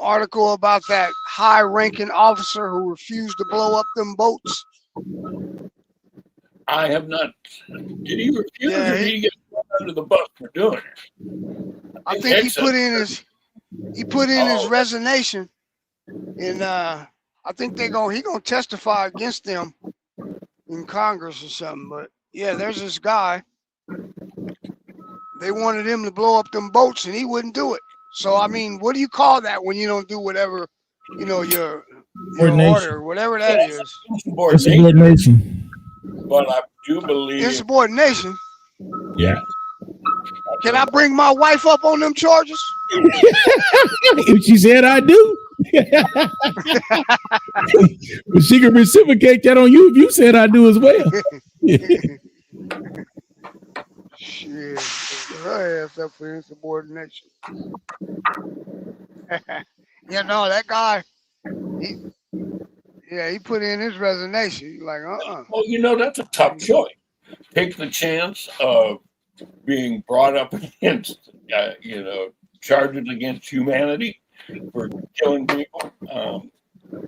S9: article about that high-ranking officer who refused to blow up them boats?
S4: I have not. Did he refuse or did he get thrown under the bus for doing it?
S9: I think he put in his resignation, and I think he gonna testify against them in Congress or something. But yeah, there's this guy. They wanted him to blow up them boats, and he wouldn't do it. So I mean, what do you call that when you don't do whatever your order, whatever that is?
S3: Insubordination.
S4: But I do believe
S9: insubordination.
S3: Yeah.
S9: Can I bring my wife up on them charges?
S3: If she said I do. But she can reciprocate that on you if you said I do as well.
S9: Shit, her ass up for insubordination. That guy, He put in his resignation. He's like,
S4: Well, you know, that's a tough choice. Take the chance of being brought up against, charges against humanity for killing people,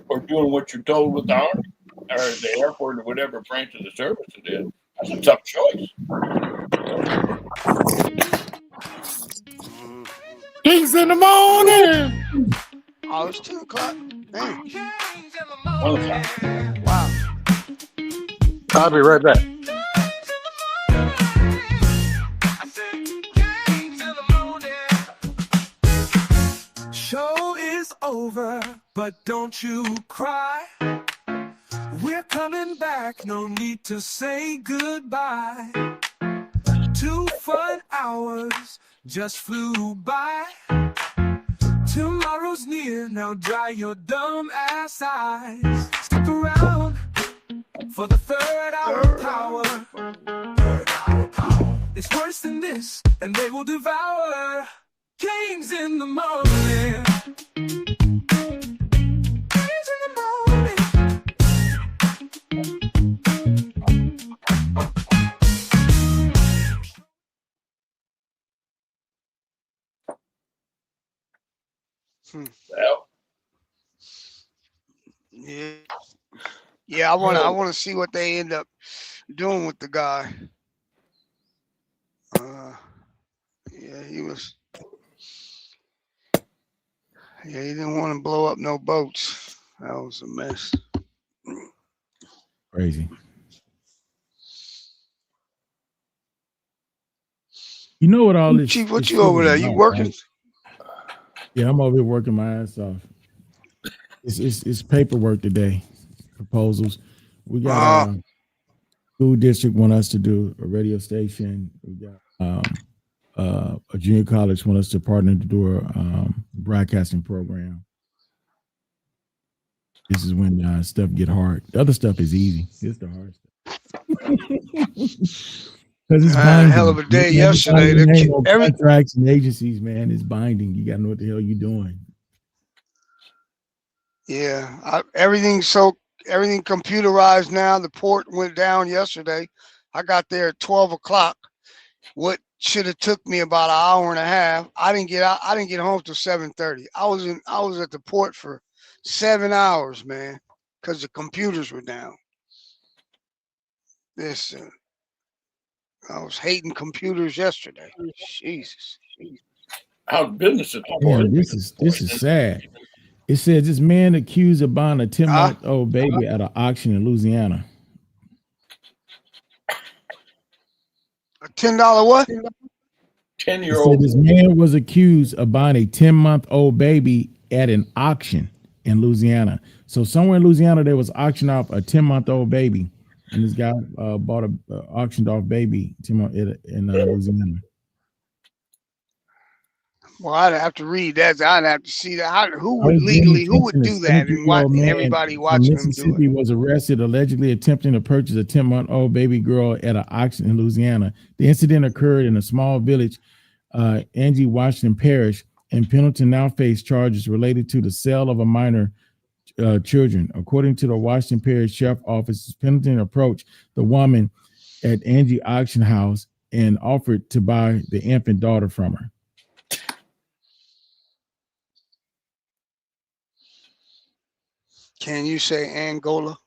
S4: or doing what you're told with the Army or the Air Force or whatever branch of the service it is. That's a tough choice.
S14: He's in the morning.
S9: Oh, it's 2 o'clock. Damn.
S4: 1 o'clock.
S9: Wow.
S14: I'll be right back.
S16: Show is over, but don't you cry. We're coming back, no need to say goodbye. 2 fun hours just flew by. Tomorrow's near, now dry your dumb ass eyes. Stick around for the third hour power. It's worse than this, and they will devour. Kings in the morning. Kings in the morning.
S4: Well,
S9: yeah. I want to see what they end up doing with the guy. Yeah, he was. Yeah, he didn't want to blow up no boats. That was a mess.
S3: Crazy. You know what all this?
S9: Chief, what you over there? You working?
S3: Right? Yeah, I'm over here working my ass off. It's paperwork today. Proposals. We got school district want us to do a radio station. We got a junior college want us to partner to do a broadcasting program. This is when stuff get hard. The other stuff is easy. It's the hard stuff. Because it's binding.
S9: Hell of a day yesterday.
S3: Contracts and agencies, man, it's binding. You gotta know what the hell you're doing.
S9: Yeah, everything computerized now. The port went down yesterday. I got there at 12 o'clock. What should have took me about an hour and a half. I didn't get home till 7:30. I was at the port for 7 hours, man, because the computers were down. I was hating computers yesterday. Jesus.
S4: How's business at the
S3: Man,
S4: port?
S3: this is sad. It says this man accused of buying a 10-month-old baby at an auction in Louisiana.
S9: A $10 what?
S4: 10-year-old.
S3: This man was accused of buying a 10-month-old baby at an auction in Louisiana. So somewhere in Louisiana, there was auctioned off a 10-month-old baby. And this guy bought a auctioned off baby in Louisiana.
S9: Well, I'd have to read that. I'd have to see that. Who would do that? And why everybody watching him do
S3: Mississippi
S9: it?
S3: was arrested allegedly attempting to purchase a 10-month-old baby girl at an auction in Louisiana. The incident occurred in a small village, Angie Washington Parish, and Pendleton now faced charges related to the sale of a minor children. According to the Washington Parish Sheriff Office, Pendleton approached the woman at Angie Auction House and offered to buy the infant daughter from her.
S9: Can you say Angola?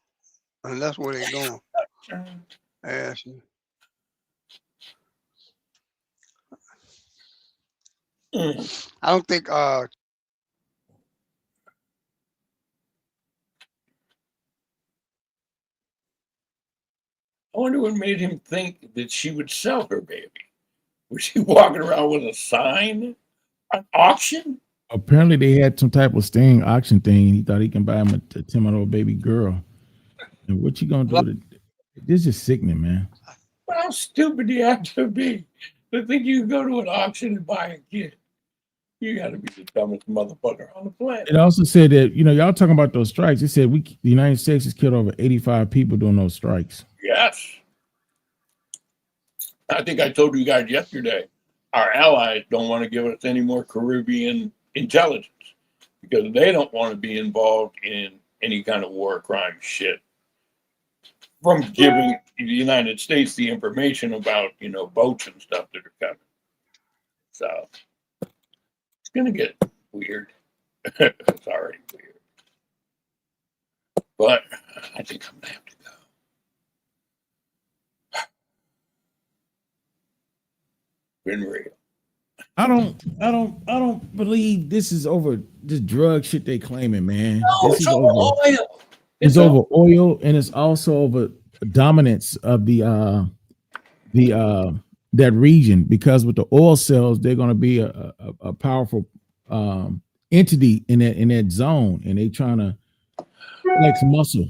S9: And that's where they're going. Yeah. I don't think
S4: I wonder what made him think that she would sell her baby. Was she walking around with a sign? An auction?
S3: Apparently, they had some type of sting auction thing. He thought he can buy him a 10-month-old baby girl. And what you gonna do? This is sickening, man.
S4: How stupid do you have to be to think you can go to an auction and buy a kid? You got to be the dumbest motherfucker on the planet.
S3: It also said that, y'all talking about those strikes. It said the United States has killed over 85 people doing those strikes.
S4: Yes. I think I told you guys yesterday, our allies don't want to give us any more Caribbean intelligence. because they don't want to be involved in any kind of war crime shit from giving the United States the information about, boats and stuff that are coming. So it's going to get weird. It's already weird. But I think I'm going to have to go. Been real.
S3: I don't believe this is over this drug shit they claiming, man.
S4: No,
S3: This
S4: it's
S3: is
S4: over oil.
S3: It's over oil, and it's also over dominance of the that region, because with the oil sales, they're going to be a powerful entity in that zone, and they trying to flex muscle.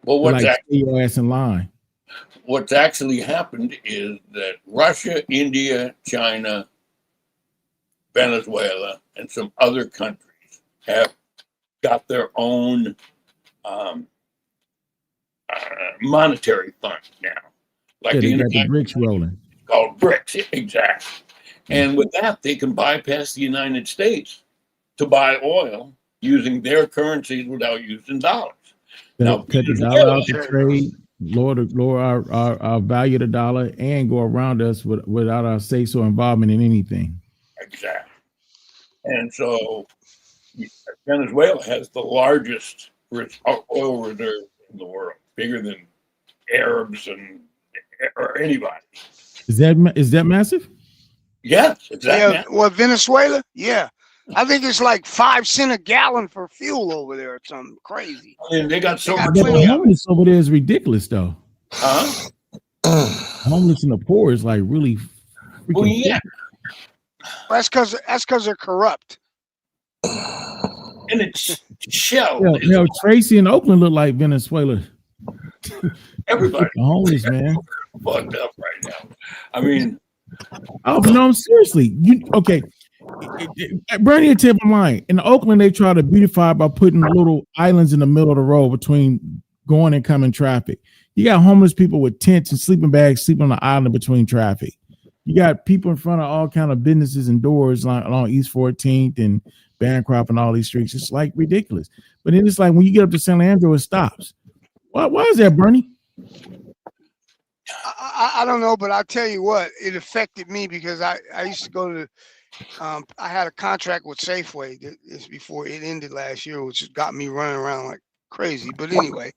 S4: Well, what's
S3: stay your ass in line.
S4: What's actually happened is that Russia, India, China, Venezuela, and some other countries have got their own monetary fund now. Like
S3: Yeah, they got the BRICS rolling.
S4: called BRICS, exactly. And with that, they can bypass the United States to buy oil using their currencies without using dollars. Now,
S3: Cut the dollar out the trade, lower our value of the dollar, and go around us without our say-so involvement in anything.
S4: Exactly. And so Venezuela has the largest oil reserve in the world, bigger than Arabs or anybody.
S3: Is that massive?
S4: Yes, exactly.
S9: Yeah, well, Venezuela, yeah. I think it's like 5 cents a gallon for fuel over there or something crazy.
S4: I mean, they got so much.
S3: The homeless over there is ridiculous, though.
S4: Huh?
S3: Homeless in the poor is like really.
S4: Well, yeah.
S9: That's because they're corrupt.
S4: And it's shell.
S3: Tracy in Oakland look like Venezuela.
S4: Everybody.
S3: The homeless, man.
S4: Fucked up right now. I mean,
S3: Oh no, seriously. Bernie will tip my mind. In Oakland, they try to beautify by putting little islands in the middle of the road between going and coming traffic. You got homeless people with tents and sleeping bags sleeping on the island between traffic. You got people in front of all kind of businesses and doors along East 14th and Bancroft and all these streets. It's like ridiculous. But then it's like when you get up to San Leandro, it stops. Why is that, Bernie?
S9: I don't know, but I'll tell you what, it affected me because I used to go to, I had a contract with Safeway. This before it ended last year, which got me running around like crazy. But anyway,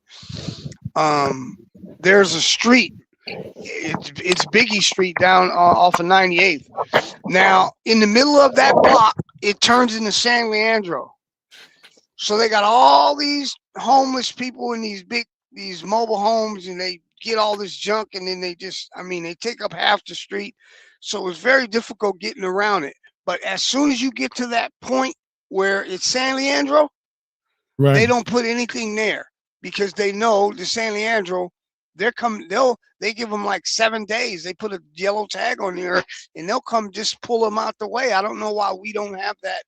S9: there's a street. It's Biggie Street down off of 98th. Now, in the middle of that block, it turns into San Leandro. So they got all these homeless people in these mobile homes, and they get all this junk, and then they take up half the street. So it's very difficult getting around it. But as soon as you get to that point where it's San Leandro,
S3: right,
S9: they don't put anything there because they know the San Leandro, they give them like 7 days. They put a yellow tag on there and they'll come just pull them out the way. I don't know why we don't have that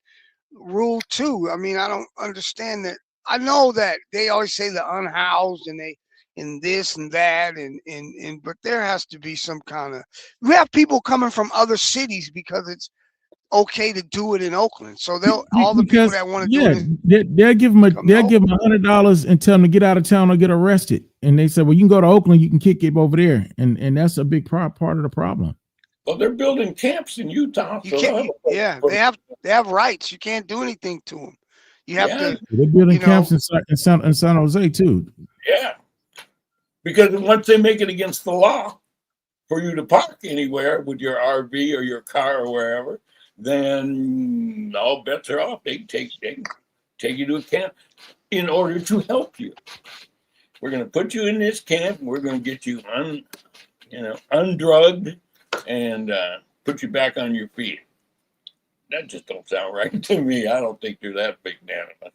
S9: rule too. I mean, I don't understand that. I know that they always say the unhoused and this and that but there has to be some kind of, we have people coming from other cities because it's okay to do it in Oakland. So all the people that want to do it,
S3: they'll give them $100 and tell them to get out of town or get arrested. And they said, well, you can go to Oakland, you can kick it over there. And that's a big part of the problem.
S4: Well, they're building camps in Utah.
S9: They have rights. You can't do anything to them. You have to.
S3: They're building camps in San Jose too.
S4: Yeah, because once they make it against the law for you to park anywhere with your RV or your car or wherever, then all bets are off. They take you to a camp in order to help you. We're going to put you in this camp. And we're going to get you undrugged and put you back on your feet. That just don't sound right to me. I don't think they're that big magnanimous.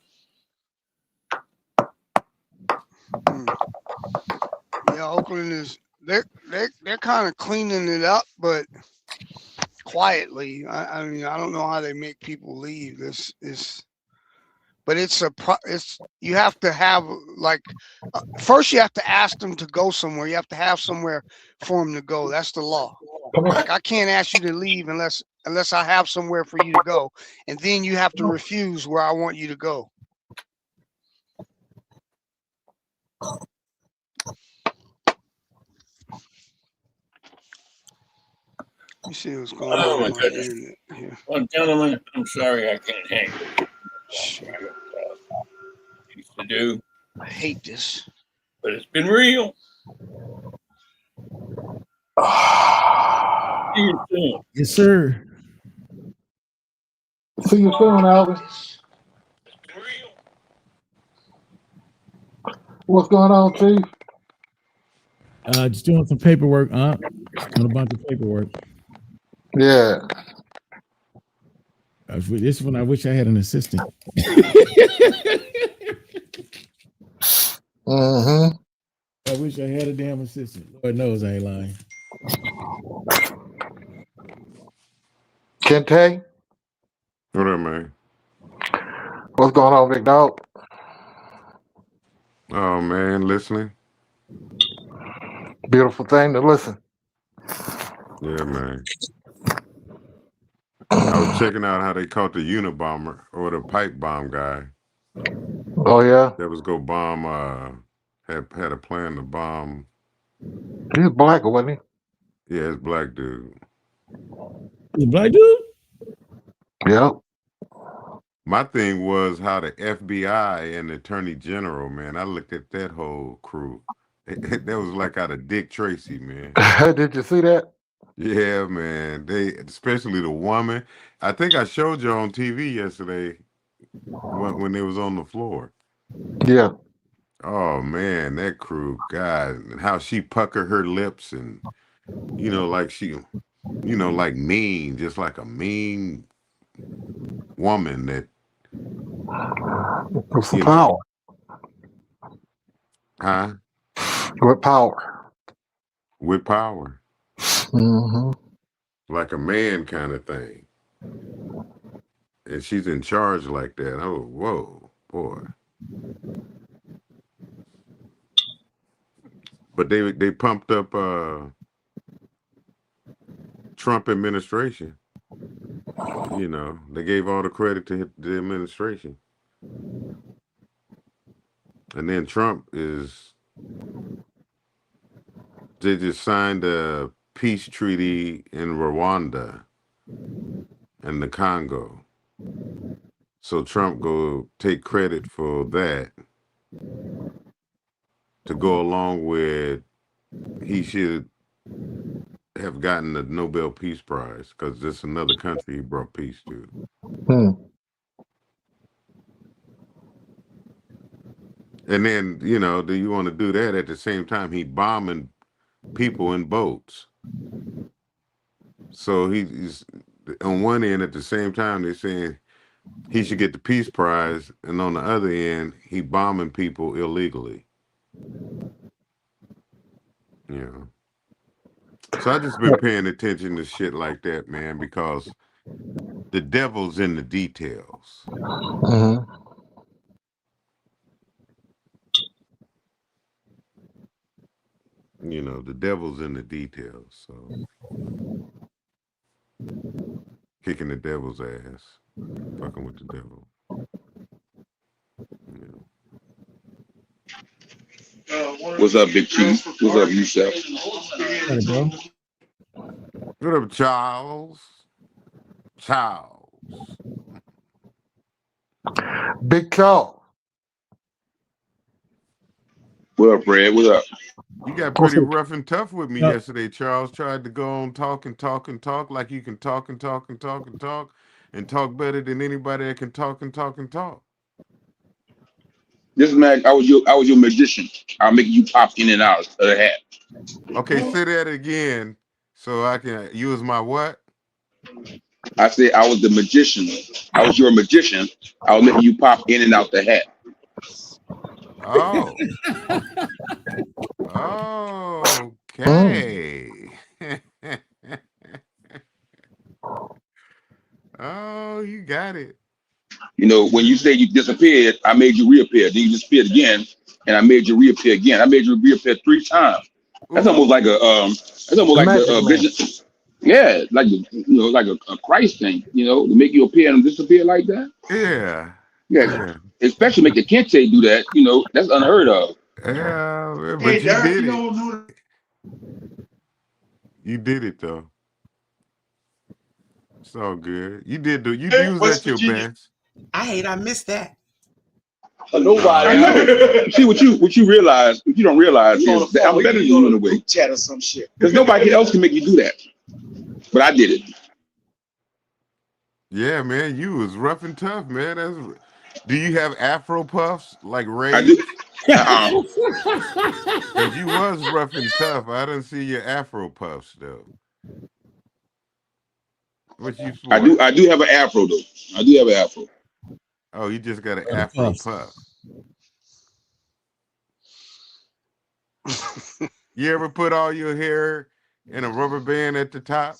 S9: Yeah, Oakland is they're kind of cleaning it up, but quietly. I mean, I don't know how they make people leave. But you have to have first you have to ask them to go somewhere. You have to have somewhere for them to go. That's the law. Like, I can't ask you to leave unless I have somewhere for you to go, and then you have to refuse where I want you to go. Let me see what's going on with my internet here.
S4: Well, gentlemen, I'm sorry I can't hang with you. Used to do.
S9: I hate this.
S4: But it's been real. See you soon.
S3: Yes, sir.
S15: See you soon, Alvin. What's going on, Chief?
S3: Just doing some paperwork, doing a bunch of paperwork.
S15: Yeah.
S3: This one, I wish I had an assistant.
S15: Mm-hmm.
S3: I wish I had a damn assistant. Lord knows I ain't lying.
S15: Kente?
S17: What up, man?
S15: What's going on, big dog?
S17: Oh, man, listening.
S15: Beautiful thing to listen.
S17: Yeah, man. I was checking out how they caught the Unabomber or the pipe bomb guy.
S15: Oh, yeah?
S17: That was go bomb, had a plan to bomb.
S15: He's black, wasn't he?
S17: Yeah, it's black dude.
S3: The black dude?
S15: Yep.
S17: My thing was how the FBI and the Attorney General, man, I looked at that whole crew. That was like out of Dick Tracy, man.
S15: Did you see that?
S17: Yeah, man. They, especially the woman. I think I showed you on TV yesterday when they was on the floor.
S15: Yeah.
S17: Oh man, that crew, God, and how she puckered her lips and like she, like mean, just like a mean woman that
S15: with power.
S17: Huh?
S15: With power.
S17: With power.
S15: Mm-hmm.
S17: Like a man kind of thing. And she's in charge like that. Oh, whoa, boy. But they pumped up Trump administration. They gave all the credit to the administration. And then Trump they just signed a peace treaty in Rwanda and the Congo. So Trump go take credit for that to go along with he should have gotten the Nobel Peace Prize because this is another country he brought peace to. And then, do you want to do that at the same time he bombing people in boats? So he's on one end at the same time they're saying he should get the Peace Prize, and on the other end he bombing people illegally. So I just been paying attention to shit like that, man, because the devil's in the details.
S15: Mm-hmm.
S17: The devil's in the details. So kicking the devil's ass, fucking with the devil.
S18: What's up, Big Chief? What's up, Yusef?
S3: Hey, bro.
S17: What up, Charles?
S15: Big Charles.
S18: What up, Fred? What up?
S17: You got pretty rough and tough with me yesterday, Charles. Tried to go on talk like you can talk and talk better than anybody that can talk and talk.
S18: This man, I was your magician. I'll make you pop in and out of the hat.
S17: Okay, say that again so I can use my what?
S18: I said I was the magician. I was your magician. I was making you pop in and out the hat.
S17: Oh. Okay. Oh, you got it.
S18: When you say you disappeared, I made you reappear. Then you disappeared again, and I made you reappear again. I made you reappear 3 times. That's almost like a vision. Yeah, like like a Christ thing, to make you appear and disappear like that.
S17: Yeah.
S18: Yeah, especially make the Kente do that. That's unheard of.
S17: Yeah, but you did it. You did it though. It's all good. You did you was at your best.
S2: I missed that.
S18: Nobody. See what you realize, what you don't realize is the alphabet is on the way. Chat or some shit. Because nobody else can make you do that. But I did it.
S17: Yeah, man, you was rough and tough, man. Do you have Afro puffs like Ray?
S18: I do.
S17: Because you was rough and tough. I didn't see your Afro puffs though. What you sport?
S18: I do have an Afro though. I do have an Afro.
S17: Oh, you just got an Afro puff. You ever put all your hair in a rubber band at the top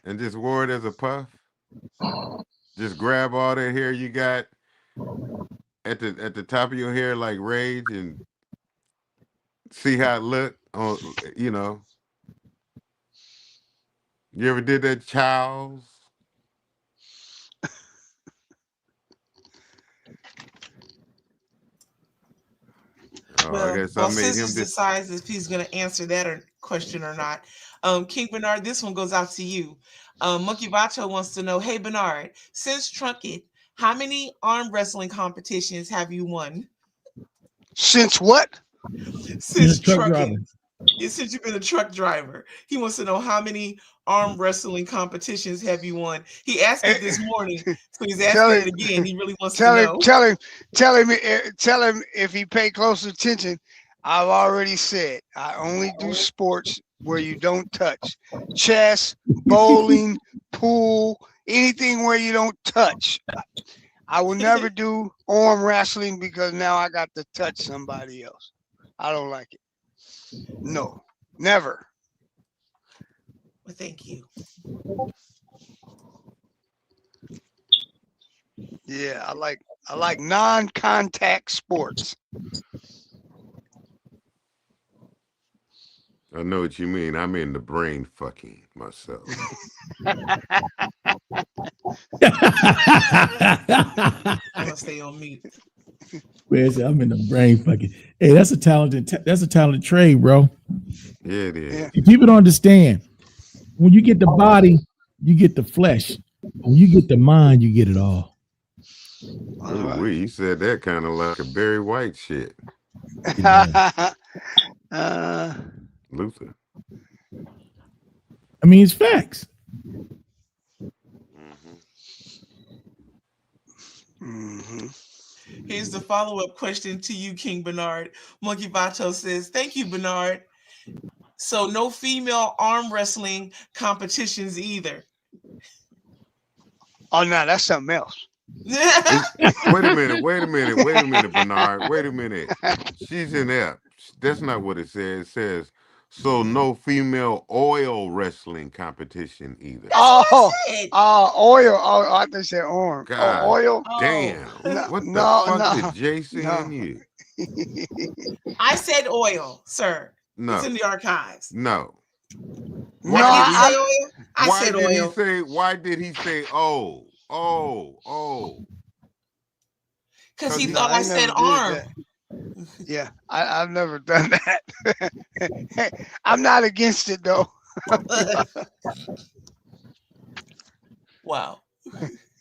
S17: and just wore it as a puff? Just grab all that hair you got at the top of your hair like Rage and see how it looked on, You ever did that, Charles?
S2: Sis decides if he's going to answer that question or not. King Bernard, this one goes out to you. Monkey Vato wants to know, hey Bernard, since Truckit, how many arm wrestling competitions have you won?
S9: Since what?
S2: Since Truckit. Since you've been a truck driver, he wants to know how many arm wrestling competitions have you won. He asked it this morning, so he's asking it again. He really wants to know.
S9: Tell him if he pay close attention. I've already said I only do sports where you don't touch. Chess, bowling, pool, anything where you don't touch. I will never do arm wrestling because now I got to touch somebody else. I don't like it. No, never.
S2: Well, thank you.
S9: Yeah, I like non-contact sports.
S17: I know what you mean. I'm in the brain fucking myself.
S2: I'm gonna stay on mute.
S3: I'm in the brain fucking. Hey, that's a talented trade, bro.
S17: Yeah, it is.
S3: People don't understand. When you get the body, you get the flesh. When you get the mind, you get it all.
S17: You said that kind of like a Barry White shit. Luther.
S3: I mean, it's facts.
S2: Here's the follow-up question to you, King Bernard. Monkey Vato says, thank you, Bernard. So no female arm wrestling competitions either.
S9: Oh, no, that's something else.
S17: Wait a minute, Bernard. Wait a minute. She's in there. That's not what it says. It says, so no female oil wrestling competition either.
S9: Oil. Oh, I think said arm.
S17: God,
S9: oil.
S17: Damn.
S9: No,
S17: What the
S9: no,
S17: fuck did Jay send you?
S2: I said oil, sir.
S17: No.
S2: It's in the archives.
S17: No.
S2: Why said oil.
S17: Why did he say oh?
S2: Because he thought I said arm.
S9: Yeah, I've never done that. I'm not against it though.
S2: Wow.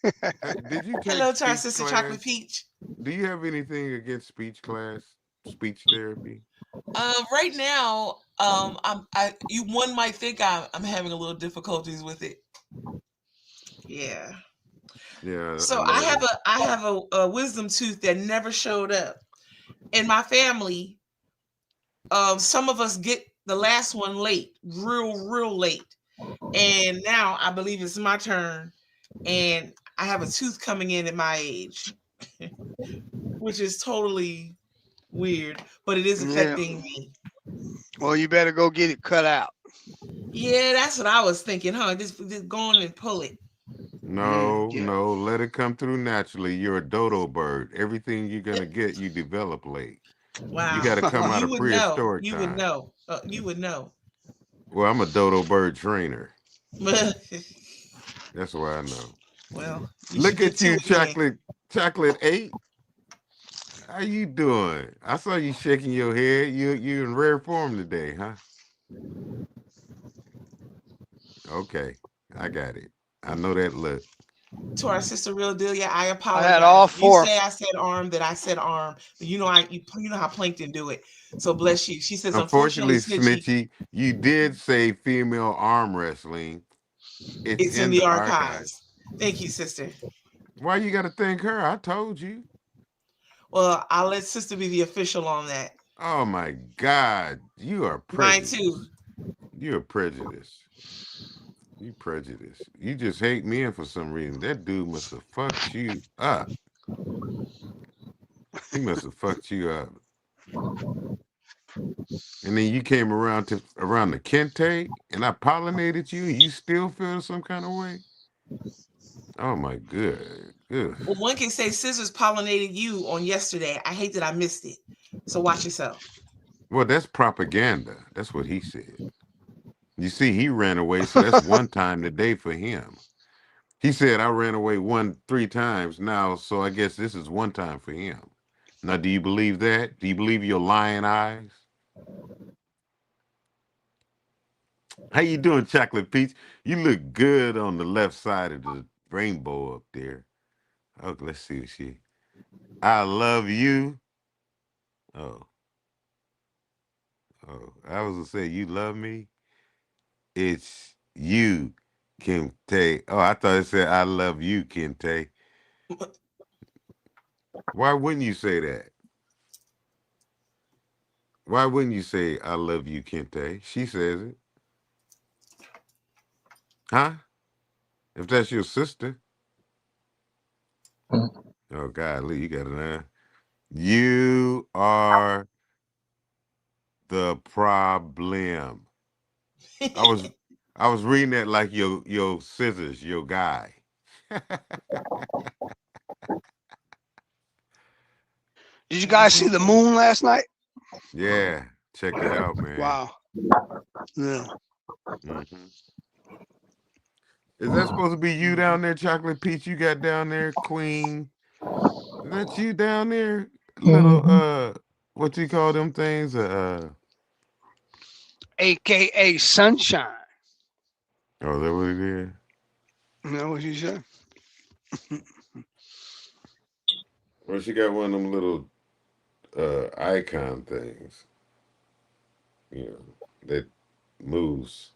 S17: Did you
S2: Hello to our
S17: speech
S2: sister
S17: class?
S2: Chocolate Peach.
S17: Do you have anything against speech therapy?
S2: Right now, one might think I'm having a little difficulties with it. Yeah.
S17: Yeah.
S2: So I have a wisdom tooth that never showed up. In my family, some of us get the last one late, real late. And now I believe it's my turn. And I have a tooth coming in at my age, which is totally weird, but it is affecting me.
S9: Well, you better go get it cut out.
S2: Yeah, that's what I was thinking, huh? Just go on and pull it.
S17: No, let it come through naturally. You're a dodo bird. Everything you're gonna get, you develop late.
S2: Wow.
S17: You got to come out of prehistoric
S2: You
S17: time.
S2: would know. You would know.
S17: Well, I'm a dodo bird trainer. That's why I know.
S2: Well,
S17: look at you, chocolate 8. How you doing? I saw you shaking your head. You in rare form today, huh? Okay, I got it. I know that look.
S2: To our sister Real Delia, I apologize.
S9: I had all 4.
S2: You say I said arm, that I said arm, but you know how Plankton do it. So bless you. She says,
S17: unfortunately,
S2: Snitchy,
S17: Snitchy, you did say female arm wrestling.
S2: It's in the archives. Thank you, sister.
S17: Why you got to thank her? I told you.
S2: Well, I'll let sister be the official on that.
S17: Oh my God, you are prejudiced.
S2: Mine too.
S17: You're prejudiced. You prejudiced. You just hate men for some reason. That dude must have fucked you up. He must have fucked you up. And then you came around the Kente, and I pollinated you, and you still feel some kind of way? Oh my good.
S2: Well, one can say Scissors pollinated you on yesterday. I hate that I missed it. So watch yourself.
S17: Well, that's propaganda. That's what he said. You see, he ran away, so that's one time today for him. He said, I ran away 3 times now, so I guess this is one time for him. Now, do you believe that? Do you believe your lying eyes? How you doing, Chocolate Peach? You look good on the left side of the rainbow up there. Oh, let's see what she... I love you. Oh, I was gonna say, you love me? It's you, Kente. Oh, I thought it said, I love you, Kente. Why wouldn't you say that? Why wouldn't you say, I love you, Kente? She says it. Huh? If that's your sister. Oh, God, Lee, you got it. You are the problem. I was reading that like your Scissors, your guy.
S9: Did you guys see the moon last night?
S17: Yeah, check it out, man.
S9: Wow. Yeah.
S17: Mm-hmm. Is that supposed to be you down there, Chocolate Peach? You got down there, Queen? Is that you down there? Little what you call them things?
S9: AKA Sunshine.
S17: Oh, is that what it is?
S9: You know what you said?
S17: Well, she got one of them little icon things. You know, that moves.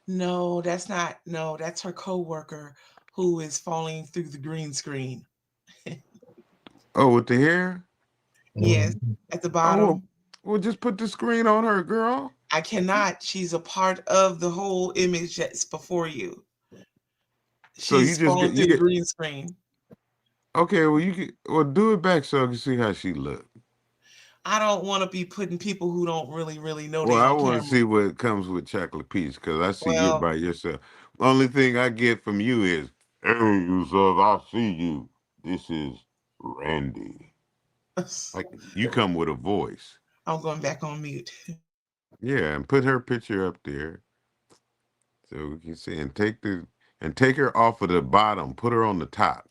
S2: No, that's not. No, that's her coworker who is falling through the green screen.
S17: Oh, with the hair?
S2: Yes, at the bottom.
S17: Oh, well, just put the screen on her, girl.
S2: I cannot. She's a part of the whole image that's before you.
S17: So
S2: She's falling through the green screen.
S17: Okay, well, do it back so I can see how she look.
S2: I don't want to be putting people who don't really know.
S17: Well, I want to see what comes with Chocolate Peach because I see you by yourself. Only thing I get from you is, hey, Yusuf, I see you. This is Randy. Like you come with a voice.
S2: I'm going back on mute.
S17: Yeah, and put her picture up there so we can see, and take her off of the bottom. Put her on the top.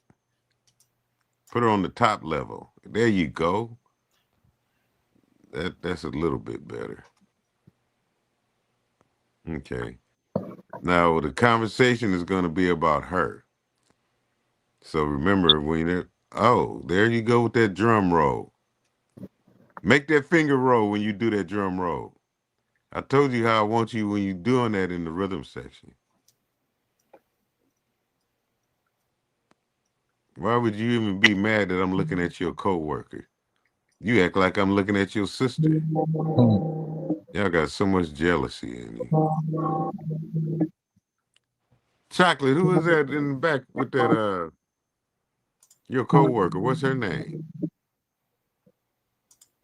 S17: Put her on the top level. There you go. That's a little bit better. Okay. Now the conversation is going to be about her. So remember there you go with that drum roll. Make that finger roll when you do that drum roll. I told you how I want you when you're doing that in the rhythm section. Why would you even be mad that I'm looking at your coworker? You act like I'm looking at your sister. Y'all got so much jealousy in you. Chocolate, who is that in the back with that your coworker? What's her name?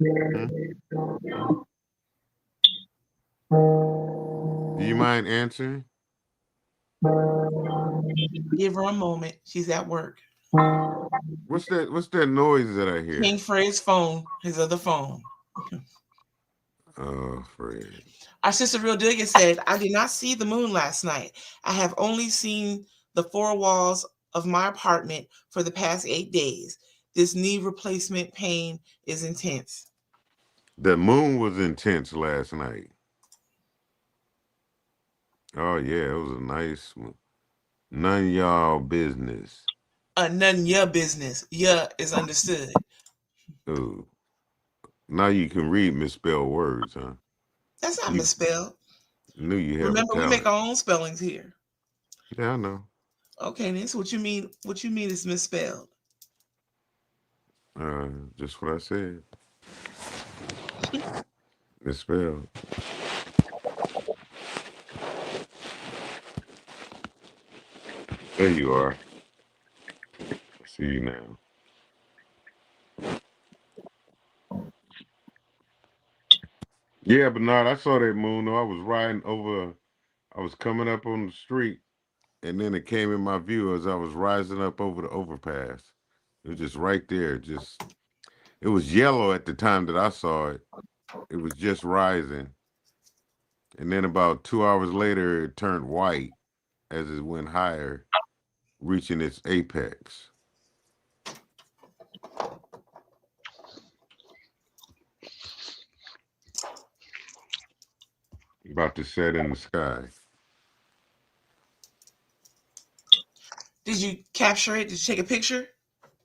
S17: Do you mind answering?
S2: Give her a moment. She's at work.
S17: What's that noise that I hear?
S2: King Fred's phone, his other phone.
S17: Oh, Fred.
S2: Our sister Real Digger said, I did not see the moon last night. I have only seen the four walls of my apartment for the past 8 days. This knee replacement pain is intense.
S17: The moon was intense last night. Oh, yeah, it was a nice one. None y'all business.
S2: None your business. Yeah is understood.
S17: Ooh. Now you can read misspelled words, huh?
S2: That's not
S17: You
S2: misspelled.
S17: knew you have
S2: Remember,
S17: a
S2: we make
S17: talent.
S2: our own spellings here.
S17: Yeah, I know.
S2: Okay, then so what you mean is misspelled.
S17: Just what I said. Misspelled. There you are. I see you now. Yeah, Bernard, I saw that moon. Though. I was coming up on the street, and then it came in my view as I was rising up over the overpass. It was just right there. It was yellow at the time that I saw it. It was just rising. And then about 2 hours later, it turned white as it went higher, reaching its apex. About to set in the sky.
S2: Did you capture it? Did you take a picture?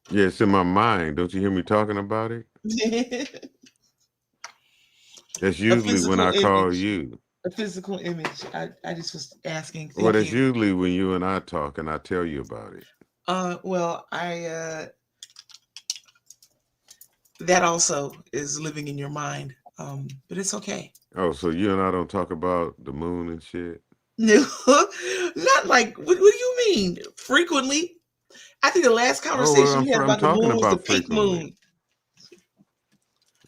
S17: Yeah, it's in my mind. Don't you hear me talking about it? That's usually when I call you.
S2: A physical image. I just was asking.
S17: Well, that's usually when you and I talk and I tell you about it.
S2: Well, that also is living in your mind. But it's okay.
S17: Oh, so you and I don't talk about the moon and shit?
S2: No, not like, what do you mean? Frequently. I think the last conversation we had about the moon was the pink moon.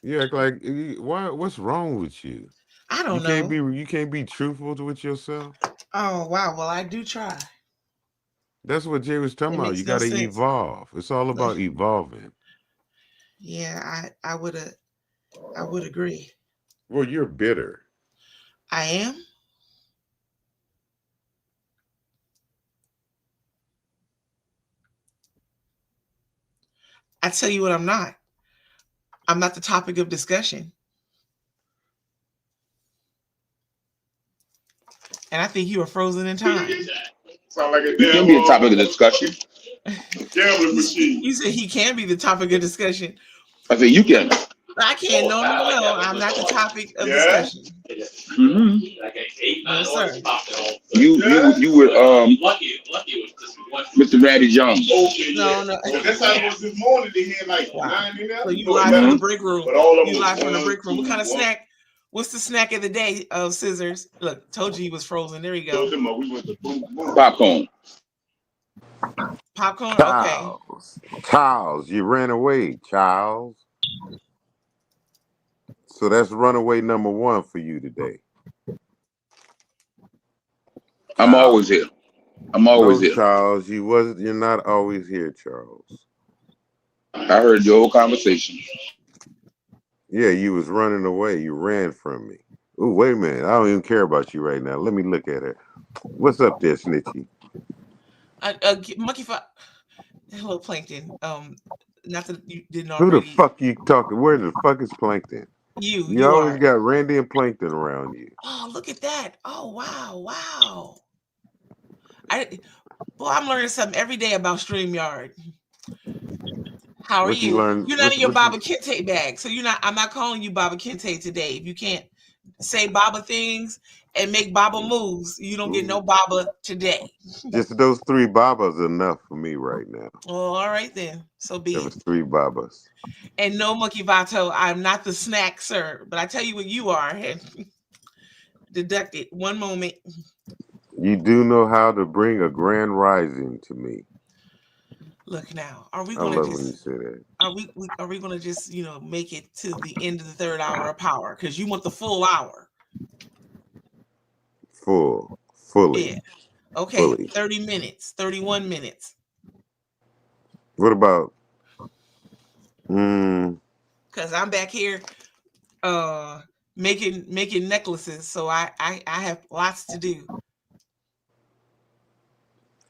S17: You act like, why? What's wrong with you?
S2: I don't know.
S17: You can't be truthful with yourself.
S2: Oh, wow. Well, I do try.
S17: That's what Jay was talking about. You got to evolve. It's all about evolving.
S2: Yeah, I would agree.
S17: Well, you're bitter.
S2: I am. I tell you what, I'm not. I'm not the topic of discussion. And I think you are frozen in time.
S18: Sound like it can be a topic of discussion.
S2: You said he can be the topic of discussion.
S18: I said you can.
S2: I can't. No. I'm not the topic of discussion.
S18: Mm-hmm.
S2: No, sir.
S18: You were Mr. Ratty Jones.
S2: No.
S11: That's how it was this morning. They had like 9 in there.
S2: So you live from the break room. You live from the break room. What kind of snack? What's the snack of the day? Oh, scissors. Look, told you he was frozen. There you go.
S18: Popcorn.
S2: Popcorn.
S17: Charles.
S2: Okay.
S17: Charles, you ran away, Charles. So that's runaway number 1 for you today.
S18: I'm always here. I'm always here.
S17: Charles, you're not always here, Charles.
S18: I heard your whole conversation.
S17: Yeah, you was running away. You ran from me. Ooh, wait a minute. I don't even care about you right now. Let me look at it. What's up there, Snitchy?
S2: Monkey Five. Hello, Plankton. Not that you didn't
S17: Who
S2: already.
S17: the fuck you talking? Where the fuck is Plankton?
S2: You
S17: always
S2: are.
S17: got Randy and Plankton around you.
S2: Oh, look at that. Oh, wow. I'm learning something every day about StreamYard. How are you? You're not in your Baba Kente bag, so I'm not calling you Baba Kente today. If you can't say Baba things and make Baba moves, you don't get no Baba today.
S17: Just those 3 Babas enough for me right now.
S2: Oh, all right then. So be it.
S17: There was 3 Babas.
S2: And no, Monkey Vato, I'm not the snack, sir. But I tell you what you are. Deduct it. One moment.
S17: You do know how to bring a grand rising to me.
S2: Look now. Are we
S17: I
S2: gonna
S17: love when you
S2: just
S17: say that.
S2: are we gonna just make it to the end of the 3rd hour of power? Because you want the full hour.
S17: Fully.
S2: Yeah. Okay.
S17: Fully.
S2: 30 minutes, 31 minutes.
S17: What about?
S2: Because I'm back here making necklaces. So I have lots to do.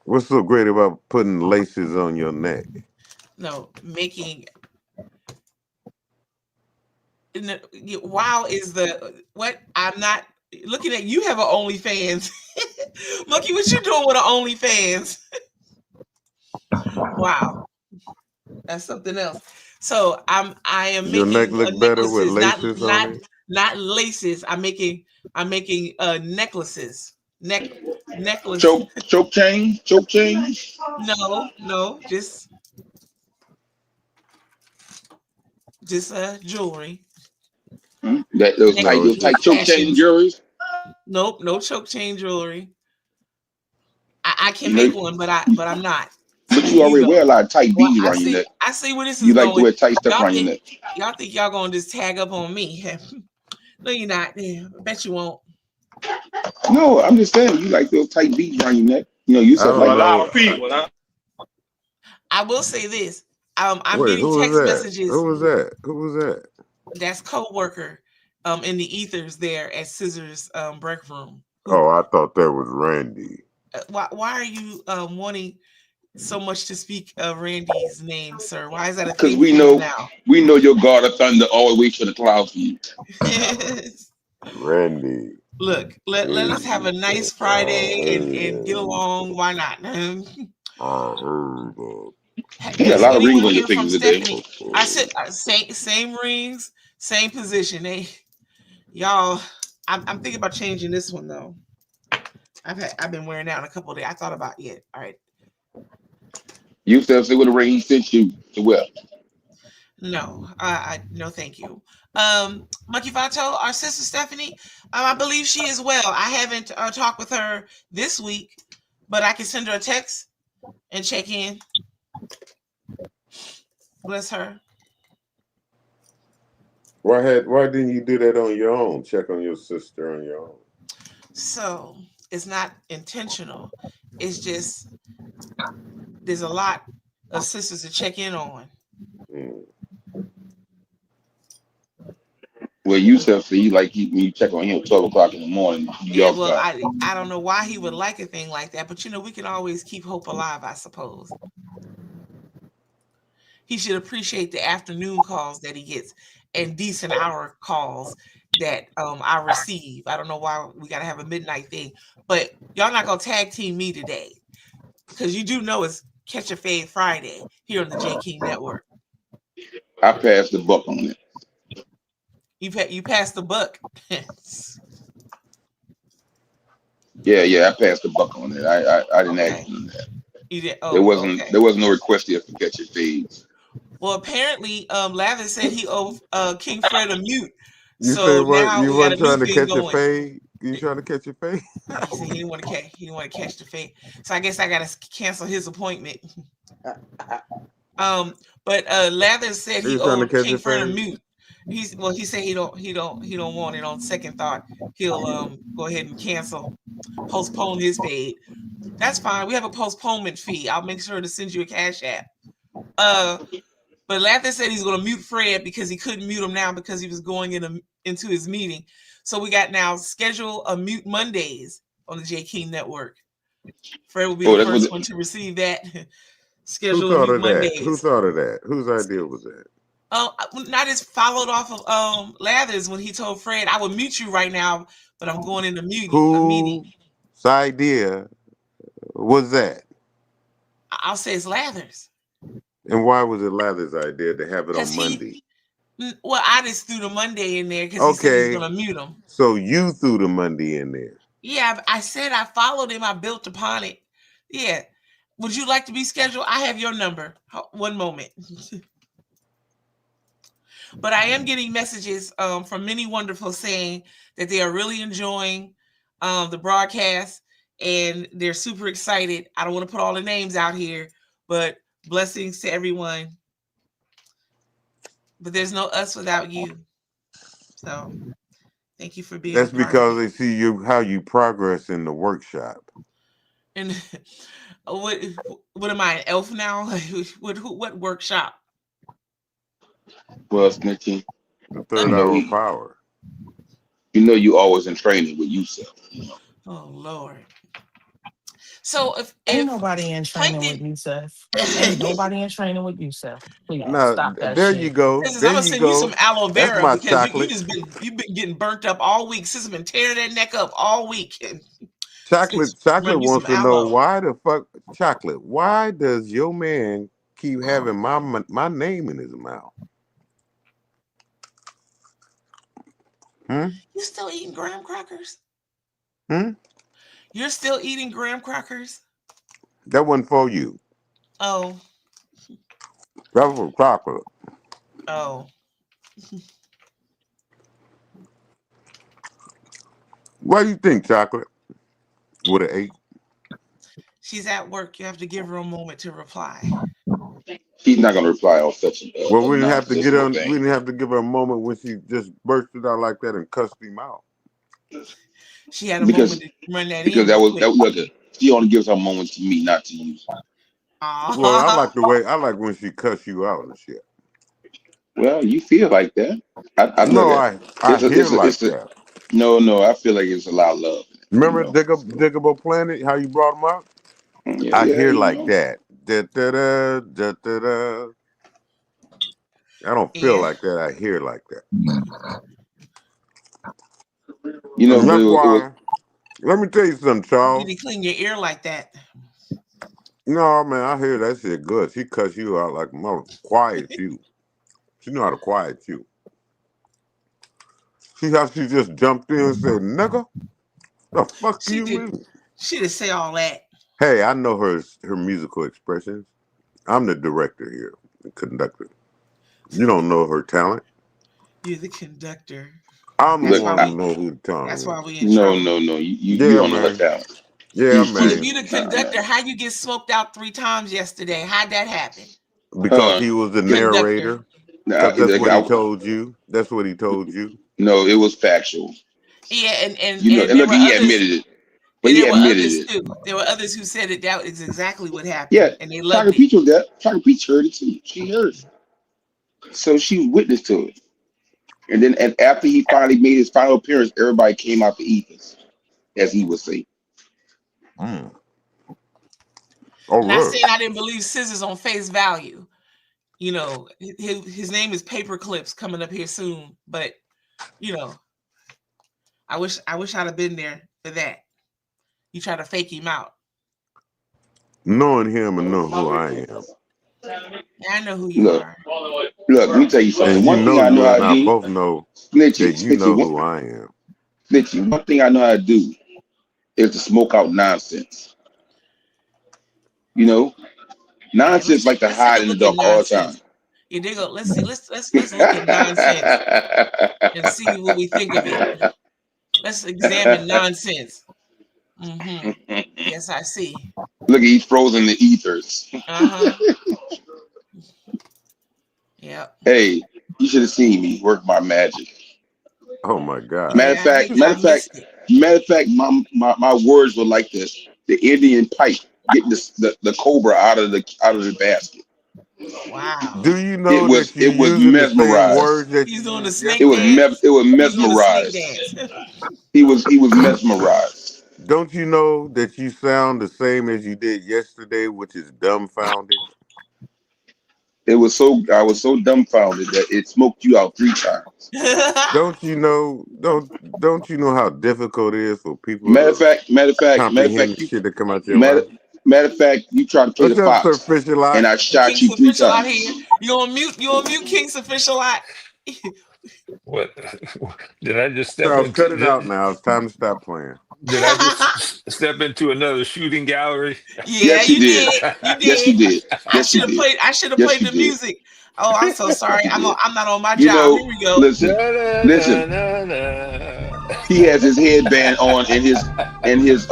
S17: What's so great about putting laces on your neck?
S2: No, making. Wow is the what? I'm not looking at. You have an OnlyFans. Monkey, what you doing with an OnlyFans? Wow, that's something else. So I am
S17: Your neck
S2: making
S17: look better with
S2: necklaces,
S17: laces on it?
S2: not laces. I'm making necklaces. Necklace.
S18: Choke chain.
S2: No, just jewelry.
S18: That those tight choke chain jewelry.
S2: Nope, no choke chain jewelry. I can make one, but I'm not.
S18: But you already wear a lot of tight beads around your neck.
S2: I see where this is
S18: You
S2: going.
S18: like to wear tight stuff around your neck.
S2: Y'all think y'all gonna just tag up on me? No, you're not. I bet you won't.
S18: No, I'm just saying you like those tight beads around your neck. You know, you said like a lot of people.
S2: I will say this. I'm
S17: Wait,
S2: getting text messages.
S17: Who was that?
S2: That's co-worker in the ethers there at Scissors break room.
S17: Oh, I thought that was Randy.
S2: Why are you wanting so much to speak Randy's name, sir? Why is that a thing?
S18: Because we know your God of thunder always waits for the clouds for you.
S17: Randy.
S2: Look, let us have a nice Friday and get along. Why not?
S17: I heard that.
S18: You got a lot of rings on your fingers today.
S2: I said same rings, same position. Y'all, I'm thinking about changing this one though. I've been wearing out in a couple of days. I thought about it. All right.
S18: You said say what a ring he sent you to wear.
S2: No, no, thank you. Monkey Fato, our sister Stephanie, I believe she is well. I haven't talked with her this week, but I can send her a text and check in. Bless her.
S17: Why didn't you do that on your own? Check on your sister on your own.
S2: So it's not intentional. It's just there's a lot of sisters to check in on.
S18: Well, you said so you like when you check on him at 12 o'clock in the morning.
S2: Yeah, well, I don't know why he would like a thing like that, but we can always keep hope alive, I suppose. He should appreciate the afternoon calls that he gets and decent hour calls that I receive. I don't know why we gotta have a midnight thing, but y'all not gonna tag team me today because you do know it's Catch a Fade Friday here on the J King Network.
S18: I passed the buck on it.
S2: You passed the buck.
S18: Yeah, I passed the buck on it. I didn't ask him that.
S2: You did.
S18: There wasn't no request here for Catch a Fade.
S2: Well, apparently, Lavin said he owed King Fred a mute.
S17: You
S2: so
S17: said what?
S2: now
S17: You
S2: we got
S17: weren't
S2: a
S17: trying
S2: new
S17: to
S2: thing
S17: catch a
S2: going.
S17: fade? You trying to catch a fade?
S2: He said he didn't want to catch the fade. So I guess I gotta cancel his appointment. But Lather said he owed King Fred a mute. He said he don't want it on second thought. He'll go ahead and postpone his fade. That's fine. We have a postponement fee. I'll make sure to send you a cash app. But Lather said he's going to mute Fred because he couldn't mute him now because he was going into his meeting. So we got now schedule a mute Mondays on the J King Network. Fred will be the first one to receive that. Schedule
S17: Who thought
S2: mute
S17: of
S2: Mondays.
S17: that? Who thought of that? Whose idea was that?
S2: I just followed off of Lathers when he told Fred, I would mute you right now, but I'm going into meeting.
S17: Whose idea was that?
S2: I'll say it's Lathers.
S17: And why was it Lather's idea to have it on Monday?
S2: Well, I just threw the Monday in there because he said he was going to mute him.
S17: So you threw the Monday in there.
S2: Yeah, I said I followed him. I built upon it. Yeah. Would you like to be scheduled? I have your number. One moment. But I am getting messages from many wonderful saying that they are really enjoying the broadcast and they're super excited. I don't want to put all the names out here, but blessings to everyone. But there's no us without you. So thank you for being.
S17: That's because they see how you progress in the workshop.
S2: And what am I, an elf now? What workshop?
S18: Well, snitching.
S17: The third hour of power.
S18: You know, you always in training with yourself.
S2: Oh Lord. So if
S19: Ain't nobody in training with
S2: Plankton,
S19: Yusef. Ain't nobody in training with Yusef. Please
S17: Now,
S19: stop that
S17: there you
S19: shit.
S17: go.
S2: I'm
S17: There
S2: gonna
S17: you
S2: send you some
S17: go.
S2: aloe
S17: That's
S2: vera
S17: my
S2: because
S17: chocolate.
S2: you've been getting burnt up all week. Sis has been tearing that neck up all week.
S17: Chocolate
S2: Run you
S17: wants
S2: some
S17: to know
S2: aloe.
S17: why the fuck Chocolate. Why does your man keep having my name in his mouth?
S2: You still eating graham crackers?
S17: Hmm?
S2: You're still eating graham crackers?
S17: That wasn't for you.
S2: Oh.
S17: That was for Chocolate.
S2: Oh.
S17: What do you think, Chocolate? Would have ate?
S2: She's at work. You have to give her a moment to reply.
S18: He's not gonna reply on such
S17: Well, we didn't have to get
S18: nonsensical
S17: on.
S18: thing.
S17: We didn't have to give her a moment when she just bursted out like that and cussed him out.
S2: She had a
S18: Because
S2: moment to run that
S18: because
S2: in
S18: that
S2: real
S18: was
S2: quick.
S18: look. She only gives her moment to me, not to you.
S17: Well, I like the way I like when she cuss you out and shit.
S18: Well, you feel like that. I
S17: No,
S18: look at
S17: I hear like that.
S18: no. I feel like it's a lot of love.
S17: Remember Diggable Planet? How you brought him up?
S18: Yeah,
S17: I
S18: yeah,
S17: hear
S18: you
S17: like
S18: know.
S17: that. Da, da, da, da, da, da. I don't feel
S2: Yeah.
S17: like that. I hear like that.
S18: You know,
S17: And
S18: but
S17: that's
S18: it was
S17: why. Let me tell you something,
S2: You
S17: Charles.
S2: need to clean your ear like that.
S17: No, man, I hear that shit good. She cuss you out like a mother. Quiet you. She know how to quiet you. See how she just jumped in and said, "Nigga, the fuck do
S2: She
S17: you
S2: did.
S17: mean?"
S2: She didn't say all that.
S17: Hey, I know her musical expressions. I'm the director here, the conductor. You don't know her talent.
S2: You're the conductor.
S17: I'm the
S2: That's
S17: one
S2: why
S17: who knows who the talent
S2: That's
S17: is.
S2: why we in
S18: no.
S2: trouble.
S18: You
S17: Yeah,
S18: don't know her
S17: man.
S18: talent.
S17: Yeah,
S2: Well, if
S17: man.
S2: you the conductor, how you get smoked out 3 times yesterday? How'd that happen?
S17: Because he was the
S2: Conductor.
S17: narrator. Because that's what he told you. That's what he told you.
S18: No, it was factual.
S2: Yeah, and
S18: You know,
S2: and
S18: and
S2: there
S18: look,
S2: were
S18: he
S2: others.
S18: admitted it. But
S2: And
S18: he
S2: there were
S18: admitted
S2: others
S18: it.
S2: too. There were others who said that is exactly what happened,
S18: Yeah,
S2: and they
S18: Tiger
S2: loved it.
S18: Peach was there. Tiger Peach heard it too. She heard it. So she witness to it. And then and after he finally made his final appearance, everybody came out the ethers, as he would say.
S17: Mm. Oh,
S2: Not
S17: really?
S2: saying I didn't believe Scissors on face value. You know, his name is Paperclips coming up here soon, but you know, I wish I'd have been there for that. You try to fake him out.
S17: Knowing him and knowing who I am.
S2: I know who you
S18: Look,
S2: are.
S18: look, let me tell you something.
S17: And you
S18: One thing
S17: know
S18: I know
S17: you
S18: how
S17: and
S18: to
S17: I
S18: do,
S17: both know
S18: Snitchy,
S17: that you know
S18: Snitchy,
S17: who I am.
S18: Snitchy, one thing I know how to do is to smoke out nonsense. You know? Nonsense like to
S2: Let's take
S18: hide
S2: a
S18: in the
S2: look at
S18: dark all the time.
S2: nonsense. Yeah, there you go. Let's see. Let's look at nonsense and see what we think of it. Let's examine nonsense. Yes, I see.
S18: Look, he's frozen in the ethers.
S2: Yeah.
S18: Hey, you should have seen me work my magic.
S17: Oh my God.
S18: Matter of fact, my words were like this: the Indian pipe getting the cobra out of the basket.
S2: Wow.
S17: Do you know that you're
S18: It was
S17: using the same words
S18: mesmerized.
S17: that
S2: He's
S17: you
S2: doing the
S17: used
S2: snake
S17: yesterday?
S2: dance.
S18: It was
S2: He's doing the snake
S18: mesmerized.
S2: dance.
S18: He was mesmerized.
S17: Don't you know that you sound the same as you did yesterday, which is dumbfounded?
S18: I was so dumbfounded that it smoked you out 3 times.
S17: Don't you know how difficult it is for people
S18: Matter of
S17: to
S18: fact,
S17: comprehend the shit that come out your
S18: matter
S17: mouth?
S18: of fact, you tried to play
S17: What's
S18: the
S17: up, Sir
S18: fox,
S17: Fish a Lot?
S18: and I shot
S2: King's
S18: you 3
S2: official out here.
S18: times.
S2: You on mute King's official lot.
S5: What did I just step
S17: Charles, cut
S5: into?
S17: it out now. It's time to stop playing.
S5: Did I just step into another shooting gallery?
S2: Yeah,
S18: Yes, you
S2: you
S18: did.
S2: did. You
S18: Yes, you
S2: did.
S18: did. Yes, you did.
S2: I should have
S18: Yes,
S2: played
S18: you
S2: the
S18: did.
S2: music. Oh, I'm so sorry.
S18: You did.
S2: I'm not on my
S18: You
S2: job.
S18: know,
S2: Here we go.
S18: listen. He has his headband on and his bows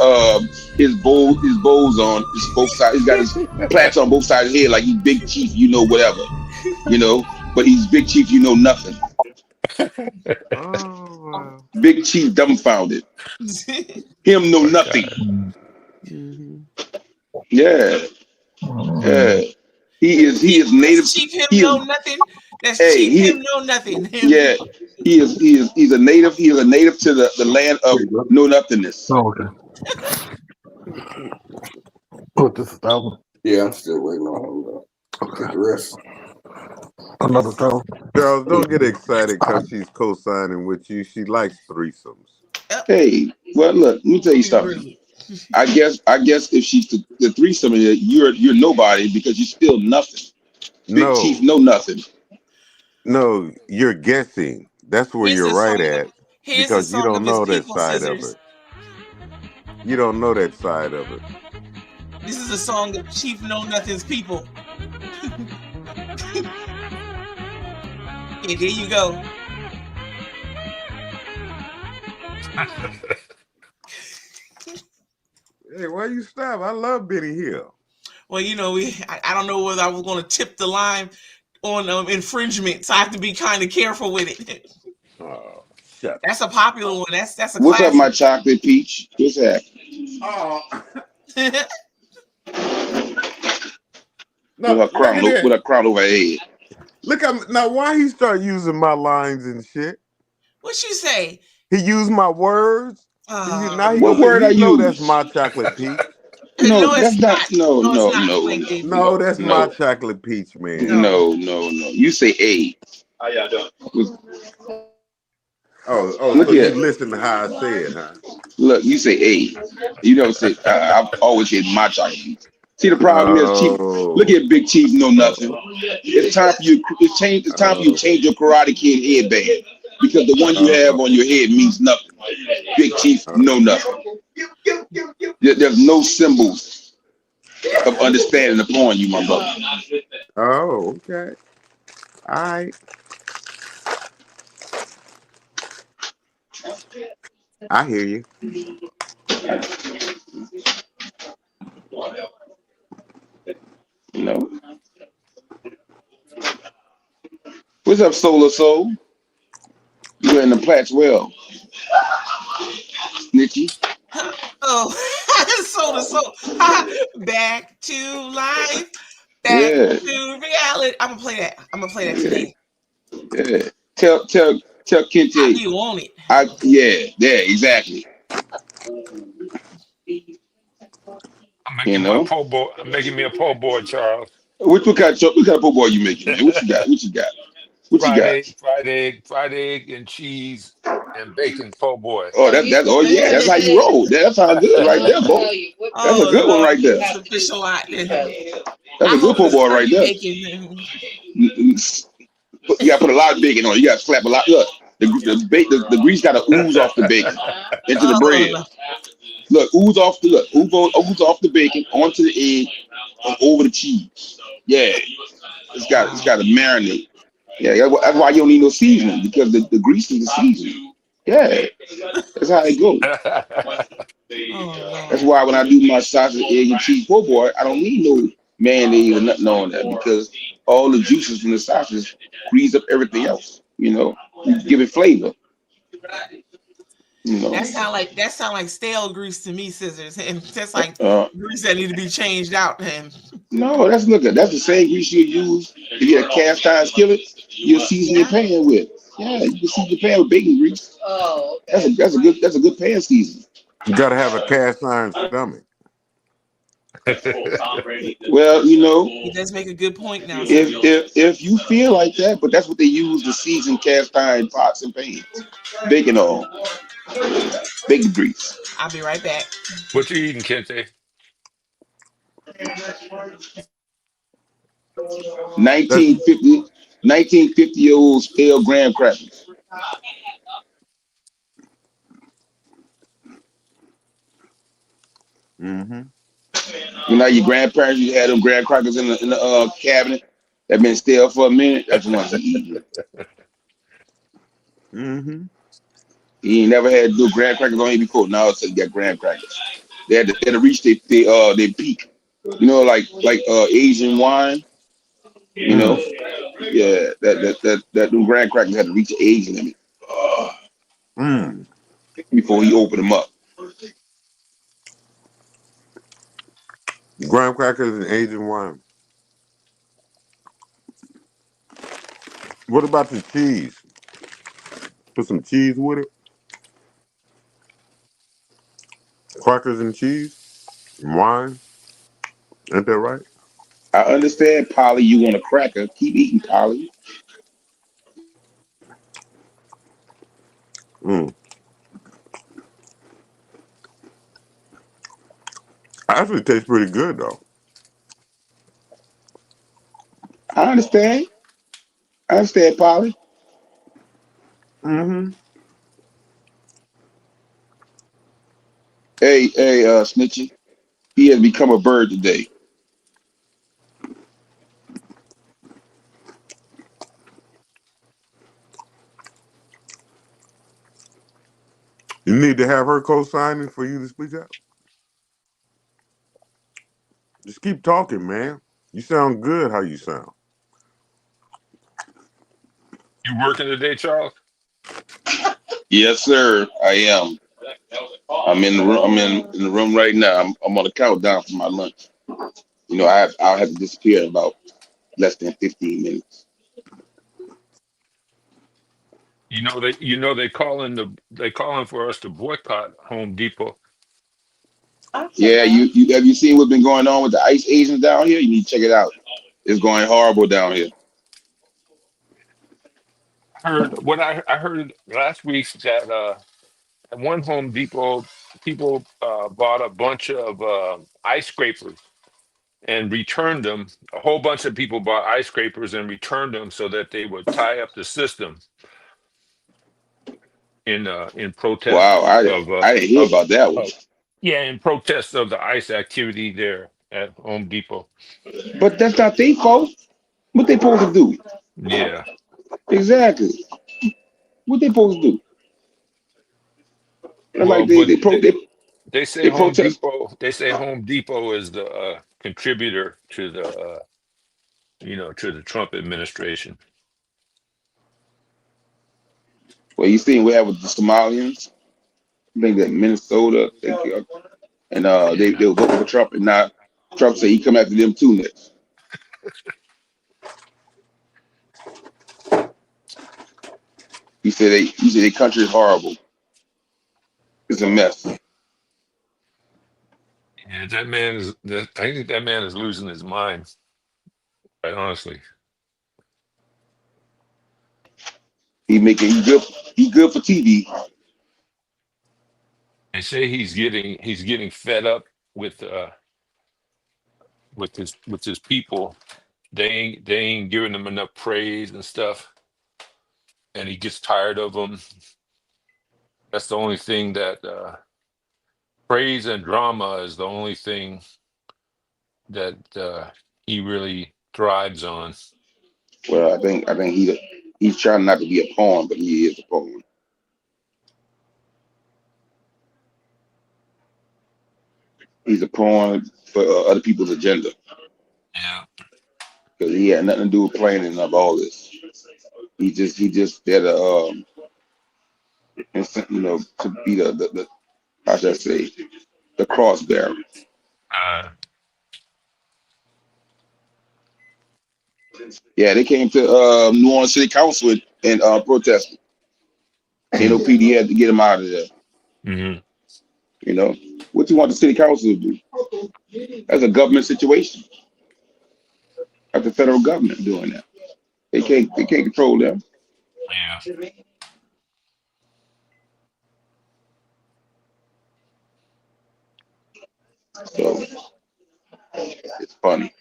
S18: on. His both sides. He's got his plaits on both sides of his head, like he's Big Chief. You know whatever. You know, but he's Big Chief. You know nothing.
S17: Oh,
S18: Big Chief dumbfounded. Him know nothing. Yeah. Yeah. He is native.
S2: Chief him
S18: He
S2: know
S18: is,
S2: nothing. That's
S18: hey,
S2: Chief him know nothing.
S18: yeah. He's a native. He is a native to the land of know nothingness.
S15: Oh, okay. Put this down.
S18: Yeah, I'm still waiting on him. Get the rest.
S15: Another tone.
S17: Charles, don't get excited because she's co-signing with you. She likes threesomes.
S18: Hey, well, look, let me tell you something. I guess if she's the threesome, you're nobody because you're still nothing. Big Chief know nothing.
S17: No, you're guessing. That's where
S2: Here's
S17: you're
S2: the
S17: right
S2: song.
S17: at
S2: Here's the
S17: because you
S2: song
S17: don't
S2: of his
S17: know that
S2: people,
S17: side of
S2: Scissors.
S17: it. You don't know that side of it.
S2: This is a song of Chief Know Nothing's people. Yeah, there you go.
S17: Hey, why you stop? I love Benny Hill.
S2: Well, you know, I don't know whether I was going to tip the line on infringement, so I have to be kind of careful with it.
S17: Oh, shut
S2: That's a popular one. That's a
S18: What's
S2: classic.
S18: up, my chocolate peach? What's happening?
S17: Oh.
S18: With her crown over her head.
S17: Look at now. Why he start using my lines and shit?
S2: What you say?
S17: He used my words. Now he
S18: What word I
S17: know
S18: use?
S17: that's my chocolate peach.
S18: No, that's not. No,
S17: That's my chocolate peach, man.
S18: No. You say A.
S17: How y'all doing? Oh,
S18: Look
S17: so
S18: here.
S17: you listen to how I say it, huh?
S18: Look, you say A. You don't say. I've always said my chocolate peach. See, the problem is, Chief. Look at Big Chief know nothing. It's time for you. It's time for you to change your Karate Kid headband because the one you have on your head means nothing. Big Chief know nothing. There's no symbols of understanding upon you, my brother.
S17: Oh, okay. All right. I hear you.
S18: No. What's up, Solar Soul? You're in the Platts well. Snitchy.
S2: Oh, so back to life, back to reality. I'm gonna play that today.
S18: Yeah. Tell Kente.
S2: How do you want it?
S18: Yeah, exactly.
S5: I'm making me a po' boy. I'm making me a po' boy, Charles.
S18: What kind of po' boy you making, man? What you got?
S5: Fried egg and cheese and bacon po' boy.
S18: Oh, that's how you roll. That sounds good right there, boy. That's a good one right there.
S2: It's a fish a lot.
S18: That's a good po' boy right there. You gotta put a lot of bacon on it. You gotta slap a lot. Look, the grease gotta ooze off the bacon into the bread. Look, ooze off the bacon onto the egg and over the cheese. Yeah, it's got to marinate. Yeah, that's why you don't need no seasoning because the grease is the seasoning. Yeah, that's how it goes. That's why when I do my sausage, egg, and cheese po' boy, I don't need no mayonnaise or nothing on that because all the juices from the sausage grease up everything else. You give it flavor.
S2: That sound like stale grease to me, Scissors, and that's like grease that need to be changed out.
S18: No, that's the same grease you use to get a cast iron skillet. You season your pan with. Yeah, you can season your pan with bacon grease. Oh, okay. That's a good pan season.
S17: You gotta have a cast iron stomach.
S18: Well,
S2: he does make a good point now.
S18: If you feel like that, but that's what they use to season cast iron pots and pans. Bacon oil, bacon grease.
S2: I'll be right back.
S5: What you eating, Kente?
S18: 1950-year-old stale graham crackers.
S17: Mm-hmm.
S18: Your grandparents used to have them graham crackers in the cabinet that been stale for a minute. That's the ones he eat.
S17: Mm-hmm.
S18: He ain't never had to do graham crackers on him before. Now it's got graham crackers. They had to reach their peak. Like Asian wine. Yeah, that them graham crackers had to reach the age limit before he opened them up.
S17: Graham crackers and Asian wine. What about the cheese? Put some cheese with it. Crackers and cheese. And wine. Ain't that right?
S18: I understand, Polly. You want a cracker? Keep eating, Polly.
S17: Actually tastes pretty good though.
S18: I understand. I understand, Polly.
S17: Mm-hmm.
S18: Hey, Snitchy. He has become a bird today.
S17: You need to have her co-signing for you to speak out. Just keep talking, man. You sound good how you sound.
S5: You working today, Charles?
S18: Yes, sir. I am. I'm in the room. I'm in the room right now. I'm on the countdown for my lunch. You know, I'll have to disappear in about less than 15 minutes.
S5: They calling for us to boycott Home Depot.
S18: Yeah, you have you seen what's been going on with the ICE agents down here? You need to check it out. It's going horrible down here.
S5: I heard last week that at one Home Depot, people bought a bunch of ice scrapers and returned them. A whole bunch of people bought ice scrapers and returned them so that they would tie up the system in protest.
S18: Wow, I didn't hear about that one.
S5: In protest of the ICE activity there at Home Depot.
S18: But that's not their fault. What they supposed to do?
S5: Yeah.
S18: Exactly. What they supposed to do?
S5: Well, they say Home
S18: protest.
S5: Depot. They say Home Depot is the contributor to the to the Trump administration.
S18: Well, you seen what happened with the Somalians? I think that Minnesota, and they were voting for Trump, and now Trump said he come after them too next. He said their country is horrible. It's a mess.
S5: Yeah, I think that man is losing his mind. Quite honestly.
S18: He good for TV.
S5: They say he's getting fed up with his people. They ain't giving him enough praise and stuff, and he gets tired of them. That's the only thing that praise and drama is the only thing that he really thrives on.
S18: Well, I think he's trying not to be a pawn, but he is a pawn. He's a pawn for other people's agenda.
S5: Yeah.
S18: Because he had nothing to do with planning of all this. He just there to to be the how should I say, the cross bearer. Yeah, they came to New Orleans City Council and protested. NOPD had to get him out of there.
S5: Mm-hmm.
S18: You know, what you want the city council to do? That's a government situation. That's the federal government doing that. They can't control them.
S5: Yeah.
S18: So it's funny.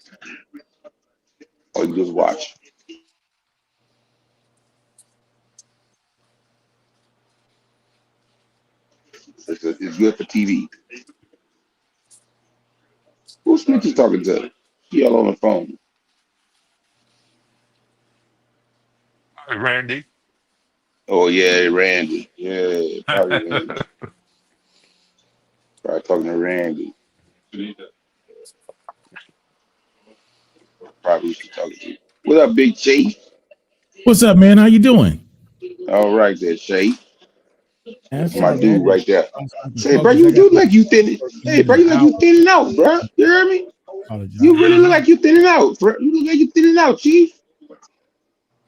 S18: Or you just watch. It's good for TV. Who's Snitch is talking to? He all on the phone.
S5: Hi, Randy.
S18: Oh yeah, Randy. Yeah, probably Randy. Probably talking to Randy. Probably should talk to you. What up, Big Shay?
S3: What's up, man? How you doing?
S18: All right there, Shay.
S3: That's
S18: my
S3: all,
S18: dude
S3: man.
S18: right there. Hey, bro, you look like you thin. Hey, bro, you look like you thinning out, bro. You hear me? You really look like you thinning out, bro. You look like you thinning out, Chief.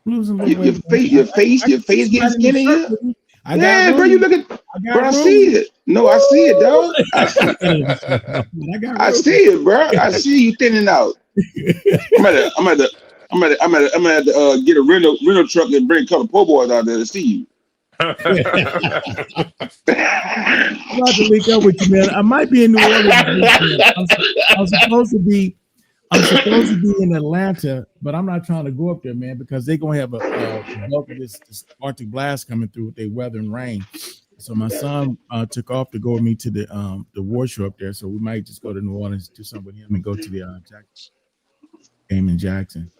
S3: Losing
S18: Your face getting skinnier. Yeah, bro, you look at, bro, I see it. No, I see it, dog. I see it, bro. I see you thinning out. I'm gonna have to get a rental truck and bring a couple po' boys out there to see you.
S3: I'm about to link up with you, man. I might be in New Orleans. I'm supposed to be in Atlanta, but I'm not trying to go up there, man, because they're gonna have a bulk of this Arctic blast coming through with their weather and rain. So my son took off to go with me to the war show up there. So we might just go to New Orleans, do something with him, and go to the game in Jackson.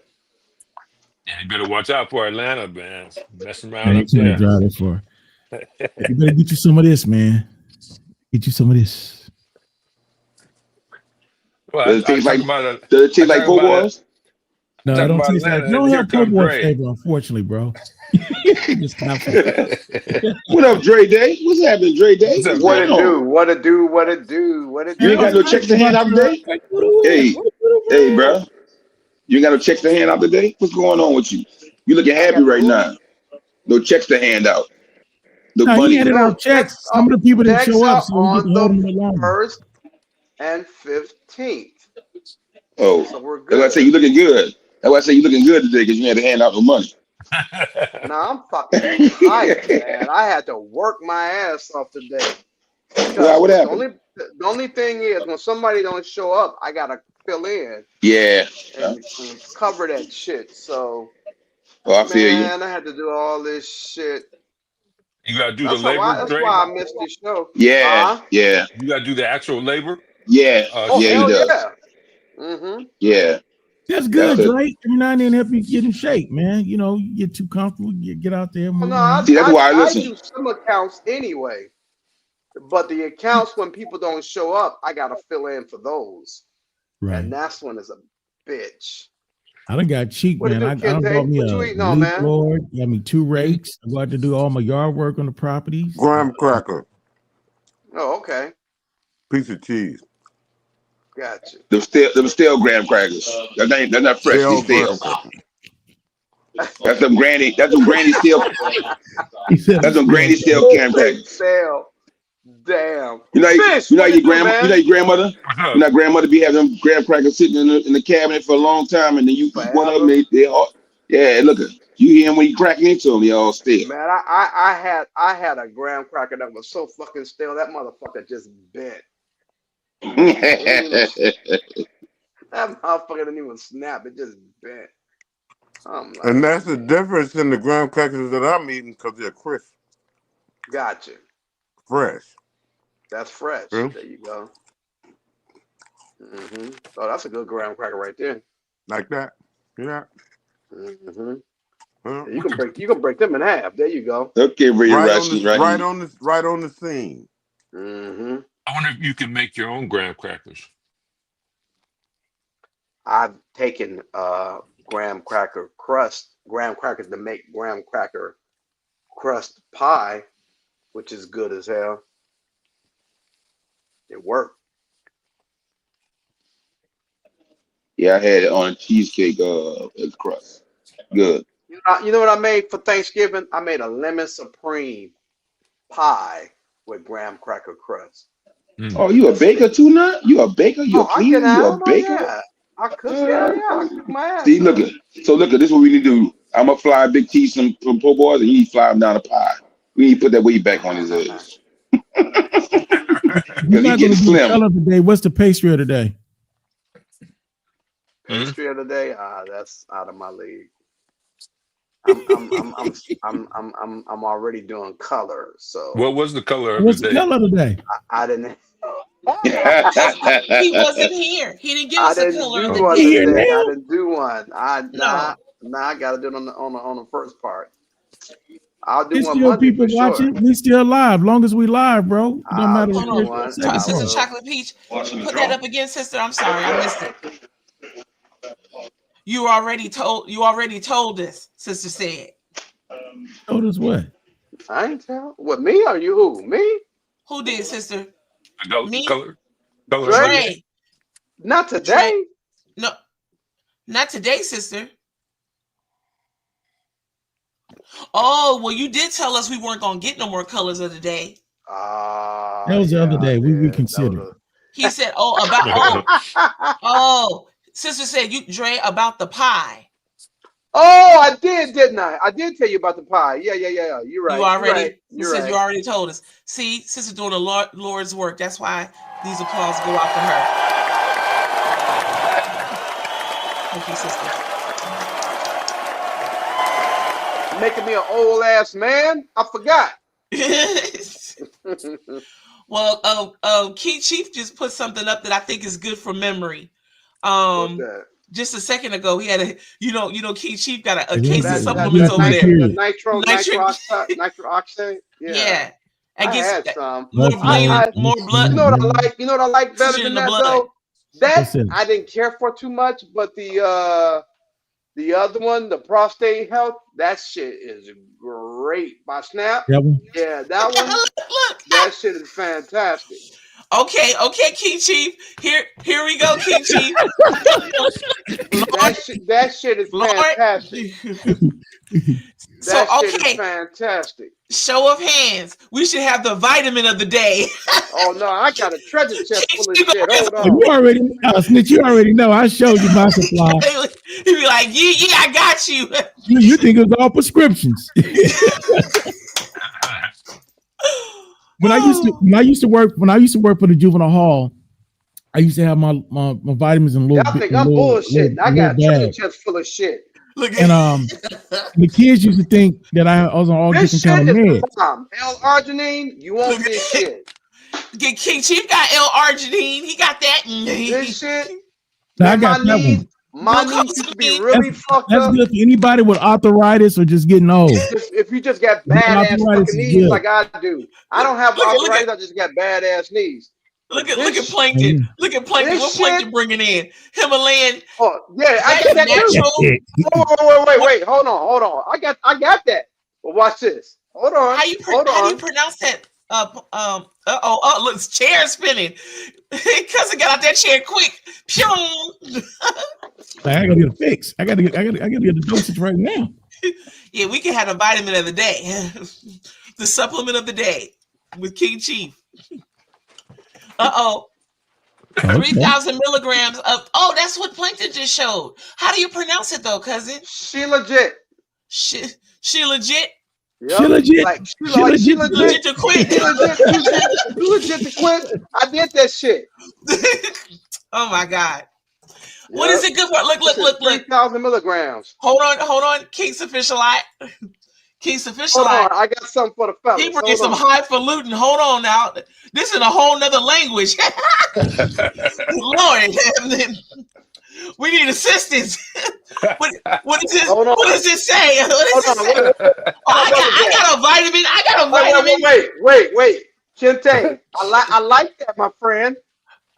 S5: Yeah, you better watch out for Atlanta, man. Messing around
S3: Man,
S5: up there.
S3: drive it for. You better get you some of this, man. Get you some of this.
S5: Well,
S18: Does it taste like po' boys?
S3: No, I don't taste like. No, have po' boy flavor, unfortunately, bro. Just
S18: what up, Dre Day? What's happening, Dre Day?
S20: What it do? What it do? What it do? What it do?
S18: You ain't got no checks to hand out today? Hey, bro. You ain't got no checks to hand out today? What's going on with you? You looking happy right now. No checks to hand out.
S3: No, he handed out checks. Some of the people that show up, so
S20: on the 1st and 15th.
S18: Oh,
S20: so we're good.
S18: That's why I say you looking good. That's why I say you looking good today because you had to hand out no money.
S20: Nah, I'm fucking tired, man. I had to work my ass off today.
S18: Well, what happened?
S20: The only thing is when somebody don't show up, I gotta fill in.
S18: Yeah.
S20: And cover that shit. So,
S18: I feel you.
S20: Man, I had to do all this shit.
S5: You gotta do
S20: That's
S5: the labor.
S20: That's why I missed the show.
S18: Yeah, yeah.
S5: You gotta do the actual labor.
S18: Yeah, yeah, he does.
S20: Yeah. Mm-hmm.
S18: Yeah.
S3: That's good, right? Every now and then help you get in shape, man. You know, you get too comfortable, you get out there.
S20: No, I do some accounts anyway. But the accounts when people don't show up, I gotta fill in for those.
S3: Right.
S20: And that's when it's a bitch.
S3: I done got cheap, man. I done bought me a leaf blower, got me 2 rakes. I go out to do all my yard work on the properties.
S17: Graham cracker.
S20: Oh, okay.
S17: Piece of cheese.
S20: Gotcha.
S18: Them stale graham crackers. That's not fresh. They're stale. That's some granny stale. That's some granny stale graham crackers.
S20: Stale. Damn.
S18: You know your grandmother. You know grandmother be having them graham crackers sitting in the cabinet for a long time, and then you eat one of them. They all, yeah. Look at you hear them when you cracking into them. They all stale.
S20: Man, I had a graham cracker that was so fucking stale that motherfucker just bent. That motherfucker didn't even snap. It just bent.
S17: And that's the difference in the graham crackers that I'm eating because they're crisp.
S20: Gotcha.
S17: Fresh.
S20: That's fresh. There you go. Mm-hmm. Oh, that's a good graham cracker right there.
S17: Like that. Yeah.
S20: Mm-hmm. You can break them in half. There you go.
S18: Okay,
S17: right on the scene.
S20: Mm-hmm.
S5: I wonder if you can make your own graham crackers.
S20: I've taken graham crackers to make graham cracker crust pie, which is good as hell. It worked.
S18: Yeah, I had it on a cheesecake crust. Good.
S20: You know what I made for Thanksgiving? I made a lemon supreme pie with graham cracker crust.
S18: Oh, you a baker too now? You a baker? You a cleaner? You a baker?
S20: Yeah. I cook. Yeah, I cook my ass.
S18: See, look at this. Is what we need to do. I'm gonna fly Big T some po' boys, and you fly him down a pie. We need to put that weight back on his ass.
S3: You're not gonna do color today. What's the pastry of the day?
S20: Pastry of the day? That's out of my league. I'm already doing color. So
S5: what was the color of
S3: What's
S5: the
S3: the
S5: day?
S3: color today?
S20: I didn't.
S2: He wasn't here. He didn't give us a color of the day.
S20: I didn't do one. I gotta do it on the first part. I'll do
S3: There's
S20: one
S3: still
S20: Monday
S3: people
S20: for
S3: watching.
S20: Sure.
S3: We still live. Long as we live, bro. It don't matter
S2: Hold
S3: what.
S2: on. Sister Chocolate Peach, put that up again, sister. I'm sorry, I missed it. You already told us, sister said.
S3: Told us what?
S20: I ain't tell. What, me or you? Who? Me?
S2: Who did, sister?
S5: Me? Color.
S20: Dre. Not today.
S2: Dre. No, not today, sister. Oh, well, you did tell us we weren't gonna get no more colors of the day.
S3: That was the other day. We reconsidered.
S2: He said, sister said Dre, about the pie.
S20: Oh, I did, didn't I? I did tell you about the pie. Yeah. You're right.
S2: You already told us. See, sister doing the Lord's work. That's why these applause go out to her. Thank you, sister.
S20: Making me an old ass man. I forgot.
S2: Well, Key Chief just put something up that I think is good for memory. Just a second ago, he had a, Key Chief got a case of supplements over there.
S20: Nitro oxide.
S2: Yeah.
S20: I had some.
S2: More blood.
S20: You know what I like better than that though? That I didn't care for too much, but the other one, the prostate health, that shit is great. By Snap. Yeah, that one. That shit is fantastic.
S2: Okay, Key Chief. Here we go, Key Chief.
S20: that shit is fantastic. That shit is fantastic.
S2: Show of hands. We should have the vitamin of the day.
S20: Oh no, I got a treasure chest full of shit. Hold on.
S3: You already Snitch, you already know. I showed you my supply.
S2: He'd be like, yeah, I got you.
S3: You think it was all prescriptions. When I used to work for the juvenile hall, I used to have my vitamins in little.
S20: I think I'm bullshit. I got a treasure chest full of shit.
S3: And the kids used to think that I was on all different kind of meds.
S20: L-arginine, you won't get shit.
S2: King Chief got L-arginine. He got that.
S20: This shit.
S3: So I got that one.
S20: My knees used to be really fucked up.
S3: That's good for anybody with arthritis or just getting old.
S20: If you just got badass fucking knees like I do. I don't have arthritis. I just got badass knees.
S2: Look at Plankton. Look at Plankton. What Plankton bringing in? Himalayan.
S20: Oh yeah, I got that too. Wait. Hold on. I got that. Well, watch this. Hold on.
S2: How do you pronounce that? Look, chair spinning. Cousin got out that chair quick.
S3: I gotta get a fix. I gotta get the dosage right now.
S2: Yeah, we can have the vitamin of the day. The supplement of the day with King Chief. 3,000 milligrams of. Oh, that's what Plankton just showed. How do you pronounce it though, cousin?
S20: She legit.
S2: She legit.
S20: Yep.
S3: She legit.
S20: She legit to quit. You legit to quit. I did that shit.
S2: Oh my God. What is it good for? Look.
S20: 3,000 milligrams.
S2: Hold on. King Sufficialite. King Sufficialite.
S20: Hold on, I got something for the fellas.
S2: He bringing some highfalutin. Hold on now. This is a whole nother language. Lord. We need assistance. What does this? What does it say? I got a vitamin.
S20: Wait. Kente, I like that, my friend.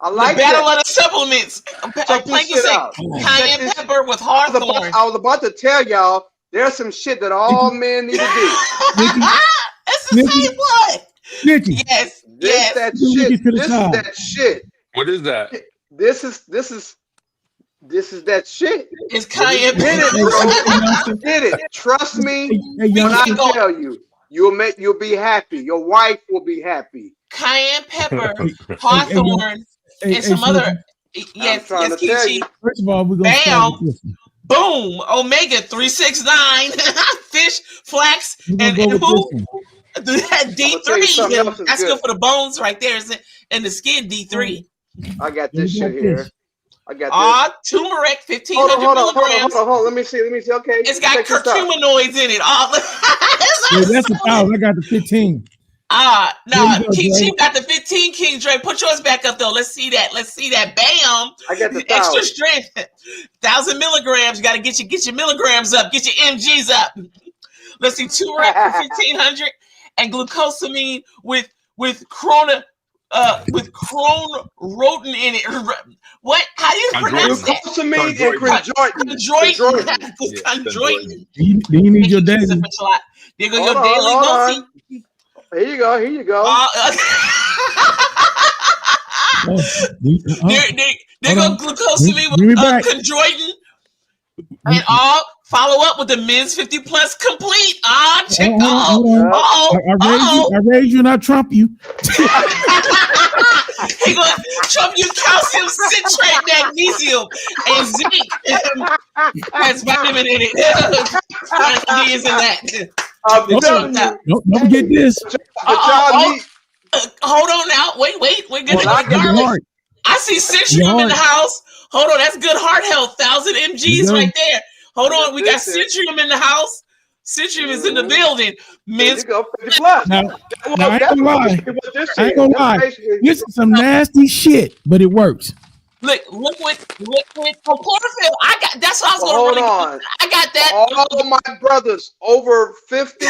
S20: I like
S2: the battle
S20: that.
S2: of the supplements.
S20: Check this shit out.
S2: Cayenne pepper with hawthorn.
S20: I was about to tell y'all there's some shit that all men need to do.
S2: It's the same one. Yes.
S20: This that shit.
S5: What is that?
S20: This is that shit.
S2: It's cayenne
S20: pepper. Did it. Trust me when I tell you. You'll be happy. Your wife will be happy.
S2: Cayenne pepper, hawthorn, and some other. Yes, Kichi.
S3: First of all, we're gonna
S2: bam, boom, omega 369, fish, flax, and who? D3. That's good for the bones right there, and the skin. D3.
S20: I got this shit here. I got this.
S2: Turmeric, 1,500 milligrams.
S20: Hold on. Let me see. Okay.
S2: It's got curcuminoids in it.
S3: That's 1,000. I got the 15.
S2: No, King Chief got the 15. King Dre, put yours back up though. Let's see that. Bam.
S20: I got the
S2: extra strength. 1,000 milligrams. You got to get your milligrams up. Get your MGs up. Let's see, turmeric for 1,500 and glucosamine with chronorodin in it. What? How do you pronounce that?
S20: Glucosamine and
S2: chondroitin.
S3: Do you need your daily?
S2: There go your daily dosing.
S20: Here you go.
S2: There go glucosamine with chondroitin and all Follow up with the men's 50 plus complete. Check.
S3: Hold on.
S2: Oh.
S3: I raise you and I trump you.
S2: He gonna Trump use calcium citrate, magnesium, and zinc. Has vitamin in it. Is in that.
S3: Don't forget this.
S2: Hold on now. Wait. We're gonna garlic. I see Citrium in the house. Hold on, that's good heart health. 1,000 mgs right there. Hold on, we got Citrium in the house. Citrium is in the building. Men's
S20: Now, I
S3: ain't gonna lie. This is some nasty shit, but it works.
S2: liquid chlorophyll. That's what I was going
S20: Hold
S2: to
S20: on.
S2: I got that.
S20: All my brothers over 50,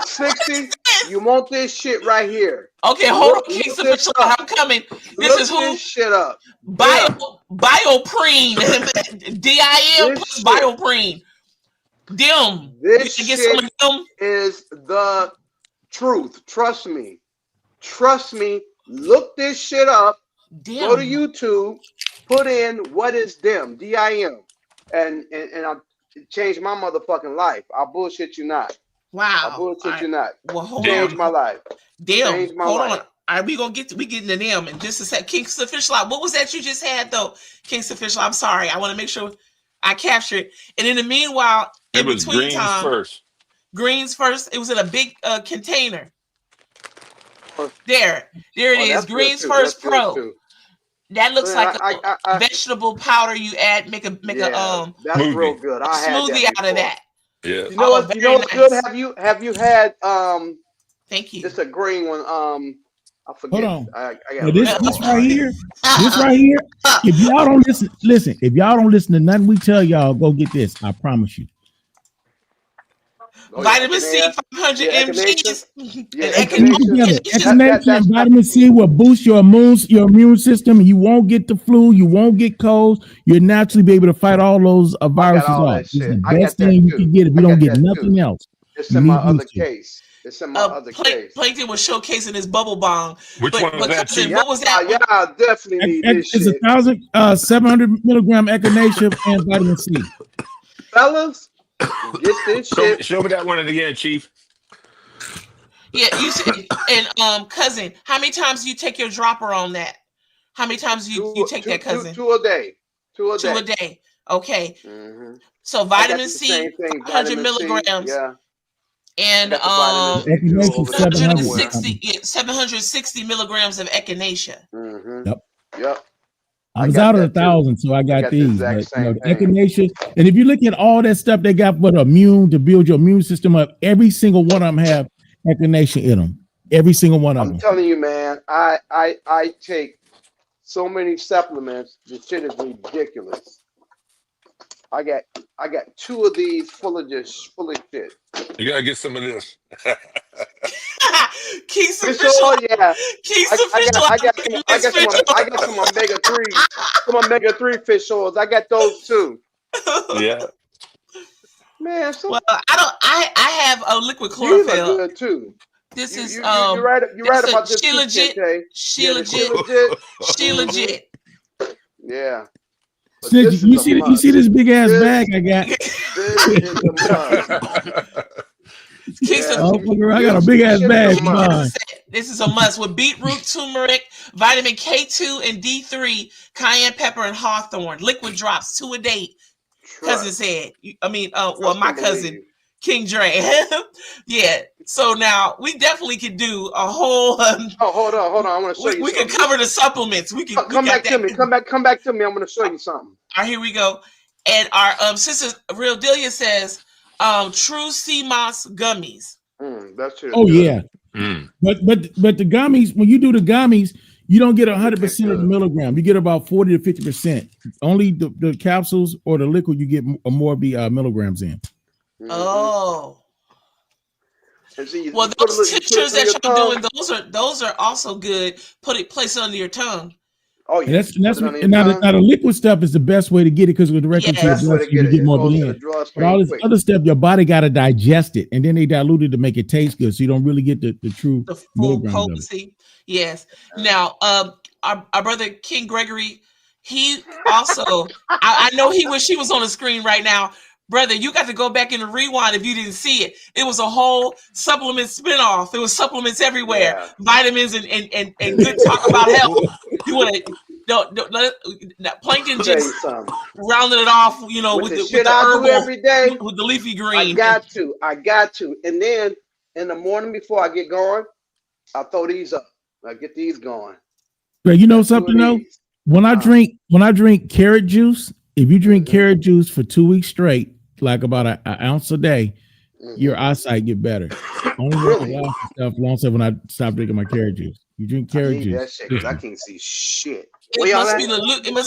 S20: 60, you want this shit right here.
S2: Okay, hold on, King Sufficient. I'm coming. This is who?
S20: This shit up.
S2: Bioprene. DIM plus Bioprene.
S20: This shit is the truth. Trust me. Look this shit up. Go to YouTube. Put in what is DIM. DIM. And I'll change my motherfucking life. I'll bullshit you not.
S2: Wow.
S20: I'll bullshit you not.
S2: Well, hold
S20: Change
S2: on.
S20: my life.
S2: Hold
S20: life.
S2: on. All right, we getting to them in just a sec. King Sufficient. What was that you just had though? King Sufficient. I'm sorry. I want to make sure I capture it. And in the meanwhile,
S5: it was greens first.
S2: Greens first. It was in a big container. There it is. Greens First Pro. That looks like a vegetable powder you add. Make a
S20: that's real good. I had
S2: smoothie
S20: that
S2: out of that.
S5: Yeah.
S20: You know what's
S2: nice.
S20: good? Have you had
S2: Thank you.
S20: It's a green one. I forget.
S3: Hold on.
S20: I
S3: Now, this right here. If y'all don't listen. If y'all don't listen to nothing we tell y'all, go get this. I promise you.
S2: Vitamin C, 500 mgs.
S3: Echinacea and vitamin C will boost your immune system. You won't get the flu. You won't get colds. You'll naturally be able to fight all those viruses off. It's the best thing you can get if you don't get nothing else.
S20: It's in my other case.
S2: Plankton was showcasing his bubble bong.
S5: Which one was that?
S2: What was that?
S20: Yeah, I definitely need this
S3: shit. It's 1,700 milligram echinacea and vitamin C.
S20: Fellas, get this shit.
S5: Show me that one again, Chief.
S2: Yeah, you said, and cousin, how many times do you take your dropper on that? How many times do you take that, cousin?
S20: Two a day. Two a
S2: day. Okay.
S20: Mm-hmm.
S2: So vitamin C, 100 milligrams.
S20: Yeah.
S2: And 760 milligrams of echinacea.
S20: Mm-hmm.
S3: Yep. I was out of 1,000, so I got these. But, echinacea, and if you look at all that stuff they got for the immune to build your immune system up, every single one of them have echinacea in them. Every single one of them.
S20: I'm telling you, man. I take so many supplements. This shit is ridiculous. I got 2 of these full of shit.
S5: You gotta get some of this.
S2: Keith's
S20: official. Yeah.
S2: Keith's
S20: official. I got some omega-3. Some omega-3 fish oils. I got those too.
S5: Yeah.
S20: Man,
S2: I have a liquid chlorophyll.
S20: These are good too.
S2: This is
S20: you're right about this.
S2: She legit.
S20: Yeah.
S3: Snitch, you see this big ass bag I got? I got a big ass bag.
S2: This is a must with beetroot, turmeric, vitamin K2 and D3, cayenne pepper, and hawthorn. Liquid drops 2 a day. Cousin said. My cousin, King Dre. Yeah. So now we definitely could do a whole.
S20: Hold on. I want to show you.
S2: We can cover the supplements. We can
S20: come back to me. Come back to me. I'm going to show you something.
S2: All right, here we go. And our sister Real Delia says, True Sea Moss gummies.
S20: That's true.
S3: Oh yeah. But the gummies, when you do the gummies, you don't get 100% of the milligram. You get about 40 to 50%. Only the capsules or the liquid you get more of the milligrams in.
S2: Oh. Well, those tinctures that you're doing, those are also good. Place it under your tongue.
S20: Oh yeah.
S3: And now the liquid stuff is the best way to get it because it directly to your bloodstream, you get more blood. But all this other stuff, your body got to digest it, and then they dilute it to make it taste good, so you don't really get the true
S2: full potency. Yes. Now, our brother King Gregory, he also, I know he wish he was on the screen right now. Brother, you got to go back and rewind if you didn't see it. It was a whole supplement spinoff. It was supplements everywhere, vitamins and good talk about health. You want to Plankton just rounded it off, you know, with the
S20: shit
S2: I
S20: do every day
S2: with the leafy green.
S20: I got to, and then in the morning before I get going, I throw these up. I get these going.
S3: But you know something though? When I drink carrot juice, if you drink carrot juice for 2 weeks straight, like about an ounce a day, your eyesight get better. Only long time when I stop drinking my carrot juice. You drink carrot juice.
S20: That shit, 'cause I can't see shit.
S2: It must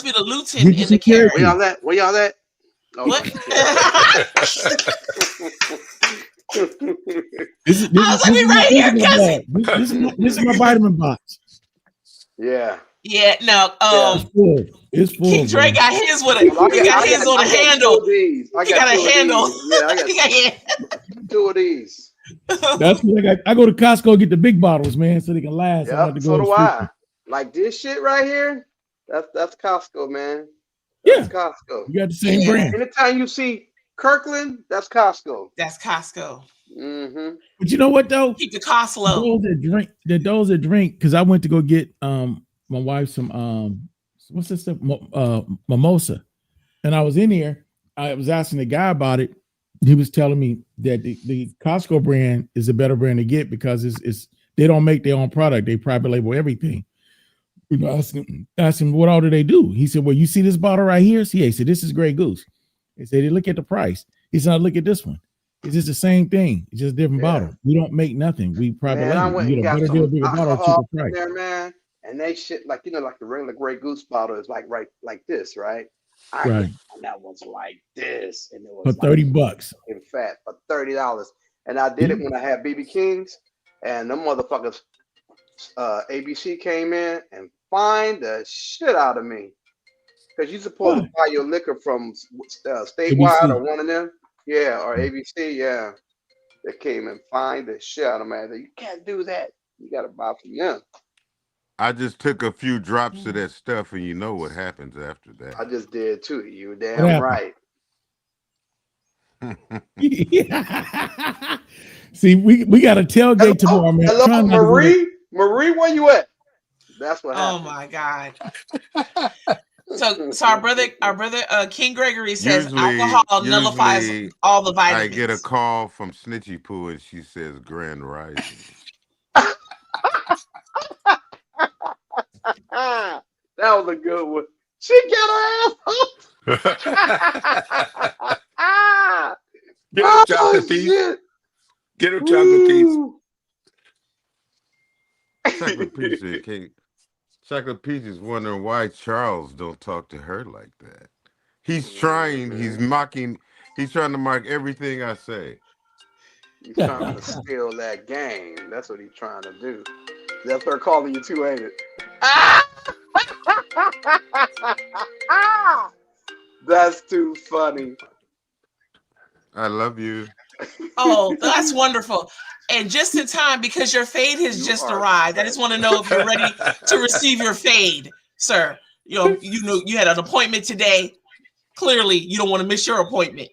S2: be the lutein in the carrot.
S20: Where y'all at? Where y'all at? Oh,
S2: what?
S3: This is my vitamin box.
S20: Yeah.
S2: Yeah, no.
S3: It's full.
S2: King Dre got his with it. He got his on a handle. He got a handle.
S20: Yeah, I got 2 of these.
S3: That's what I got. I go to Costco and get the big bottles, man, so they can last.
S20: Yep, so do I. Like this shit right here. That's Costco, man.
S3: That's
S20: Costco.
S3: You got the same brand.
S20: Anytime you see Kirkland, that's Costco.
S2: That's Costco.
S20: Mm-hmm.
S3: But you know what though?
S2: Keep the cost low.
S3: Those that drink, because I went to go get my wife some what's this stuff? Mimosa. And I was in here, I was asking the guy about it. He was telling me that the Costco brand is a better brand to get because it's they don't make their own product. They private label everything. You know, asked him what all do they do? He said, well, you see this bottle right here? He said, this is Grey Goose. He said, look at the price. He said, look at this one. It's just the same thing. It's just a different bottle. We don't make nothing. We private label. You get a better deal, bigger bottle, cheaper price.
S20: There, man. And they shit like like the regular Grey Goose bottle is like this, right?
S3: Right.
S20: And that was like this, and it was
S3: for $30.
S20: In fact, for $30. And I did it when I had BB Kings, and them motherfuckers, ABC came in and fined the shit out of me because you're supposed to buy your liquor from Statewide
S3: ABC.
S20: or one of them, or ABC, They came and fined the shit out of me. You can't do that. You gotta buy from them.
S17: I just took a few drops of that stuff, and you know what happens after that.
S20: I just did too. You were damn right.
S3: See, we got a tailgate tomorrow, man.
S20: Hello, Marie. Marie, where you at? That's what happened.
S2: Oh my God. So our brother King Gregory says alcohol nullifies all the vitamins.
S17: I get a call from Snitchy Poo, and she says Grand Rising.
S20: That was a good one. She got her ass.
S5: Get her chocolate piece. Get her chocolate piece.
S17: Chocolate Peach is wondering why Charles don't talk to her like that. He's trying. He's mocking. He's trying to mock everything I say.
S20: He's trying to steal that game. That's what he's trying to do. That's her calling you too, ain't it? That's too funny.
S17: I love you.
S2: Oh, that's wonderful. And just in time, because your fade has just arrived. I just want to know if you're ready to receive your fade, sir. You know, you had an appointment today. Clearly, you don't want to miss your appointment.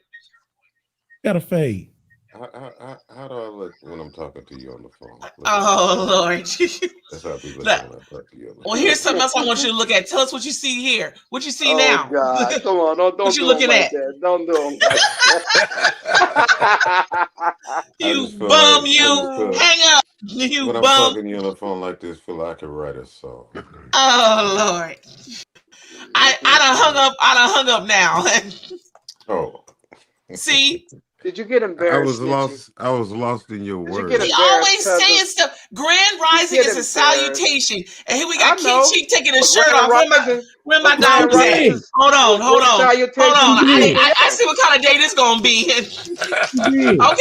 S3: Got a fade.
S17: How do I look when I'm talking to you on the phone?
S2: Oh, Lord.
S17: That's how people look when I talk to you.
S2: Well, here's something else I want you to look at. Tell us what you see here. What you see
S20: Oh,
S2: now.
S20: God. Come on, don't
S2: What
S20: do
S2: you looking
S20: them like
S2: at?
S20: that. Don't do them like that.
S2: You bum, you hang up. You
S17: when I'm
S2: bum.
S17: talking to you on the phone like this, feel like I could write a song.
S2: Oh, Lord. I done hung up now.
S17: Oh.
S2: See?
S20: Did you get embarrassed?
S17: I was lost in your words.
S2: He always saying stuff. Grand Rising is a salutation. And here we got King Chief taking his shirt off. Where my dogs at? Hold on. I see what kind of day this gonna be. Okay. All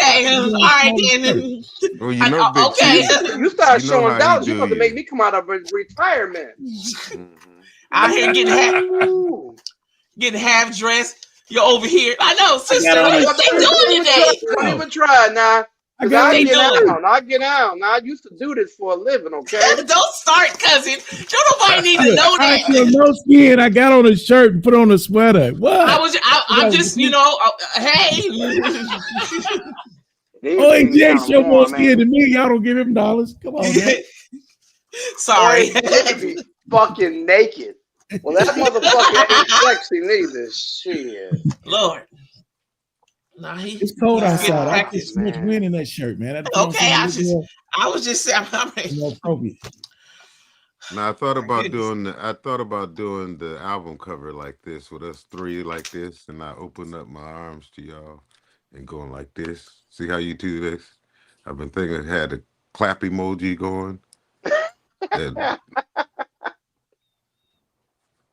S2: right then.
S17: Well, you know,
S2: okay.
S20: You start showing doubts. You're supposed to make me come out of retirement.
S2: Out here getting half dressed. You're over here. I know, sister. What they doing today?
S20: Don't even try now.
S9: I got
S20: I
S9: it.
S20: get out. I get out. Now I used to do this for a living. Okay.
S2: Don't start, cousin. Don't nobody need to know
S3: I
S2: that.
S3: feel no skin. I got on a shirt and put on a sweater. What?
S2: I'm just, hey.
S3: Oh, Jay show more skin than me. Y'all don't give him dollars. Come on, man.
S2: Sorry.
S20: They be fucking naked. Well, that motherfucker ain't sexy neither. Shit.
S2: Lord. Nah,
S3: It's cold outside. I get so much wind in that shirt, man.
S2: Okay, I was just saying.
S3: Appropriate.
S17: Now I thought about doing the album cover like this with us three like this, and I open up my arms to y'all and going like this. See how you do this? I've been thinking it had a clap emoji going.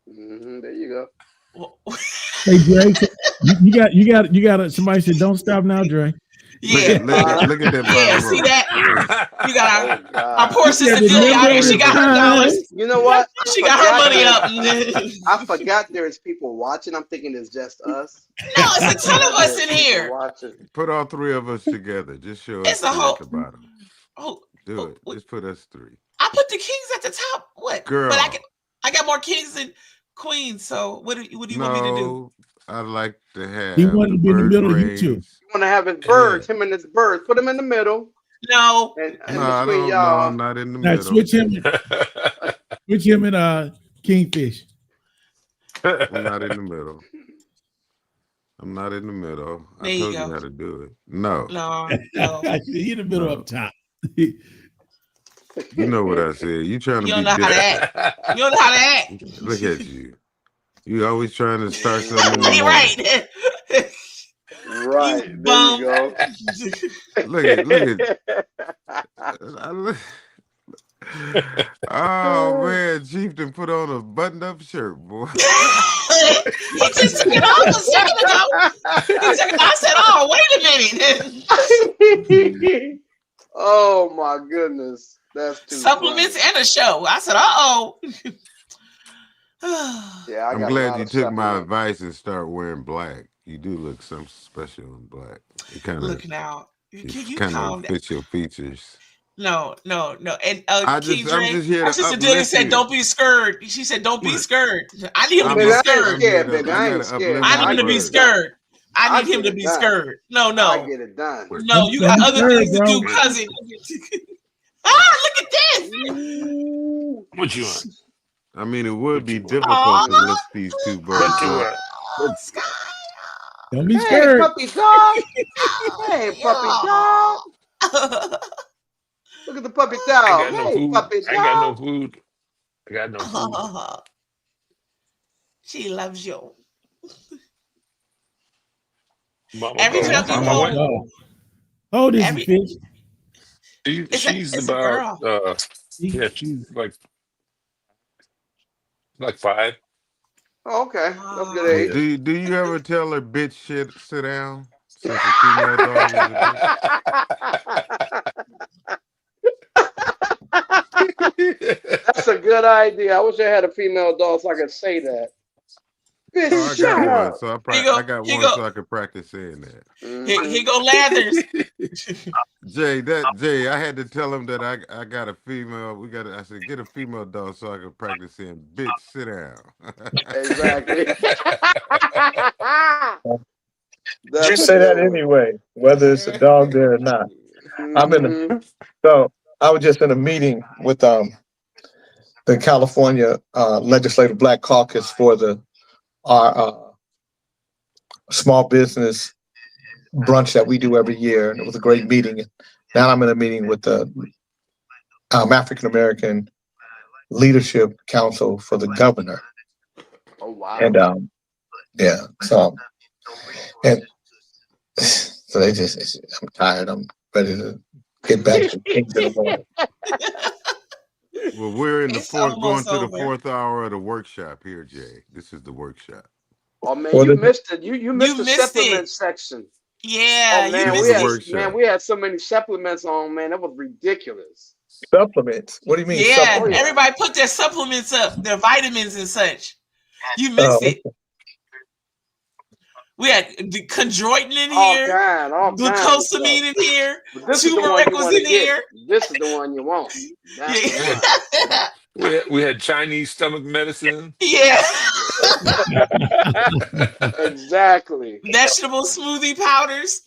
S17: And
S20: there you go.
S3: Hey Dre, you got somebody said don't stop now, Dre.
S2: Yeah.
S17: Look at that.
S2: Yeah, see that? You got our poor sister Dilly out here. She got her dollars.
S20: You know what?
S2: She got her money up.
S20: I forgot there's people watching. I'm thinking it's just us.
S2: No, it's a ton of us in here.
S17: put all three of us together. Just show us
S2: It's a whole.
S17: at the bottom. Do it. Just put us three.
S2: I put the kings at the top. What?
S17: Girl.
S2: But I got more kings than queens. So what do you want me to do?
S17: I like to have.
S3: He wanted to be in the middle of you two.
S20: You want to have his birds, him and his birds. Put him in the middle.
S2: No.
S20: And
S17: No,
S20: between
S17: no,
S20: y'all.
S17: I'm not in the
S3: Now
S17: middle.
S3: switch him and Kingfish.
S17: I'm not in the middle. I'm not in the middle.
S2: There
S17: I
S2: you
S17: told you
S2: go.
S17: how to do it. No.
S2: No.
S3: He in the middle up top.
S17: You know what I said. You trying to
S2: You
S17: be
S2: don't know how to
S17: different.
S2: act. You don't know how to act.
S17: Look at you. You always trying to start something in the
S2: You're
S17: morning.
S2: right.
S20: Right. There you go.
S17: Look at oh man, Chieftain put on a buttoned-up shirt, boy.
S2: He just took it off a second ago. I said, "Oh, wait a minute."
S20: Oh my goodness, that's too
S2: Supplements and a show. I said, "Uh-oh."
S20: Yeah, I
S17: I'm
S20: got a
S17: glad
S20: lot
S17: you
S20: of
S17: took my
S20: supplements.
S17: advice and start wearing black. You do look something special in black. It kind of
S2: Look now. Can you
S17: kind
S2: calm
S17: of
S2: down?
S17: fits your features.
S2: No. And
S17: I'm
S2: King
S17: just
S2: Dre,
S17: here
S2: our
S17: to
S2: sister Dilly
S17: uplift
S2: said,
S17: you.
S2: "Don't be scared." She said, "Don't be scared." I need him to
S17: I'm
S2: be
S20: Baby, I ain't
S2: scared.
S20: scared,
S17: I
S20: baby. I ain't
S17: gotta
S20: scared.
S17: uplift
S2: I need
S17: my
S2: him to be
S17: brother.
S2: scared. I
S20: I
S2: need him
S20: get
S2: to
S20: it
S2: be
S20: done.
S2: scared.
S20: I
S2: No.
S20: get it done.
S2: No, you got
S3: Don't be
S2: other
S3: scared,
S2: things to
S3: bro.
S2: do, cousin. Look at this.
S5: What you want?
S17: I mean, it would be
S2: Aw.
S17: difficult to lift these two birds
S5: What you
S17: up.
S5: want?
S3: Don't be
S20: Hey,
S3: scared.
S20: puppy dog. Hey, puppy dog. Look at the puppy
S5: I
S20: dog.
S5: got no
S20: Hey,
S5: food.
S20: puppy
S5: I got no
S20: dog.
S5: food. I got no food.
S2: She loves you.
S5: Mama
S2: Every
S5: go.
S2: time you
S5: Mama what?
S2: home,
S3: How old is he,
S2: every
S3: Fish?
S5: She's
S2: it's a
S5: about
S2: girl.
S5: she's like 5.
S20: Oh, okay, that's good
S2: Ah.
S20: age.
S17: Do you ever tell her bitch shit sit down? Since a female dog is a bitch?
S20: That's a good idea. I wish I had a female dog so I could say that. Bitch,
S17: Oh, I
S20: shut
S17: got one,
S20: up.
S17: so
S2: Here you go.
S17: I got
S2: Here
S17: one
S2: you go.
S17: so I can practice saying that.
S2: Here go Lathers.
S17: Jay, I had to tell him that I got a female. I said get a female dog so I can practice saying bitch sit down.
S20: Exactly.
S21: You say that anyway, whether it's a dog there or not. So I was just in a meeting with the California Legislative Black Caucus for our small business brunch that we do every year, and it was a great meeting. Now I'm in a meeting with the African American Leadership Council for the governor.
S20: Oh wow!
S21: And yeah, so they just, I'm tired. I'm ready to get back to Kings in the morning.
S17: Well, we're in the
S2: It's
S17: fourth, going
S2: almost
S17: to the
S2: over.
S17: fourth hour of the workshop here, Jay. This is the workshop.
S20: Oh man,
S21: Well,
S20: you
S21: the-
S20: missed it. You missed the
S2: missed
S20: supplement
S2: it.
S20: section.
S2: Yeah,
S20: Oh
S2: you
S20: man,
S17: This
S20: we
S17: is
S2: missed
S17: the
S20: had
S2: it.
S17: workshop.
S20: we had so many supplements on, man. That was ridiculous.
S21: Supplements? What do you mean
S2: Yeah,
S21: supplements?
S20: yeah.
S2: everybody put their supplements up, their vitamins and such. You missed it. We had the chondroitin in
S20: all
S2: here,
S20: kinds of
S2: glucosamine in
S20: stuff.
S2: here,
S20: But this is the one
S2: turmeric
S20: you
S2: was
S20: want to
S2: in
S20: get.
S2: here.
S20: This is the one you want. That's the one.
S5: We had Chinese stomach medicine.
S2: Yeah.
S20: Exactly.
S2: Vegetable smoothie powders.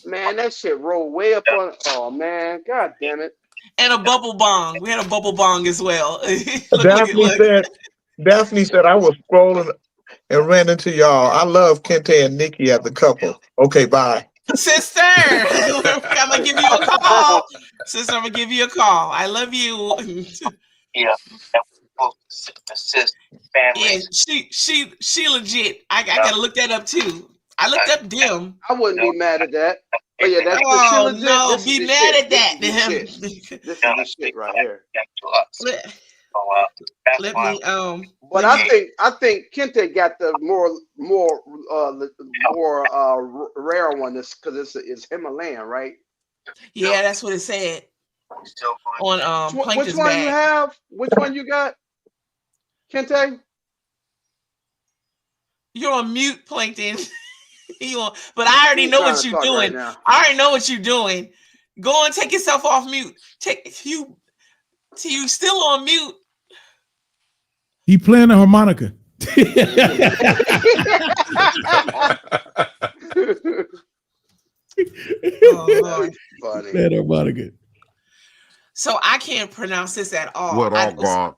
S20: Man, that shit rolled way up on. Oh man, god damn it.
S2: And a bubble bong. We had a bubble bong as well.
S21: Daphne said I was scrolling and ran into y'all. I love Kente and Nikki as a couple. Okay, bye.
S2: Sister, I'm gonna give you a call. Sister, I'm gonna give you a call. I love you.
S13: Yeah.
S2: Yeah, she legit. I gotta look that up too. I looked up Dim.
S20: I wouldn't be mad at that. But yeah, that's
S2: Oh
S20: the shit.
S2: no,
S20: This
S2: be
S20: is the
S2: mad
S20: shit.
S2: at that,
S20: This
S2: Dim.
S20: is the shit right here.
S2: Let me
S20: But I think Kente got the more rare one. This because it's Himalayan, right?
S2: Yeah, that's what it said on
S20: Which
S2: Plankton's
S20: one you
S2: bag.
S20: have? Which one you got? Kente?
S2: You're on mute, Plankton. But I already know what you're doing. I already know what you're doing. Go and take yourself off mute. You still on mute.
S3: He playing the harmonica.
S2: Oh Lord.
S20: Funny.
S3: Playing the harmonica.
S2: So I can't pronounce this at all.
S17: What I got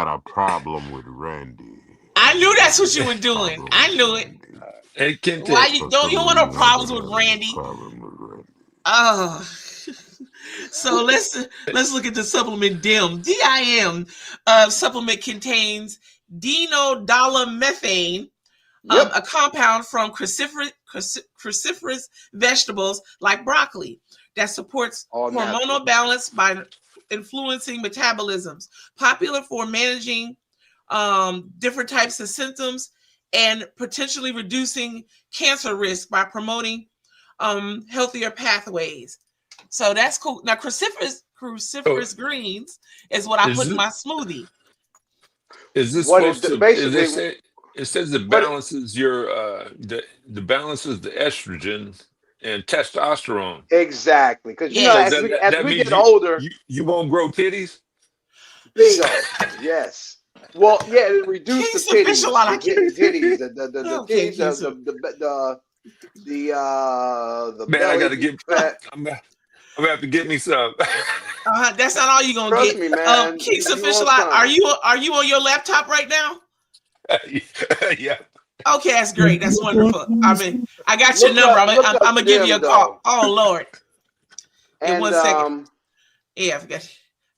S17: a problem with Randy.
S2: I knew that's what you were doing. I knew it.
S5: Hey, Kente.
S2: Why you want no problems with Randy? Oh. So let's look at the supplement DIM. DIM supplement contains dinodolomethane, a compound from cruciferous vegetables like broccoli that supports hormonal balance by influencing metabolisms. Popular for managing different types of symptoms and potentially reducing cancer risk by promoting healthier pathways. So that's cool. Now, cruciferous greens is what I put in my smoothie.
S5: Is this supposed to? It says it balances your balances the estrogen and testosterone.
S20: Exactly, because you know as we get older,
S5: you won't grow titties.
S20: Bingo. Yes. Well, yeah, it reduces the titties. The
S5: man,
S20: belly
S5: I gotta get.
S20: fat.
S5: I'm gonna have to get me some.
S2: That's not all you're gonna
S20: Trust
S2: get.
S20: me, man.
S2: Keeks
S20: You
S2: Official,
S20: want some.
S2: are you on your laptop right now?
S5: Yeah.
S2: Okay, that's great. That's wonderful. I mean, I got your number. I'm gonna give you a call. Oh Lord. In 1 second. Yeah, I forgot.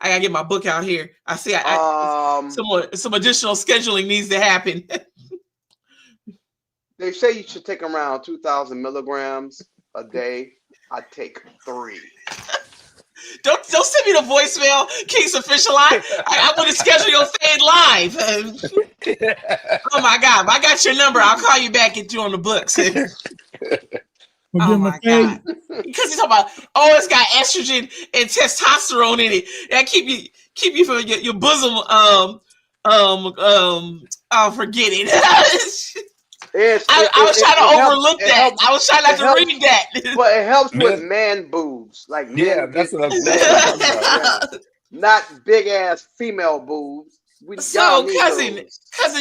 S2: I gotta get my book out here. I see. Some additional scheduling needs to happen.
S20: They say you should take around 2,000 milligrams a day. I take 3.
S2: Don't send me the voicemail, Keeks Official. I want to schedule your thing live. Oh my God! I got your number. I'll call you back. Get you on the books. Oh my God! Because he's talking about it's got estrogen and testosterone in it. That keep you from your bosom. Forget it. I was trying to overlook that. I was trying not to read that.
S20: But it helps with man boobs. Like
S5: that's what I'm saying.
S20: Not big ass female boobs.
S2: So cousin,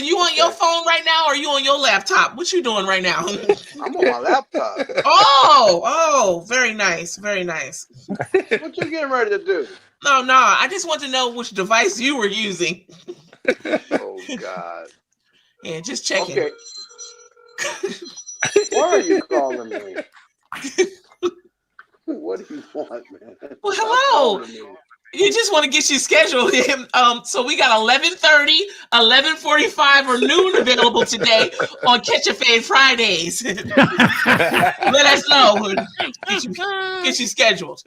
S2: you on your phone right now, or you on your laptop? What you doing right now?
S20: I'm on my laptop.
S2: Oh, very nice, very nice.
S20: What you getting ready to do?
S2: No, I just want to know which device you were using.
S20: Oh God.
S2: Yeah, just checking.
S20: Okay. Why are you calling me? What do you want, man?
S2: Well, hello. You just want to get you scheduled. So we got 11:30, 11:45, or noon available today on Catch a Fade Fridays. Let us know. Get you scheduled.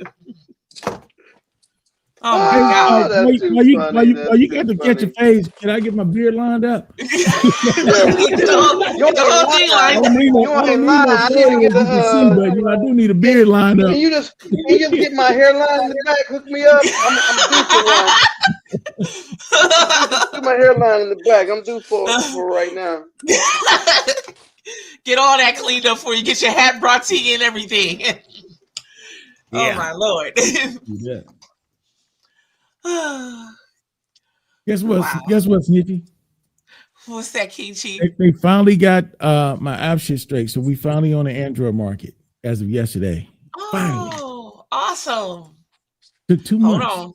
S2: Oh my God!
S3: While you got to catch a phase, can I get my beard lined up?
S20: You
S3: I do need a beard lined up.
S20: Can you just get my hairline in the back? Hook me up. I'm due for one. Do my hairline in the back. I'm due for right now.
S2: Get all that cleaned up for you. Get your hat brought to you and everything. Oh
S3: Yeah.
S2: my Lord.
S3: Yeah. Guess what?
S2: Wow.
S3: Guess what, Snitchy?
S2: What's that, King Chief?
S3: They finally got my app shit straight, so we finally on the Android market as of yesterday. Finally.
S2: Oh, awesome.
S3: Took 2
S2: Hold
S3: months.
S2: on.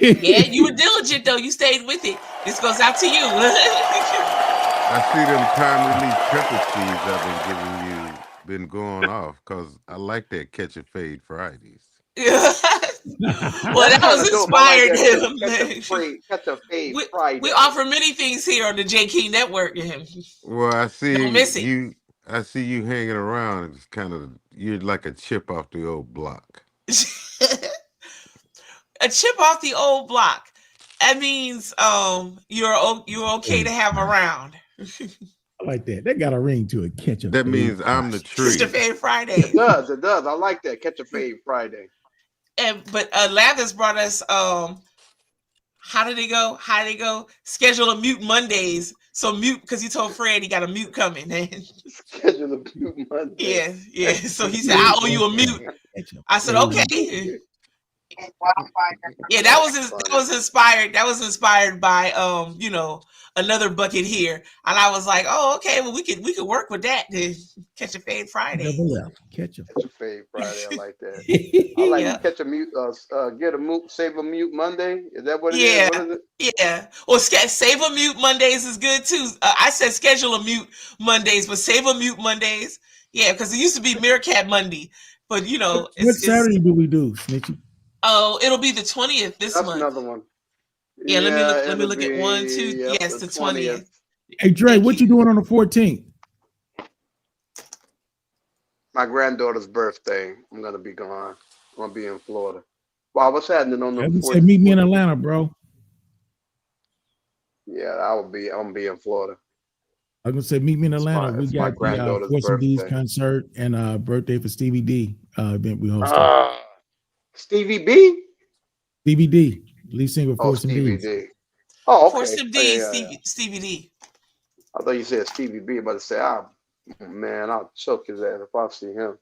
S2: Yeah, you were diligent though. You stayed with it. This goes out to you.
S17: I see them time release pepper seeds I've been giving you been going off because I like that catch and fade Fridays.
S2: Well, that was inspired him.
S20: Catch a fade Friday.
S2: We offer many things here on the J King Network.
S17: Well, I see
S2: Don't miss it.
S17: I see you hanging around. It's kind of you're like a chip off the old block.
S2: A chip off the old block. That means you're okay to have around.
S3: I like that. That got a ring to it. Catch a
S17: That
S3: fade.
S17: means I'm the tree.
S2: Catch a fade Friday.
S20: It does. I like that. Catch a fade Friday.
S2: But Lathers brought us how did they go? Schedule a mute Mondays. So mute because he told Fred he got a mute coming.
S20: Schedule a mute Monday.
S2: Yeah. So he said, I owe you a mute. I said, okay. Yeah, that was inspired. That was inspired by another bucket here, and I was like, oh, okay, well we could work with that to catch a fade Friday.
S3: Catch a
S20: fade Friday. I like that. I like catch a mute. Get a mute. Save a mute Monday. Is that what it is? What is it?
S2: Yeah. Well, save a mute Mondays is good too. I said schedule a mute Mondays, but save a mute Mondays. Yeah, because it used to be Meerkat Monday, but
S3: what Saturday do we do, Snitchy?
S2: Oh, it'll be the 20th this month.
S20: That's another one.
S2: Yeah, let me look at 1, 2.
S20: Yep,
S2: yes, the 20th.
S3: Hey Dre, what you doing on the 14th?
S20: My granddaughter's birthday. I'm gonna be gone. I'm gonna be in Florida. Wow, what's happening on the 14th?
S3: Meet me in Atlanta, bro.
S20: Yeah, I'm gonna be in Florida.
S3: I'm gonna say meet me in Atlanta. We got the
S20: granddaughter's
S3: Force and D's
S20: birthday.
S3: concert and birthday for Stevie D event we hosted.
S20: Stevie B?
S3: Stevie D, lead singer Force and
S20: Stevie
S3: D's.
S20: D. Oh, okay.
S2: Force D,
S20: Yeah.
S2: Stevie D.
S20: I thought you said Stevie B, but I say, man, I'll choke his ass if I see him.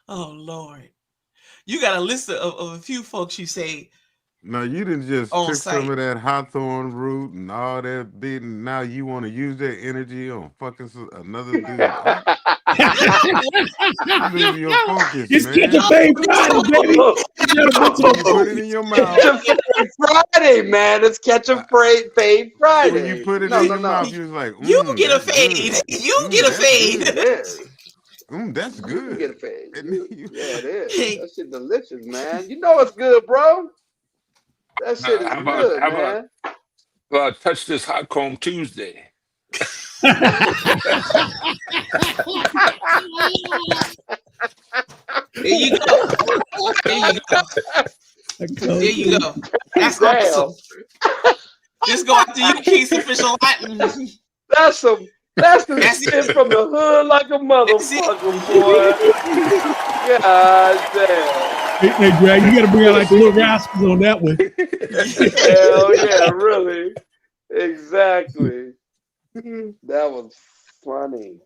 S2: Oh Lord, you got a list of a few folks you say.
S17: No, you didn't just
S2: On
S17: took
S2: site.
S17: some of that hawthorn root and all that bit, and now you want to use that energy on fucking another dude. Leave your focus,
S3: Just
S17: man.
S3: get the fade Friday, baby.
S17: Put it in your mouth.
S20: Catch a fade Friday, man. It's catch a fade Friday.
S17: When you put it in your mouth, you was like,
S2: You get a
S17: that's
S2: fade.
S17: good.
S2: You get a
S17: That's
S2: fade.
S17: good. That's
S20: You
S17: good.
S20: get a fade. Yeah, it is. That shit delicious, man. You know it's good, bro. That shit is good, man.
S5: Touch this hot comb Tuesday.
S2: There you go. There you go. That's awesome. Just go after you, Keith's official Latin.
S20: That's some shit from the hood like a motherfucker, boy. God damn.
S3: Hey, Greg, you gotta bring out like the little rascals on that one.
S20: Hell yeah, really. Exactly. That was funny.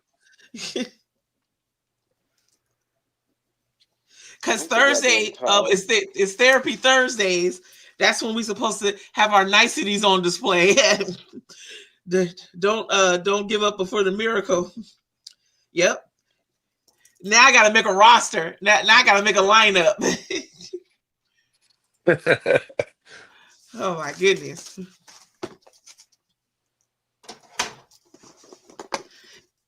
S2: Because Thursday is therapy Thursdays. That's when we're supposed to have our niceties on display. Don't give up before the miracle. Yep. Now I gotta make a roster. Now I gotta make a lineup. Oh my goodness.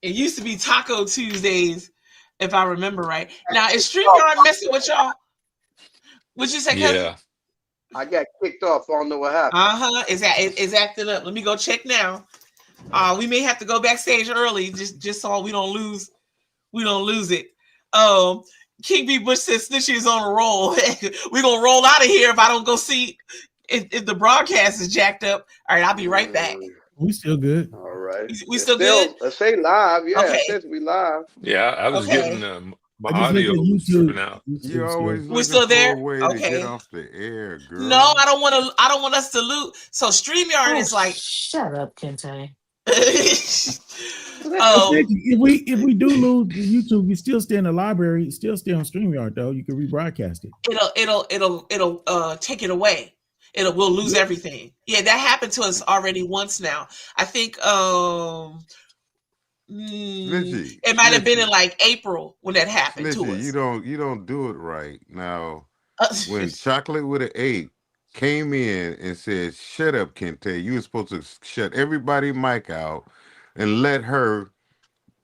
S2: It used to be Taco Tuesdays, if I remember right. Now is StreamYard messing with y'all? What'd you say, cousin?
S5: Yeah.
S20: I got kicked off. I don't know what happened.
S2: It's acting up. Let me go check now. We may have to go backstage early just so we don't lose it. King B Bush says Snitchy is on a roll. We're gonna roll out of here if I don't go see if the broadcast is jacked up. All right, I'll be right back.
S3: We still good.
S20: All right.
S2: We still good?
S20: Let's say live. Yeah,
S2: Okay.
S20: it says we live.
S5: Yeah, I was
S2: Okay.
S5: getting my
S3: I just
S5: audio
S3: looked at
S5: was
S3: YouTube.
S5: tripping out.
S17: You always
S2: We're
S17: looking
S2: still
S17: for
S2: there?
S17: a way to
S2: Okay.
S17: get off the air, girl.
S2: No, I don't want us to lose. So StreamYard is like
S19: shut up, Kente.
S3: If we do lose YouTube, you still stay in the library, you still stay on StreamYard though. You can rebroadcast it.
S2: It'll take it away. We'll lose everything. Yeah, that happened to us already once now. I think it might have been in like April when that happened to us.
S17: You don't do it right now. When Chocolate with an 8 came in and said, "Shut up, Kente," you were supposed to shut everybody mic out and let her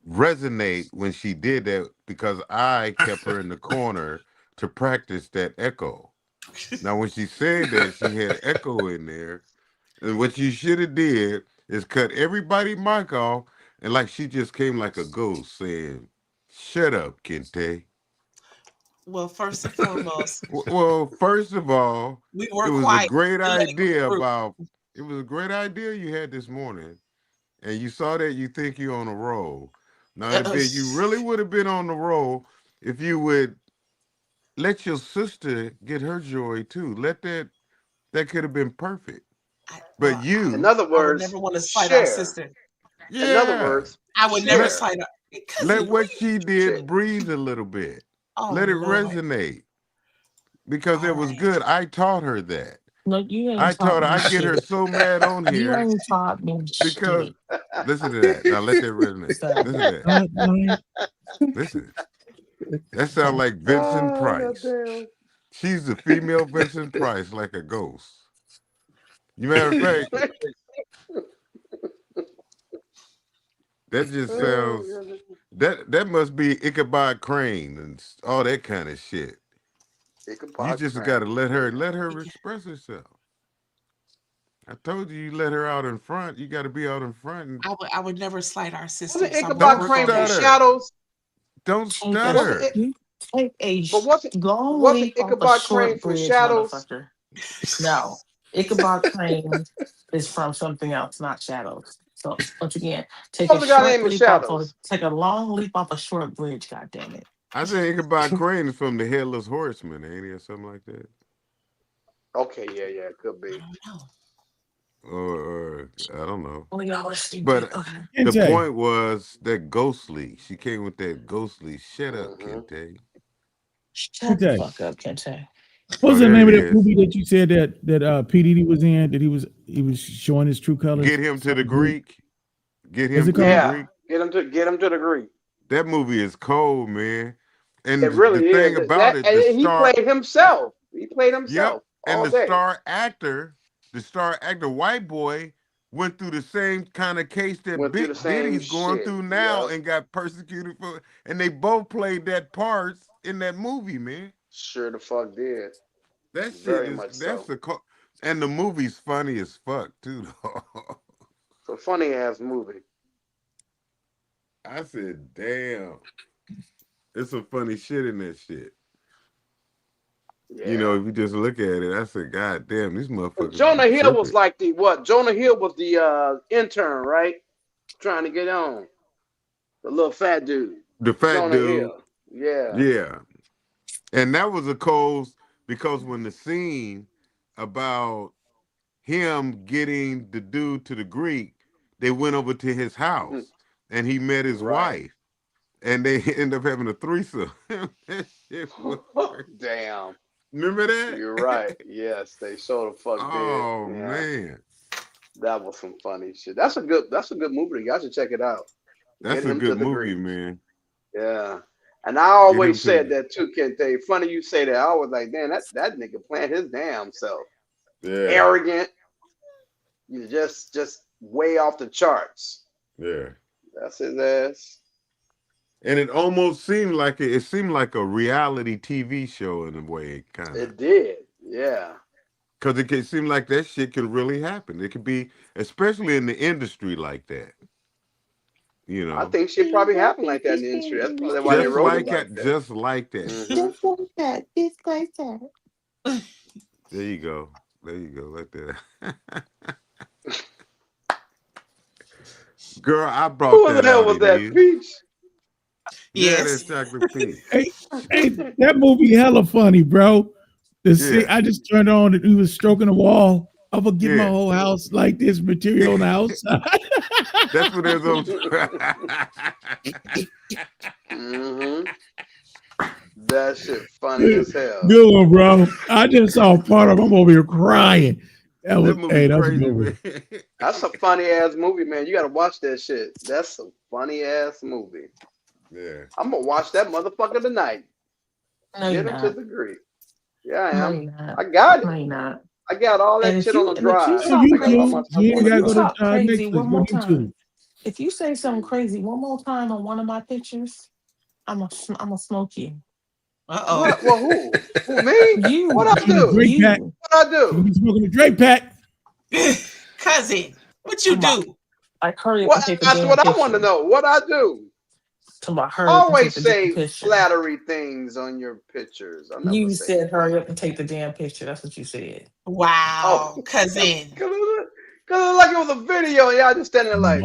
S17: resonate when she did that, because I kept her in the corner to practice that echo. Now, when she said that, she had echo in there, and what you should have did is cut everybody mic off, and like she just came like a ghost saying, "Shut up, Kente."
S2: Well, first and foremost.
S17: Well, first of all,
S2: we were
S17: it was
S2: quiet.
S17: a great idea it was a great idea you had this morning, and you saw that you think you're on a roll. Now, you really would have been on the roll if you would let your sister get her joy too. That could have been perfect. But you,
S20: in other words,
S2: I would never want to slight our sister.
S17: Yeah.
S20: In other words,
S2: I would never slight her.
S17: Let what she did breathe a little bit. Let it resonate, because it was good. I taught her that.
S19: Look, you ain't
S17: I taught her.
S19: me
S17: I get her
S19: shit.
S17: so mad on
S19: You
S17: here
S19: ain't taught me
S17: because
S19: shit.
S17: listen to that. Now let that resonate. Listen to that. Listen. That sounds like Vincent Price. She's the female Vincent Price, like a ghost. You matter of fact, that just sounds that must be Ichabod Crane and all that kind of shit. You just got to let her express herself. I told you let her out in front. You got to be out in front.
S2: I would never slight our sister.
S20: Wasn't Ichabod Crane from Shadows?
S17: Don't stutter.
S19: Take a
S20: Wasn't Ichabod Crane from Shadows?
S19: No, Ichabod Crane is from something else, not Shadows. So once again, take a long leap off a short bridge. God damn it!
S17: I think Ichabod Crane is from the Headless Horseman, ain't he, or something like that?
S20: Okay, yeah, it could be.
S17: Or I don't know.
S19: Oh, y'all are stupid.
S17: But
S19: Okay.
S17: the point was that ghostly. She came with that ghostly. Shut up, Kente.
S19: Shut the fuck up, Kente.
S3: What was the name of that movie that you said that P. Diddy was in? That he was showing his true colors.
S17: Get him to the Greek. Get him to the Greek.
S20: Get him to the Greek.
S17: That movie is cold, man. And
S20: it really
S17: the thing about it,
S20: he played himself. He played himself.
S17: Yep. And
S20: the
S17: star actor, white boy, went through the same kind of case that Big Diddy's going through now and got persecuted for. And they both played that part in that movie, man.
S20: Sure the fuck did.
S17: That shit and the movie's funny as fuck too, though.
S20: It's a funny ass movie.
S17: I said, damn. It's some funny shit in that shit. Yeah. You know, if you just look at it, I said, God damn, these motherfuckers.
S20: Jonah Hill was like Jonah Hill was the intern, right? Trying to get on. The little fat dude.
S17: The fat
S20: Jonah
S17: dude.
S20: Hill. Yeah.
S17: Yeah. And that was a cause because when the scene about him getting the dude to the Greek, they went over to his house and he met his wife and they ended up having a threesome. That shit was
S20: damn.
S17: Remember that?
S20: You're right. Yes, they sort of fucked
S17: Oh
S20: did. Yeah.
S17: Man.
S20: That was some funny shit. That's a good movie. You guys should check it out.
S17: That's a good movie, man.
S20: Yeah. And I always said that too, Kente. Funny you say that. I was like, damn, that nigga playing his damn self.
S17: Yeah.
S20: Arrogant. You just way off the charts.
S17: Yeah.
S20: That's his ass.
S17: And it almost seemed like it seemed like a reality TV show in a way, kind of.
S20: It did, yeah.
S17: Because it seemed like that shit can really happen. It could be, especially in the industry like that. You know,
S20: I think shit probably happened like that in the industry. That's probably why they wrote it like that.
S17: Just like that.
S19: Just like that. Just like that.
S17: There you go. There you go. Like that. Girl, I brought
S20: Who
S17: that
S20: the hell
S17: out
S20: was
S17: in
S20: that?
S17: you.
S20: Peach?
S17: Yeah, that's chocolate peach.
S3: Hey, that movie hella funny, bro. I just turned on and he was stroking the wall. I'm gonna get my whole house like this material on the outside.
S17: That's what it was.
S20: That shit funny as hell.
S3: Good one, bro. I just saw part of. I'm over here crying. That was
S17: movie
S3: that's
S17: crazy,
S3: a good one.
S17: man.
S20: That's a funny ass movie, man. You gotta watch that shit. That's a funny ass movie.
S17: Yeah.
S20: I'm gonna watch that motherfucker tonight.
S19: No, you're
S20: Get him to
S19: not.
S20: the degree. Yeah, I
S19: No,
S20: am.
S19: you're not.
S20: I got it.
S19: No, you're not.
S20: I got all that
S19: And
S20: shit on the
S19: if
S20: drive.
S19: you
S20: I
S19: talk
S20: think I bought
S19: crazy,
S20: myself
S3: You ain't
S20: one
S3: gotta
S20: of
S3: go
S20: them.
S3: to
S19: talk crazy
S3: Netflix.
S19: one
S3: Go
S19: more
S3: YouTube.
S19: time. If you say something crazy one more time on one of my pictures, I'm gonna smoke you.
S20: What? Well, who? Me?
S19: You,
S20: What I
S3: Smoking the
S20: do?
S3: Drake pack.
S19: you.
S20: What I do?
S3: You smoking the Drake pack.
S2: Cousin, what you
S19: I'm about,
S2: do?
S19: like, hurry up
S20: What?
S19: and take the
S20: That's
S19: damn
S20: what I want to
S19: picture.
S20: know. What I do?
S19: I'm about hurry up and take
S20: Always
S19: the damn
S20: say
S19: picture.
S20: flattery things on your pictures. I never
S19: You
S20: say.
S19: said hurry up and take the damn picture. That's what you said.
S2: Wow,
S20: Oh,
S2: cousin.
S20: cause it looked like it was a video, and y'all just standing there like.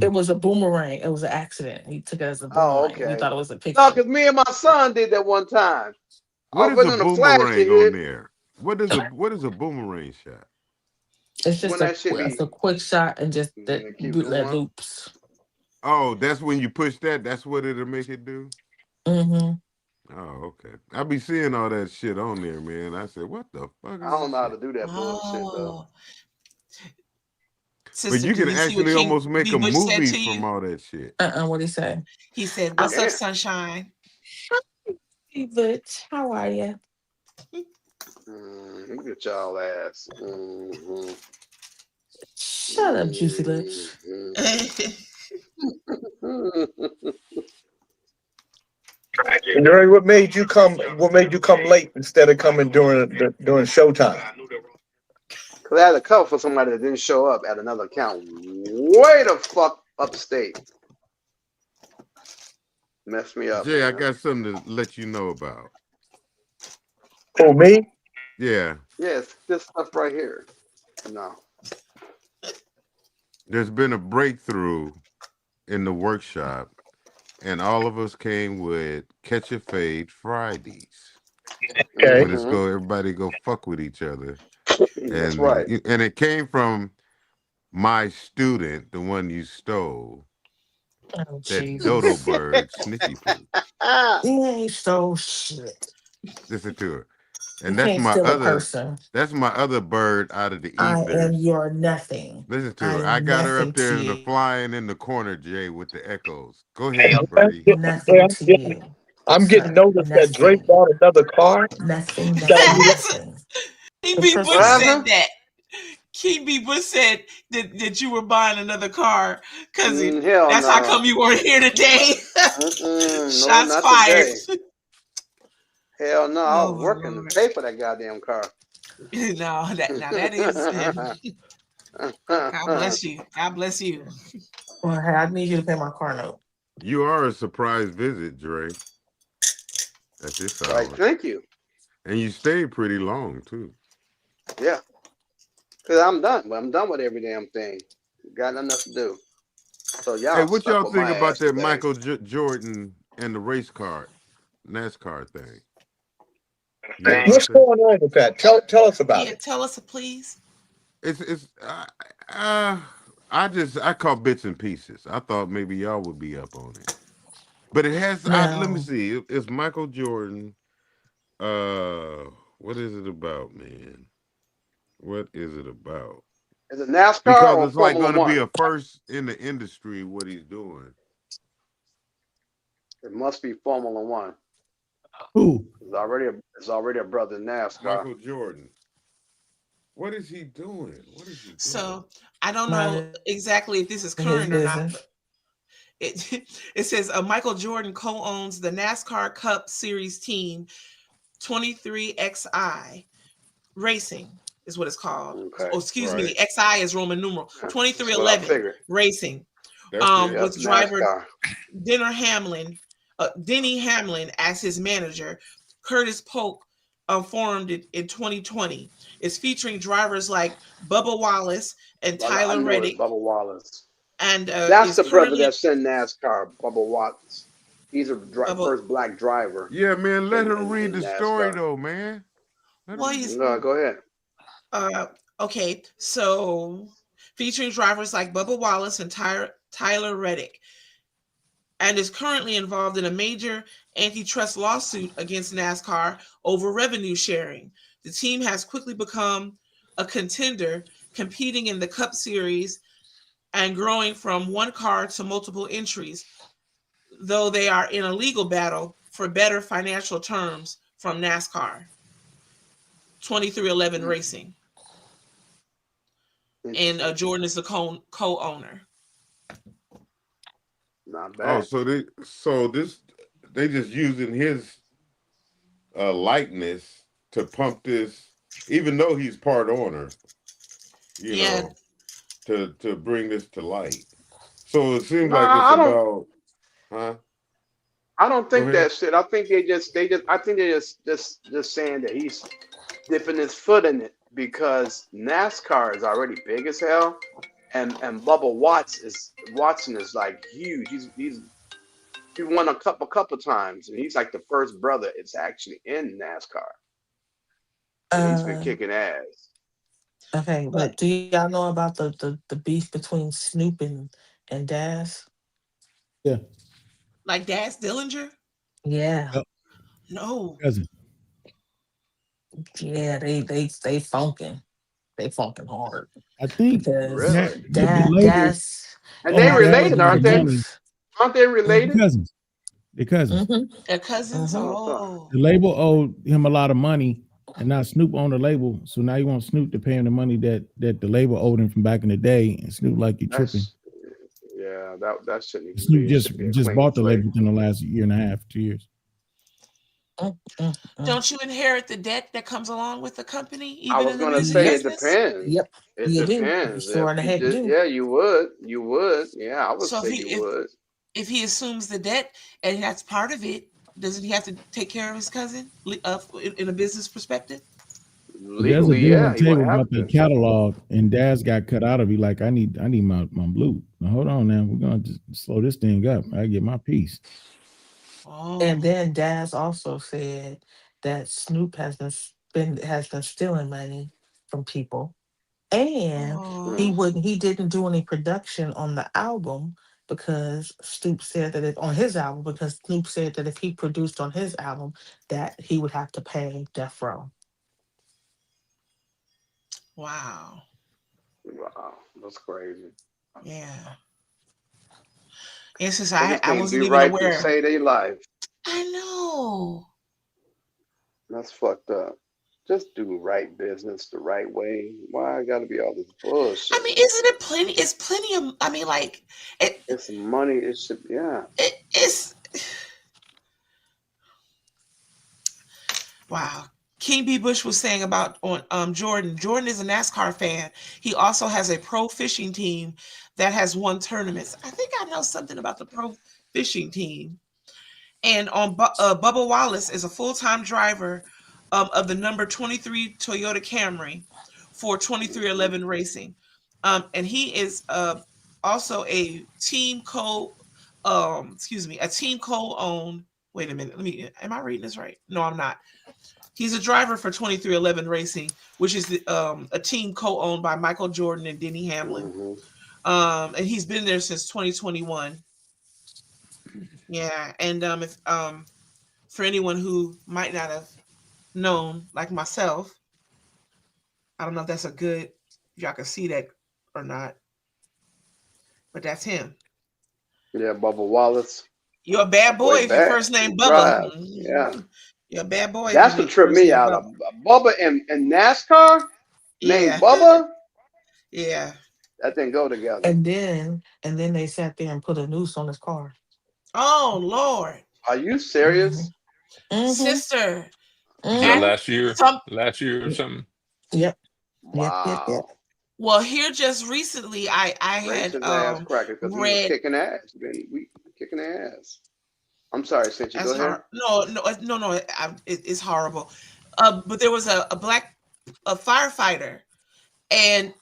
S19: It was a boomerang. It was an accident. He took it as a
S20: Oh,
S19: boomerang. We
S20: okay.
S19: thought it was a
S20: No,
S19: picture.
S20: because me and my son did that one time.
S17: What
S20: I
S17: is
S20: went
S17: a
S20: on the flash to
S17: boomerang on
S20: hit
S17: there? What is a boomerang shot?
S19: It's
S20: when
S19: just
S20: that shit
S19: it's
S20: be.
S19: a quick shot and just that
S20: Keep
S19: bootleg
S20: going.
S19: loops.
S17: Oh, that's when you push that. That's what it'll make it do.
S19: Mm-hmm.
S17: Oh, okay. I be seeing all that shit on there, man. I said, what the fuck
S20: I
S17: is
S20: don't
S17: this
S20: know how
S17: shit?
S20: to do that bullshit though.
S2: Oh,
S17: But
S2: sister,
S17: you
S2: do
S17: can
S2: you see what
S17: actually
S2: King
S17: almost make
S2: B.
S17: a
S2: Butch said
S17: movie
S2: to
S17: from
S2: you?
S17: all that shit.
S19: What'd he say?
S2: He said, "What's up,
S20: Damn.
S2: sunshine?"
S19: Hey, Butch, how are you?
S20: Look at y'all ass. Mm-hmm.
S19: Shut up, juicy lips.
S21: Jerry, what made you come? What made you come late instead of coming during showtime?
S20: Cause I had to cover for somebody that didn't show up at another account. Way the fuck upstate. Messed me up.
S17: Jay, I
S20: Man.
S17: got something to let you know about.
S21: Oh, me?
S17: Yeah.
S20: Yes, this stuff right here. No.
S17: There's been a breakthrough in the workshop, and all of us came with Catch a Fade Fridays.
S21: Okay.
S17: When it's everybody go fuck with each other.
S20: That's
S17: And
S20: right.
S17: and it came from my student, the one you stole.
S19: Oh,
S17: That
S19: Jesus.
S17: dodo bird, Snitchy Poo.
S19: You ain't so shit.
S17: Listen to her.
S19: You
S17: And that's
S19: can't
S17: my
S19: steal a
S17: other
S19: person.
S17: that's my other bird out of the
S19: I am
S17: ethers.
S19: your nothing.
S17: Listen to
S19: I
S17: her.
S19: am
S17: I got her
S19: nothing
S17: up there
S19: to
S17: in the
S19: you.
S17: flying in the corner, Jay, with the echoes. Go ahead,
S21: Okay.
S17: buddy.
S19: Nothing to you.
S21: I'm getting
S19: Sir,
S21: notice that Drake
S19: nothing.
S21: bought another car.
S19: Nothing,
S21: That
S19: nothing,
S21: we-
S19: nothing.
S2: King
S19: The
S2: B.
S19: person
S2: Bush said
S20: happened?
S2: that. King B. Bush said that you were buying another car, cousin.
S20: Hell
S2: That's how
S20: no.
S2: come you weren't here today.
S20: No,
S2: Shots
S20: not
S2: fired.
S20: today. Hell no. I
S2: Oh
S20: was
S2: my
S20: working
S2: lord.
S20: to pay for that goddamn car.
S2: No, that is. God bless you. God bless you.
S19: Well, hey, I need you to pay my car note.
S17: You are a surprise visit, Dre. At this hour.
S20: Right, thank you.
S17: And you stayed pretty long too.
S20: Yeah. Cause I'm done. I'm done with every damn thing. Got nothing else to do. So y'all
S17: Hey, what
S20: stuck
S17: y'all
S20: with
S17: think
S20: my
S17: about
S20: ass
S17: that
S20: today.
S17: Michael Jordan and the race car, NASCAR thing? You know
S21: What's going on with that? Tell us about
S2: Yeah,
S21: it.
S2: tell us, please.
S17: It's I caught bits and pieces. I thought maybe y'all would be up on it, but it has. Let me
S19: No.
S17: see. It's Michael Jordan. What is it about, man? What is it about?
S20: Is it NASCAR
S17: Because
S20: or
S17: it's like
S20: Formula
S17: going to be
S20: One?
S17: a first in the industry. What he's doing.
S20: It must be Formula One.
S3: Who?
S20: It's already a brother in NASCAR.
S17: Michael Jordan. What is he doing? What is he doing?
S2: So I don't
S19: Mind
S2: know exactly if this is
S19: his
S2: current or not.
S19: business.
S2: But it says Michael Jordan co-owns the NASCAR Cup Series team 23XI Racing is what it's called.
S20: Okay.
S2: Oh, excuse me.
S17: Right.
S2: XI is Roman numeral.
S20: That's what I
S2: 2311
S20: figured.
S2: Racing.
S17: That's it.
S2: With
S20: Yep,
S2: driver
S20: NASCAR.
S2: Denny Hamlin as his manager. Curtis Polk formed it in 2020. It's featuring drivers like Bubba Wallace and
S20: I
S2: Tyler
S20: knew
S2: Reddick.
S20: it, Bubba Wallace.
S2: And
S20: That's
S2: is
S20: the brother
S2: currently
S20: that's in NASCAR, Bubba Wallace. He's a
S2: Bubba.
S20: first black driver.
S17: Yeah, man. Let her read
S20: in
S17: the story
S20: NASCAR.
S17: though, man.
S2: Well, he's
S20: No, go ahead.
S2: okay. So featuring drivers like Bubba Wallace and Tyler Reddick, and is currently involved in a major antitrust lawsuit against NASCAR over revenue sharing. The team has quickly become a contender, competing in the Cup Series and growing from one car to multiple entries, though they are in a legal battle for better financial terms from NASCAR. 2311 Racing. And Jordan is the co-owner.
S20: Not bad.
S17: Oh, so they just using his likeness to pump this, even though he's part owner, you know, to bring this to light. So it seems like it's about, huh?
S20: I don't think that's it. I think they just saying that he's dipping his foot in it because NASCAR is already big as hell, and Bubba Watson is like huge. He won a couple times, and he's like the first brother it's actually in NASCAR. And he's been kicking ass.
S19: Okay, but do y'all know about the beef between Snoop and Daz?
S3: Yeah.
S2: Like Daz Dillinger?
S19: Yeah.
S2: No.
S3: Cousin.
S19: Yeah, they funking. They funking hard.
S3: I think
S19: Because
S2: Daz.
S20: And they related, aren't they? Aren't they related?
S3: They're cousins.
S2: They're cousins. Oh.
S3: The label owed him a lot of money, and now Snoop owned the label. So now you want Snoop to pay him the money that the label owed him from back in the day. And Snoop like you tripping.
S20: Yeah, that shouldn't even
S3: Snoop
S20: be
S3: just bought the label within the last year and a half, 2 years.
S2: Don't you inherit the debt that comes along with the company? Even
S20: I was
S2: going to
S20: say it depends.
S19: Yep.
S20: It depends. Yeah, you would. You would. Yeah, I would say you would.
S2: If he assumes the debt and that's part of it, doesn't he have to take care of his cousin in a business perspective?
S3: There's a deal on the table about the catalog, and Daz got cut out of it. Like, I need my blue. Now hold on, now we're gonna just slow this thing up. I get my piece.
S19: And then Daz also said that Snoop has been stealing money from people, and he didn't do any production on the album because Snoop said that Snoop said that if he produced on his album, that he would have to pay Death Row.
S2: Wow,
S20: that's crazy.
S2: Yeah. And since
S20: I
S2: wasn't even
S20: right
S2: aware.
S20: To say they life.
S2: I know.
S20: That's fucked up. Just do right business the right way. Why I gotta be all this bullshit?
S2: I mean, isn't it plenty? It's plenty of. I mean, like
S20: it's money. It should. Yeah.
S2: It's. Wow. King B. Bush was saying about Jordan. Jordan is a NASCAR fan. He also has a pro fishing team that has won tournaments. I think I know something about the pro fishing team. And Bubba Wallace is a full-time driver of the number 23 Toyota Camry for 2311 Racing. And he is also a team co-owned. Wait a minute. Am I reading this right? No, I'm not. He's a driver for 2311 Racing, which is a team co-owned by Michael Jordan and Denny Hamlin. And he's been there since 2021. Yeah, and if for anyone who might not have known, like myself, I don't know if that's if y'all can see that or not, but that's him.
S20: Yeah, Bubba Wallace.
S2: You're a bad boy if your first name Bubba.
S20: Yeah.
S2: You're a bad boy.
S20: That's what tripped me out. Bubba and NASCAR named Bubba.
S2: Yeah.
S20: That didn't go together.
S19: And then they sat there and put a noose on his car.
S2: Oh Lord.
S20: Are you serious?
S19: Mm-hmm.
S2: Sister.
S5: Was that last year? Last year or something?
S19: Yep.
S20: Wow.
S19: Yep.
S2: Well, here just recently I had
S20: read kicking ass. We kicking ass. I'm sorry, Cindy. Go ahead.
S2: No. It's horrible. But there was a firefighter, and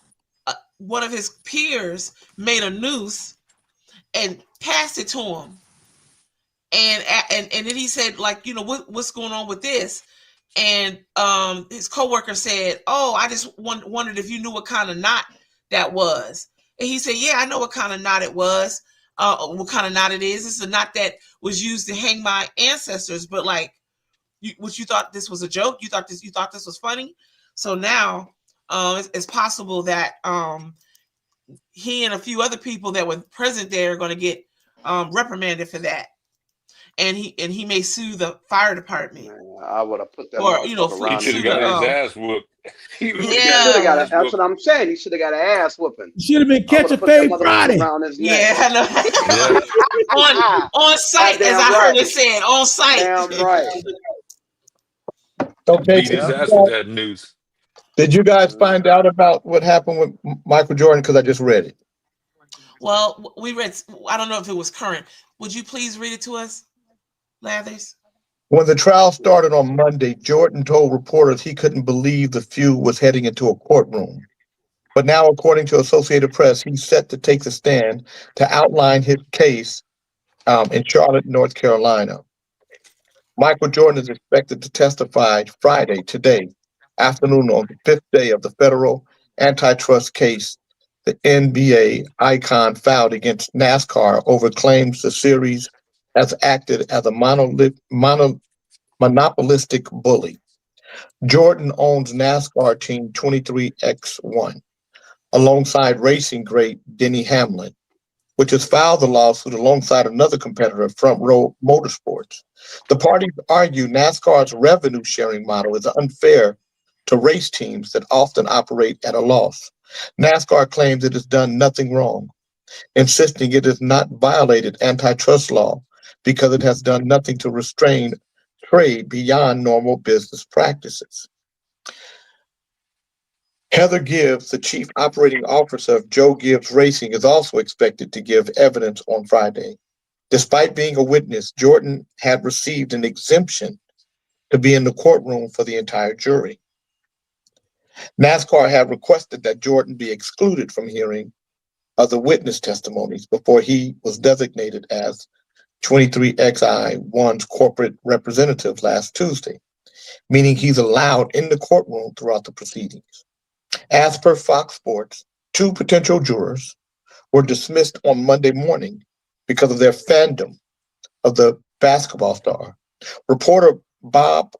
S2: one of his peers made a noose and passed it to him. And then he said, like, what's going on with this? And his coworker said, "Oh, I just wondered if you knew what kind of knot that was. And he said, yeah, I know what kind of knot it was, what kind of knot it is. It's a knot that was used to hang my ancestors, but like, you thought this was a joke? You thought this was funny? So now it's possible that he and a few other people that were present there are going to get reprimanded for that. And he may sue the fire department.
S20: I would have put that
S2: or
S20: around.
S5: He should have got his ass whooped.
S20: Yeah, that's what I'm saying. He should have got an ass whooping.
S3: Should have been Catch a Fade Friday.
S2: Yeah, I know. on site, as I heard it said, on site.
S20: Damn right.
S21: Okay.
S5: Beat his ass with that news.
S21: Did you guys find out about what happened with Michael Jordan? Because I just read it.
S2: Well, we read. I don't know if it was current. Would you please read it to us, Lathers?
S21: When the trial started on Monday, Jordan told reporters he couldn't believe the feud was heading into a courtroom. But now, according to Associated Press, he's set to take the stand to outline his case in Charlotte, North Carolina. Michael Jordan is expected to testify Friday, today, afternoon, on the fifth day of the federal antitrust case the NBA icon filed against NASCAR over claims the series has acted as a monopolistic bully. Jordan owns NASCAR team 23X1 alongside racing great Denny Hamlin, which has filed the lawsuit alongside another competitor, Front Row Motorsports. The parties argue NASCAR's revenue sharing model is unfair to race teams that often operate at a loss. NASCAR claims it has done nothing wrong, insisting it has not violated antitrust law because it has done nothing to restrain trade beyond normal business practices. Heather Gibbs, the chief operating officer of Joe Gibbs Racing, is also expected to give evidence on Friday. Despite being a witness, Jordan had received an exemption to be in the courtroom for the entire jury. NASCAR had requested that Jordan be excluded from hearing other witness testimonies before he was designated as 23XI1's corporate representative last Tuesday, meaning he's allowed in the courtroom throughout the proceedings. As per Fox Sports, 2 potential jurors were dismissed on Monday morning because of their fandom of the basketball star. Reporter Bob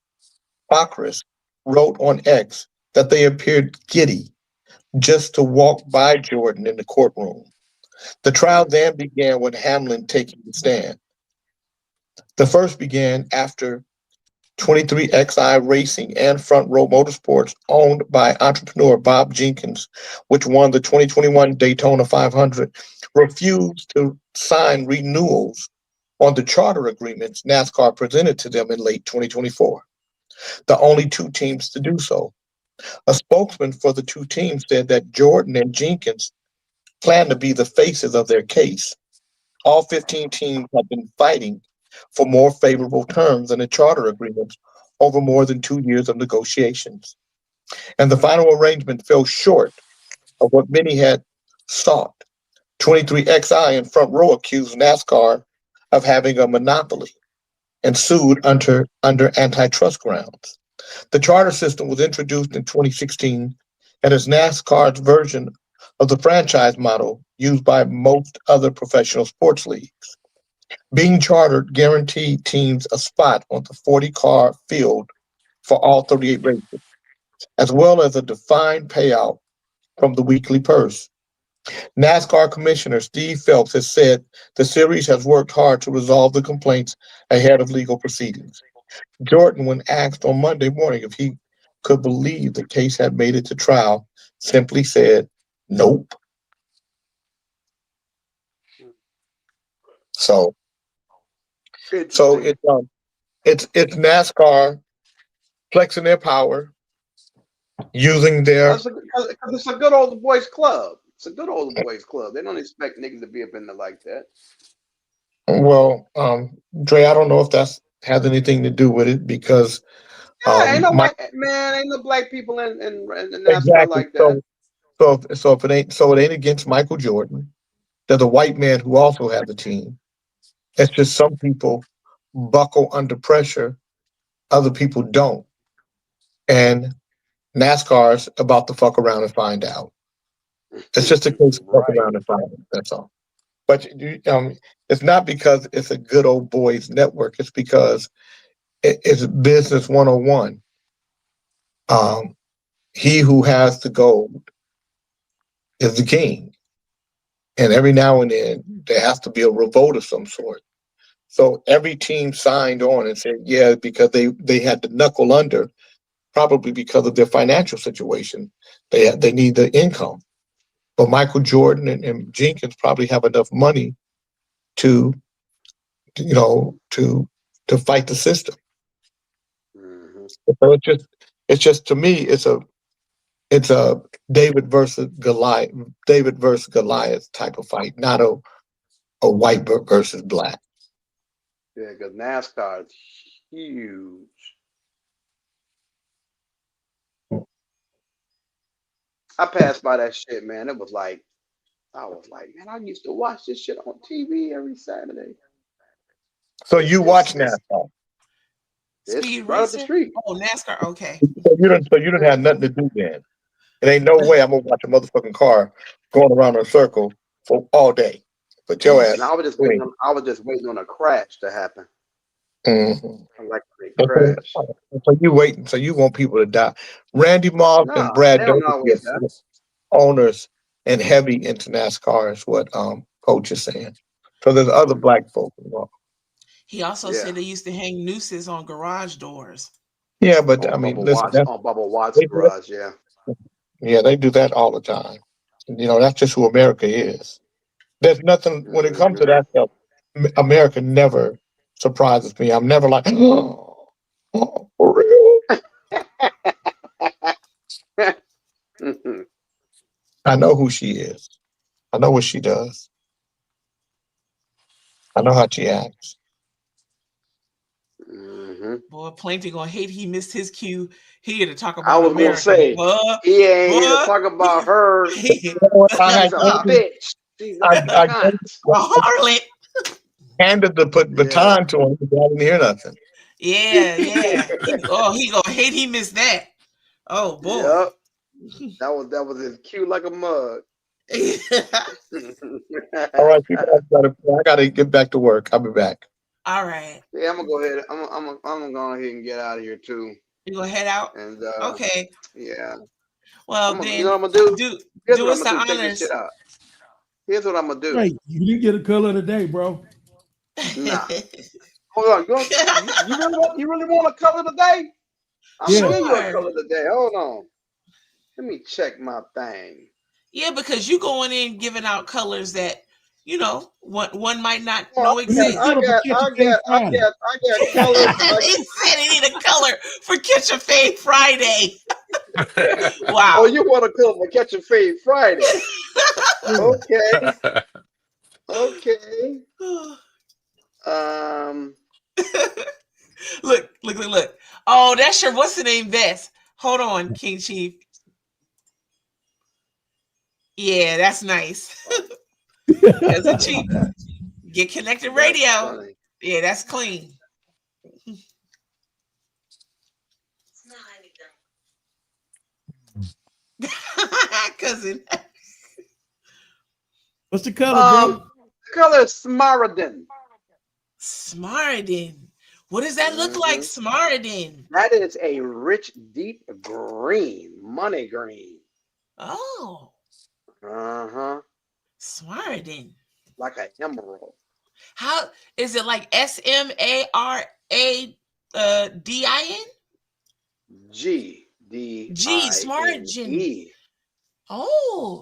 S21: Bacris wrote on X that they appeared giddy just to walk by Jordan in the courtroom. The trial then began with Hamlin taking the stand. The first began after 23XI Racing and Front Row Motorsports, owned by entrepreneur Bob Jenkins, which won the 2021 Daytona 500, refused to sign renewals on the charter agreements NASCAR presented to them in late 2024, the only 2 teams to do so. A spokesman for the 2 teams said that Jordan and Jenkins plan to be the faces of their case. All 15 teams have been fighting for more favorable terms in the charter agreements over more than 2 years of negotiations. And the final arrangement fell short of what many had sought. 23XI and Front Row accused NASCAR of having a monopoly and sued under antitrust grounds. The charter system was introduced in 2016 and is NASCAR's version of the franchise model used by most other professional sports leagues. Being chartered guaranteed teams a spot on the 40-car field for all 38 races, as well as a defined payout from the weekly purse. NASCAR Commissioner Steve Phelps has said the series has worked hard to resolve the complaints ahead of legal proceedings. Jordan, when asked on Monday morning if he could believe the case had made it to trial, simply said, "Nope." So it's NASCAR flexing their power, using their.
S20: Because it's a good old boys club. It's a good old boys club. They don't expect niggas to be up in there like that.
S21: Well, Dre, I don't know if that's has anything to do with it because
S20: ain't no black people in NASCAR
S21: exactly.
S20: like that.
S21: So if it ain't against Michael Jordan, there's a white man who also has a team. It's just some people buckle under pressure, other people don't. And NASCAR's about to fuck around and find out. It's just a case of walk around and find it. That's all. But it's not because it's a good old boys network. It's because it's business 101. He who has the gold is the king. And every now and then there has to be a revolt of some sort. So every team signed on and said, yeah, because they had to knuckle under, probably because of their financial situation. They need the income. But Michael Jordan and Jenkins probably have enough money to fight the system. So it's just to me, it's a David versus Goliath type of fight, not a white versus black.
S20: Yeah, because NASCAR is huge. I passed by that shit, man. I was like, man, I used to watch this shit on TV every Saturday.
S21: So you watch NASCAR?
S2: Speed
S20: right up the
S2: Racer?
S20: street.
S2: Oh, NASCAR. Okay.
S21: So you don't have nothing to do then. It ain't no way I'm gonna watch a motherfucking car going around in a circle for all day. But your ass.
S20: And I was just waiting on a crash to happen.
S21: Mm-hmm.
S20: I like a big crash.
S21: So you waiting? So you want people to die? Randy Moss and Brad
S20: they don't
S21: Doherty
S20: always
S21: are
S20: die.
S21: owners and heavy into NASCAR is what Coach is saying. So there's other black folk involved.
S2: He also said they used to hang nooses on garage doors.
S21: Yeah, but I mean, listen,
S20: on Bubba Watts' garage, yeah.
S21: Yeah, they do that all the time. That's just who America is. There's nothing when it comes to that stuff. America never surprises me. I'm never like, oh, for real. I know who she is. I know what she does. I know how she acts.
S2: Boy, Plaintiff gonna hate he missed his cue here to talk about
S20: I was
S2: America.
S20: gonna say he ain't here to talk about her. She's a bitch. She's a cunt.
S2: A harlot.
S21: Handed the baton to him. I didn't hear nothing.
S2: Yeah. He gonna hate he missed that. Oh boy.
S20: Yep. That was his cue like a mug.
S21: All right, people, I gotta get back to work. I'll be back.
S2: All right.
S20: Yeah, I'm gonna go ahead. I'm gonna go ahead and get out of here too.
S2: You gonna head out?
S20: And
S2: okay.
S20: Yeah.
S2: Well, then
S20: you know what I'm gonna do?
S2: Do us the honors.
S20: Here's what I'm gonna do.
S3: Wait, you didn't get a color today, bro.
S20: Nah. Hold on. You really want a color today? I'm gonna give you a color today. Hold on. Let me check my thing.
S2: Yeah, because you going in giving out colors that one might not know exist.
S20: I got colors.
S2: He said he need a color for Catch a Fade Friday. Wow.
S20: Oh, you want a color for Catch a Fade Friday? Okay. Okay.
S2: Look. Oh, that's your what's the name vest. Hold on, King Chief. Yeah, that's nice. That's a cheap. Get Connected Radio. Yeah, that's clean. Cousin.
S3: What's the color, bro?
S20: The color is Smaragdin.
S2: Smaragdin. What does that look like, Smaragdin?
S20: That is a rich, deep green, money green.
S2: Oh. Smaragdin.
S20: Like an emerald.
S2: How is it like SMARADIN?
S20: G
S2: Smaragdin. Oh,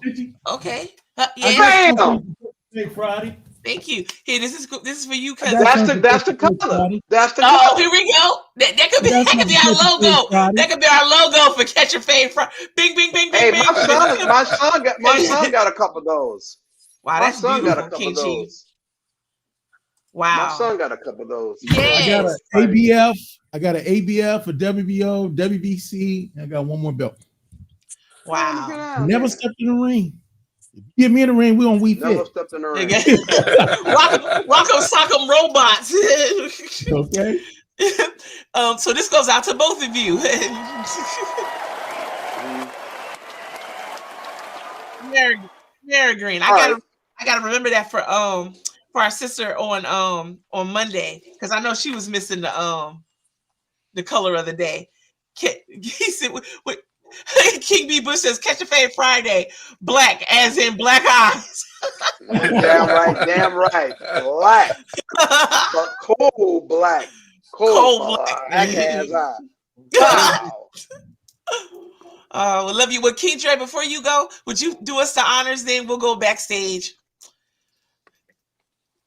S2: okay.
S20: Bam!
S3: Friday.
S2: Thank you. Here, this is for you, cousin.
S20: That's the color. That's the
S2: color.
S20: color.
S2: Here we go. That could be our logo. That could be our logo for Catch Your Fade Friday. Bing, bing, bing, bing,
S20: Hey,
S2: bing.
S20: my son got a couple of those.
S2: Wow,
S20: My
S2: that's
S20: son
S2: beautiful,
S20: got a couple
S2: King
S20: of those.
S2: Chief. Wow.
S20: My son got a couple of those.
S3: I got an ABF. I got an ABF, a WBO, WBC. I got one more belt.
S2: Wow.
S3: Never stepped in the ring. Get me in the ring, we on We Fit.
S20: Never stepped in the ring.
S2: Welcome, Sock'em Robots.
S3: Okay.
S2: So this goes out to both of you. Mary Green. I gotta remember that for our sister on Monday, because I know she was missing the color of the day. He said, King B. Bush says, "Catch a Fade Friday, black as in black eyes."
S20: Damn right, black, but cold black, cold black as eye. Wow.
S2: We love you. Well, Keydre, before you go, would you do us the honors? Then we'll go backstage.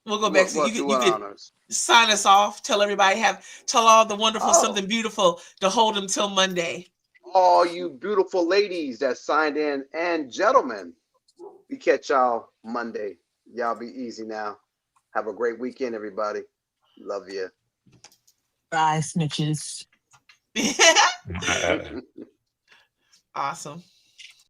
S2: We'll go backstage. You can sign us off. Tell everybody, tell all the wonderful something beautiful to hold them till Monday.
S20: All you beautiful ladies that signed in and gentlemen, we catch y'all Monday. Y'all be easy now. Have a great weekend, everybody. Love you.
S19: Bye, snitches.
S2: Awesome.